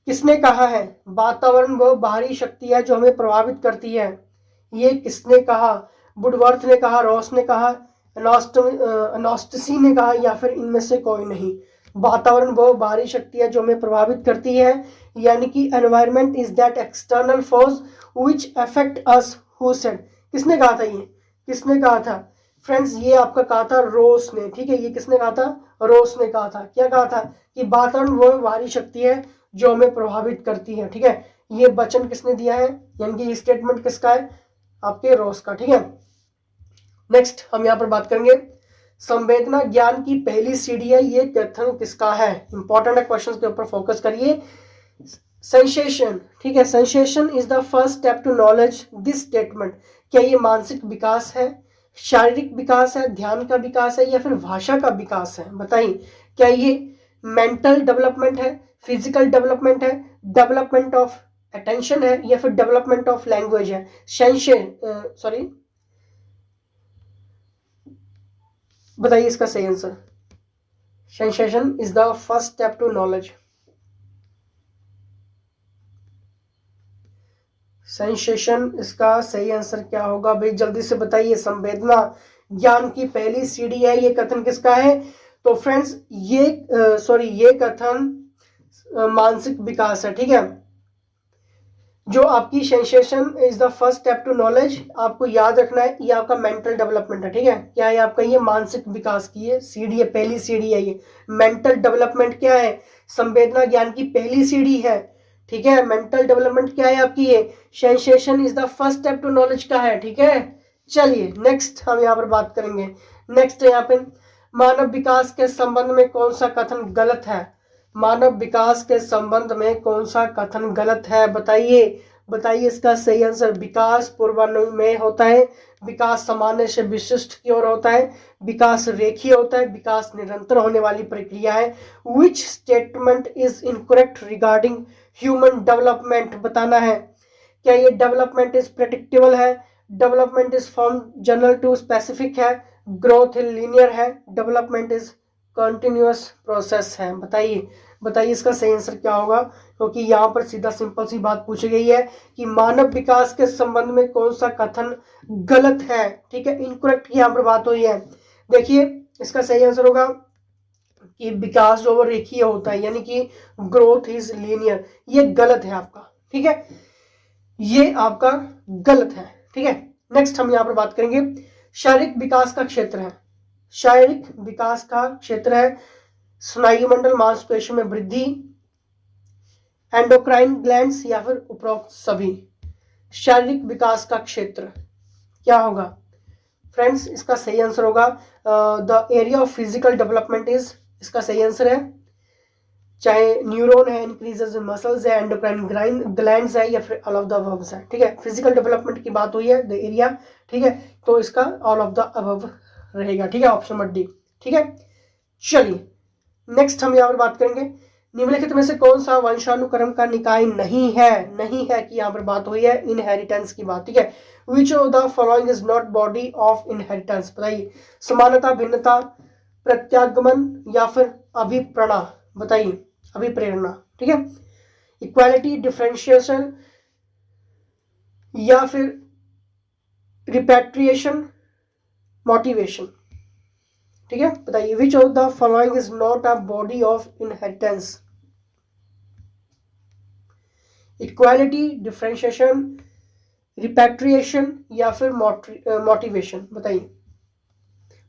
किसने कहा है, वातावरण व बाहरी शक्ति है जो हमें प्रभावित करती है, ये किसने कहा, वुडवर्थ ने कहा, रॉस ने कहा, एनास्टसी ने कहा, या फिर इनमें से कोई नहीं। वातावरण वो बाहरी शक्ति है जो हमें प्रभावित करती है, यानी कि environment is that external force which affect us, who said, किसने कहा था, ये किसने कहा था फ्रेंड्स, ये आपका कहा था रोस ने, ठीक है। ये किसने कहा था, रोस ने कहा था, क्या कहा था कि वातावरण वो बाहरी शक्ति है जो हमें प्रभावित करती है, ठीक है। ये वचन किसने दिया है, यानी कि स्टेटमेंट किसका है, आपके रोस का, ठीक है। नेक्स्ट हम यहाँ पर बात करेंगे, संवेदना ज्ञान की पहली सीढ़ी है, ये कथन किसका है, इंपॉर्टेंट है, क्वेश्चन के ऊपर फोकस करिए। सेंसेशन, ठीक है, sensation is the first step to knowledge, this statement, क्या ये मानसिक विकास है, शारीरिक विकास है, ध्यान का विकास है, या फिर भाषा का विकास है, बताइए। क्या ये मेंटल डेवलपमेंट है, फिजिकल डेवलपमेंट है, डेवलपमेंट ऑफ अटेंशन है, या फिर डेवलपमेंट ऑफ लैंग्वेज है। सॉरी बताइए इसका सही answer. Sensation is the first step to knowledge, sensation इसका सही आंसर क्या होगा भाई, जल्दी से बताइए। संवेदना ज्ञान की पहली सीढ़ी है, ये कथन किसका है, तो फ्रेंड्स ये कथन मानसिक विकास है, ठीक है। जो आपकी sensation is the first step to knowledge, आपको याद रखना है, ये आपका मेंटल डेवलपमेंट है, ठीक है। क्या है आपका, ये मानसिक विकास की ये सीढ़ी है, पहली सीढ़ी है ये। मेंटल डेवलपमेंट क्या है, संवेदना ज्ञान की पहली सीढ़ी है, ठीक है। मेंटल डेवलपमेंट क्या है आपकी, ये sensation is the first step to knowledge का है, ठीक है। चलिए नेक्स्ट हम यहाँ पर बात करेंगे, नेक्स्ट यहाँ पे, मानव विकास के संबंध में कौन सा कथन गलत है, मानव विकास के संबंध में कौन सा कथन गलत है, बताइए बताइए इसका सही आंसर। विकास पूर्वानुमेय होता है, विकास सामान्य से विशिष्ट की ओर होता है, विकास रेखीय होता है, विकास निरंतर होने वाली प्रक्रिया है। Which statement is incorrect regarding human development, बताना है। क्या ये डेवलपमेंट इज प्रेडिक्टेबल है, development is from general to specific है, ग्रोथ लीनियर है, डेवलपमेंट इज कंटिन्यूअस प्रोसेस है, बताइए बताइए इसका सही आंसर क्या होगा, क्योंकि यहाँ पर सीधा सिंपल सी बात पूछी गई है कि मानव विकास के संबंध में कौन सा कथन गलत है, ठीक है, इनकरेक्ट की यहाँ पर बात हुई है। देखिए इसका सही आंसर होगा कि विकास जो वो रेखीय होता है, यानी कि ग्रोथ इज लीनियर, ये गलत है आपका, ठीक है, ये आपका गलत है, ठीक है। नेक्स्ट हम यहाँ पर बात करेंगे, शारीरिक विकास का क्षेत्र है, शारीरिक विकास का क्षेत्र है स्नायु मंडल, मांसपेशियों में वृद्धि, एंडोक्राइन ग्लैंड्स, या फिर उपरोक्त सभी। शारीरिक विकास का क्षेत्र क्या होगा फ्रेंड्स, इसका सही आंसर होगा the area of physical development is, इसका सही आंसर है, चाहे न्यूरॉन है, इंक्रीजेस मसल्स है, एंडोक्राइन ग्लैंड्स है, या फिर ऑल ऑफ द अबव है, ठीक है। फिजिकल डेवलपमेंट की बात हुई है, द एरिया, ठीक है, तो इसका ऑल ऑफ द अबव रहेगा, ठीक है, ऑप्शन नंबर डी, ठीक है। चलिए नेक्स्ट हम यहाँ पर बात करेंगे, निम्नलिखित में से कौन सा वंशानुक्रम का निकाय नहीं है, नहीं है कि यहाँ पर बात हुई है इनहेरिटेंस की बात, ठीक है। Which of the following is not body of inheritance, बताइए। समानता, भिन्नता, प्रत्यागमन, या फिर अभिप्रेरणा, बताइए, अभिप्रेरणा, ठीक है। इक्वालिटी, डिफरेंशिएशन, या फिर रिपैट्रिएशन, मोटिवेशन, ठीक है, बताइए। विच of the following is not a body of inheritance, equality, differentiation, repatriation या फिर मोटिवेशन? बताइए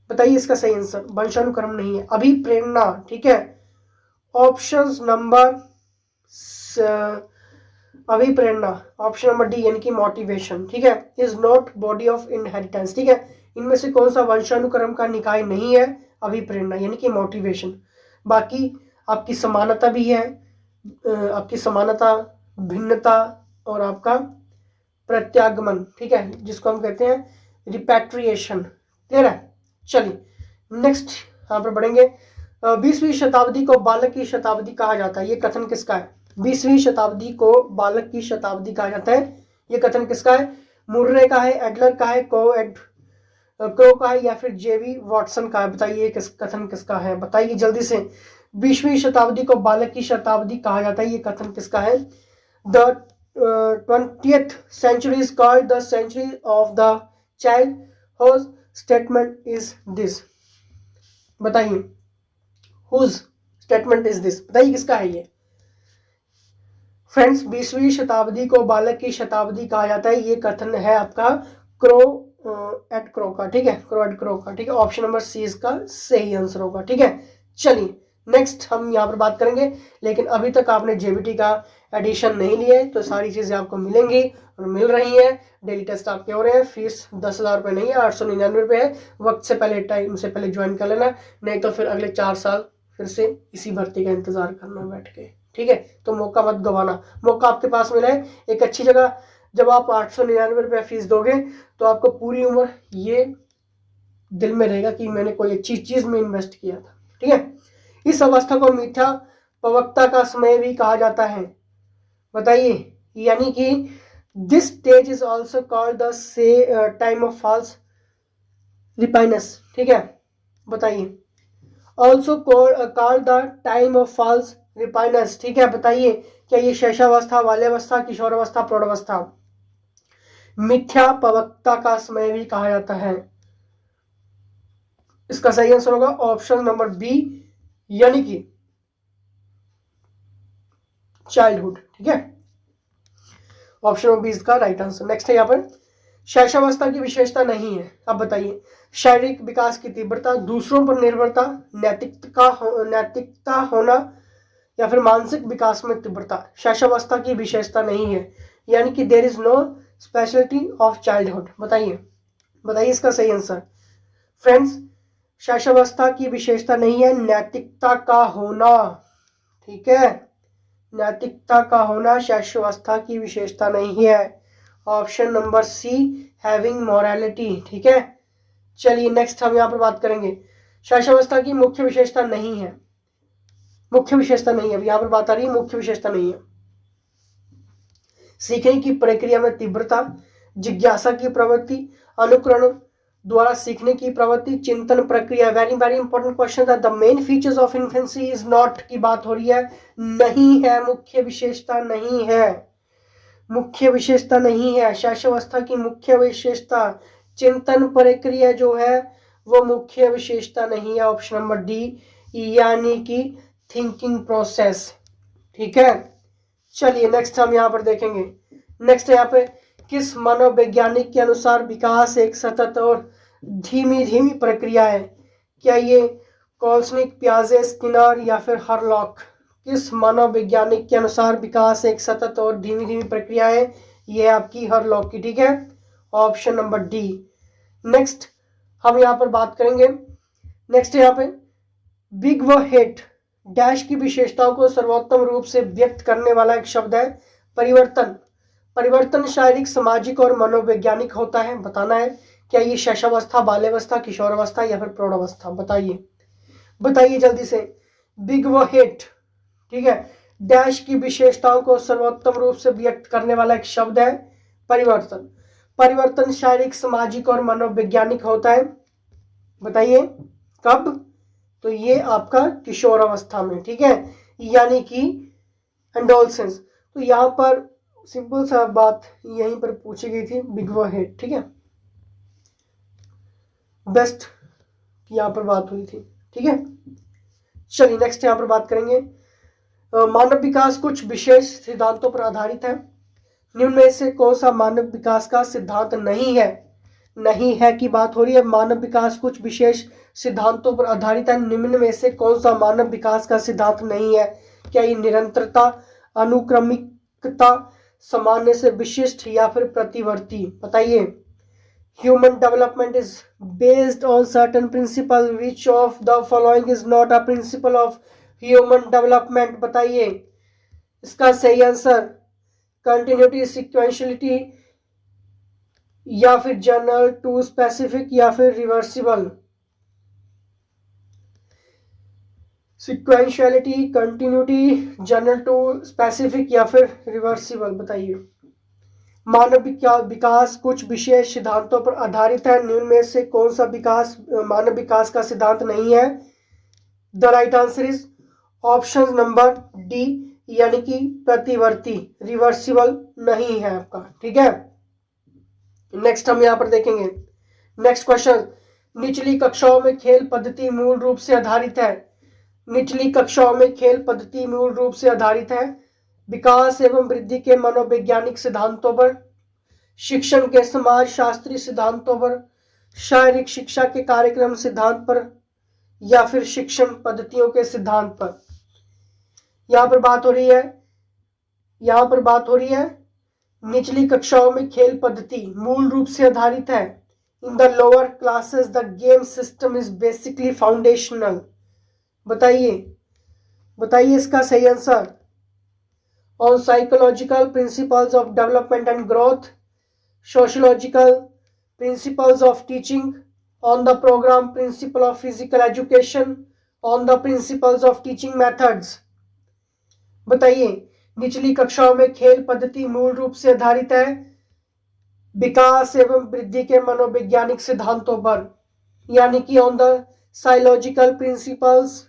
बताइए इसका सही आंसर। वंशानुक्रम नहीं है, अभिप्रेरणा। ठीक है, ऑप्शन नंबर अभिप्रेरणा, ऑप्शन नंबर डी यानी कि मोटिवेशन। ठीक है, is not body of inheritance. ठीक है, इनमें से कौन सा वंशानुक्रम का निकाय नहीं है? अभिप्रेरणा यानी कि मोटिवेशन। बाकी आपकी समानता भी है, आपकी समानता, भिन्नता और आपका प्रत्यागमन। ठीक है, जिसको हम कहते हैं रिपैट्रिएशन। क्लियर है? चलिए नेक्स्ट यहाँ पर बढ़ेंगे। 20वीं शताब्दी को बालक की शताब्दी कहा जाता है, ये कथन किसका है? 20वीं शताब्दी को बालक की शताब्दी कहा जाता है, ये कथन किसका है? मुर्रे का है, एडलर का है, क्रो का है या फिर जेवी वॉटसन का है? बताइए कथन किसका है? बताइए जल्दी से। 20वीं शताब्दी को बालक की शताब्दी कहा जाता है, ये कथन किसका है? The 20th century is called the century of the child. Whose statement is this? बताइए whose statement is this? बताइए किसका है ये? फ्रेंड्स, 20वीं शताब्दी को बालक की शताब्दी कहा जाता है, ये कथन है आपका क्रो का। ठीक है, क्रो का। ठीक है, ऑप्शन नंबर सी इसका सही आंसर होगा। ठीक है, चलिए नेक्स्ट हम यहाँ पर बात करेंगे। लेकिन अभी तक आपने जेबीटी का एडिशन नहीं लिया है तो सारी चीजें आपको मिलेंगी और मिल रही हैं। डेली टेस्ट आपके हो रहे हैं, फीस 10,000 रुपये नहीं है, 899 रुपये है। वक्त से पहले, टाइम से पहले ज्वाइन कर लेना, नहीं तो फिर अगले 4 साल फिर से इसी भर्ती का इंतजार करना बैठ के। ठीक है, तो मौका मत गवाना, मौका आपके पास मिला है एक अच्छी जगह। जब आप 899 रुपये फीस दोगे तो आपको पूरी उम्र ये दिल में रहेगा कि मैंने कोई अच्छी चीज में इन्वेस्ट किया था। ठीक है, इस अवस्था को मिथ्या प्रवक्ता का समय भी कहा जाता है। बताइए, यानी कि this stage is also called the time of false repines. ठीक है, बताइए, also called the time of false repines. ठीक है, बताइए क्या ये शैशवावस्था, बाल्यावस्था, किशोरावस्था, प्रौढ़ावस्था? मिथ्या प्रवक्ता का समय भी कहा जाता है। इसका सही आंसर होगा ऑप्शन नंबर बी यानी कि चाइल्डहुड। ठीक है, ऑप्शन नंबर बी इसका राइट आंसर। नेक्स्ट है यहाँ पर, शैशवावस्था की विशेषता नहीं है। अब बताइए, शारीरिक विकास की तीव्रता, दूसरों पर निर्भरता, नैतिकता होना या फिर मानसिक विकास में तीव्रता? शैशवावस्था की विशेषता नहीं है, यानी कि there is no speciality of childhood. बताइए बताइए इसका सही आंसर। फ्रेंड्स, शैशवावस्था की विशेषता नहीं है, नैतिकता का होना। ठीक है, नैतिकता का होना शैशवावस्था की विशेषता नहीं है। Option number C having morality. ठीक है, चलिए नेक्स्ट हम यहाँ पर बात करेंगे। शैशवावस्था की मुख्य विशेषता नहीं है, मुख्य विशेषता नहीं है, अब यहाँ पर बात आ रही है मुख्य विशेषता नहीं है। सीखने की प्रक्रिया में तीव्रता, जिज्ञासा की प्रवृत्ति, अनुकरण द्वारा सीखने की प्रवृत्ति, चिंतन प्रक्रिया। वेरी वेरी इंपॉर्टेंट क्वेश्चन है। The main features of infancy is not की बात हो रही है, नहीं है, मुख्य विशेषता नहीं है, मुख्य विशेषता नहीं है। शैशवावस्था की मुख्य विशेषता चिंतन प्रक्रिया जो है वो मुख्य विशेषता नहीं है। ऑप्शन नंबर डी यानी कि थिंकिंग प्रोसेस। ठीक है, चलिए नेक्स्ट हम यहाँ पर देखेंगे। नेक्स्ट यहाँ पे, किस मनोवैज्ञानिक के अनुसार विकास एक सतत और धीमी धीमी प्रक्रिया है? क्या ये कोल्सनिक, पियाजे, स्किनर या फिर हरलॉक? किस मनोवैज्ञानिक के अनुसार विकास एक सतत और धीमी धीमी प्रक्रिया है? ये आपकी हरलॉक की। ठीक है, ऑप्शन नंबर डी। नेक्स्ट हम यहाँ पर बात करेंगे। नेक्स्ट यहाँ पे, बिग व हेट डैश की विशेषताओं को सर्वोत्तम रूप से व्यक्त करने वाला एक शब्द है परिवर्तन। परिवर्तन शारीरिक, सामाजिक और मनोवैज्ञानिक होता है। बताना है क्या ये शैशवावस्था, बाल्यावस्था, किशोरावस्था या फिर प्रौढ़ावस्था? बताइए बताइए जल्दी से। बिग व हेट, ठीक है, डैश की विशेषताओं को सर्वोत्तम रूप से व्यक्त करने वाला एक शब्द है परिवर्तन। परिवर्तन शारीरिक, सामाजिक और मनोवैज्ञानिक होता है। बताइए कब? तो ये आपका किशोरावस्था में। ठीक है, यानी कि एडोलसेंस। तो यहाँ पर सिंपल सा बात यहीं पर पूछी गई थी, बिग व हेड। ठीक है, बेस्ट यहाँ पर बात हुई थी। ठीक है, चलिए नेक्स्ट यहाँ पर बात करेंगे। मानव विकास कुछ विशेष सिद्धांतों पर आधारित है। निम्न में से कौन सा मानव विकास का सिद्धांत नहीं है? नहीं है की बात हो रही है। मानव विकास कुछ विशेष सिद्धांतों पर आधारित है। निम्न में से कौन सा मानव विकास का सिद्धांत नहीं है? क्या ये निरंतरता, अनुक्रमिकता, सामान्य से विशिष्ट या फिर प्रतिवर्ती? बताइए। Human development is based on certain principle, which of the following is not a principle of human development? बताइए इसका सही आंसर। कंटिन्यूटी, सिक्वेंशलिटी, या फिर जनरल टू स्पेसिफिक, या फिर reversible? Sequentiality, continuity, general to specific, या फिर रिवर्सिबल? बताइए। मानव विकास कुछ विशेष सिद्धांतों पर आधारित है। निम्न में से कौन सा विकास मानव विकास का सिद्धांत नहीं है? The right answer is option number D, यानी कि प्रतिवर्ती, रिवर्सिबल नहीं है आपका। ठीक है, नेक्स्ट हम यहां पर देखेंगे। नेक्स्ट क्वेश्चन, निचली कक्षाओं में खेल पद्धति मूल रूप से आधारित है। निचली कक्षाओं में खेल पद्धति मूल रूप से आधारित है विकास एवं वृद्धि के मनोवैज्ञानिक सिद्धांतों पर, शिक्षण के समाज शास्त्रीय सिद्धांतों पर, शारीरिक शिक्षा के कार्यक्रम सिद्धांत पर, या फिर शिक्षण पद्धतियों के सिद्धांत पर? यहां पर बात हो रही है निचली कक्षाओं में खेल पद्धति मूल रूप से आधारित है। In the lower classes the game system is basically foundational. बताइए इसका सही answer. On psychological principles of development and growth, sociological principles of teaching, on the programme principle of physical education, on the principles of teaching methods? बताइए। निचली कक्षाओं में खेल पद्धति मूल रूप से आधारित है विकास एवं वृद्धि के मनोवैज्ञानिक सिद्धांतों पर, यानी कि on the psychological principles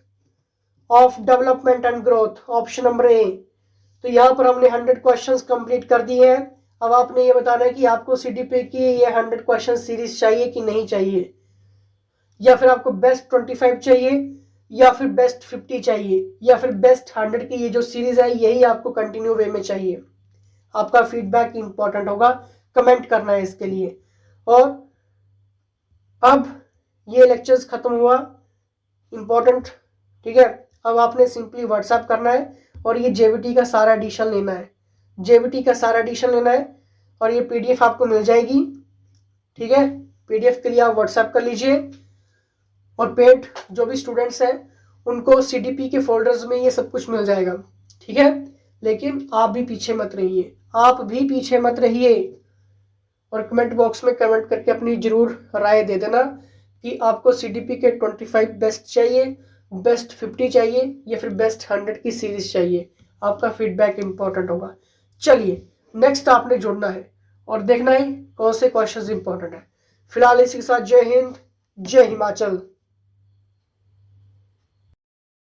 of development and growth, option number ए। तो यहां पर हमने 100 क्वेश्चंस कंप्लीट कर दिए हैं। अब आपने ये बताना है कि आपको सीडीपी की ये 100 क्वेश्चन सीरीज चाहिए कि नहीं चाहिए, या फिर आपको बेस्ट 25 चाहिए, या फिर बेस्ट 50 चाहिए, या फिर बेस्ट 100 की ये जो सीरीज है यही आपको कंटिन्यू वे में चाहिए। आपका फीडबैक इंपॉर्टेंट होगा, कमेंट करना है इसके लिए। और अब ये लेक्चर्स खत्म हुआ, इंपॉर्टेंट। ठीक है, अब आपने सिंपली व्हाट्सएप करना है और ये जेबीटी का सारा एडिशन लेना है। जेबीटी का सारा एडिशन लेना है और ये पीडीएफ आपको मिल जाएगी। ठीक है, पीडीएफ के लिए आप व्हाट्सएप कर लीजिए। और पेड जो भी स्टूडेंट्स हैं उनको सीडीपी के फोल्डर्स में ये सब कुछ मिल जाएगा। ठीक है, लेकिन आप भी पीछे मत रहिए, और कमेंट बॉक्स में कमेंट करके अपनी जरूर राय दे देना कि आपको सीडीपी के 25 बेस्ट चाहिए, बेस्ट 50 चाहिए, या फिर बेस्ट 100 की सीरीज चाहिए। आपका फीडबैक इंपॉर्टेंट होगा। चलिए, नेक्स्ट आपने जुड़ना है और देखना है कौन से क्वेश्चंस इंपॉर्टेंट है। फिलहाल इसी के साथ जय हिंद, जय हिमाचल।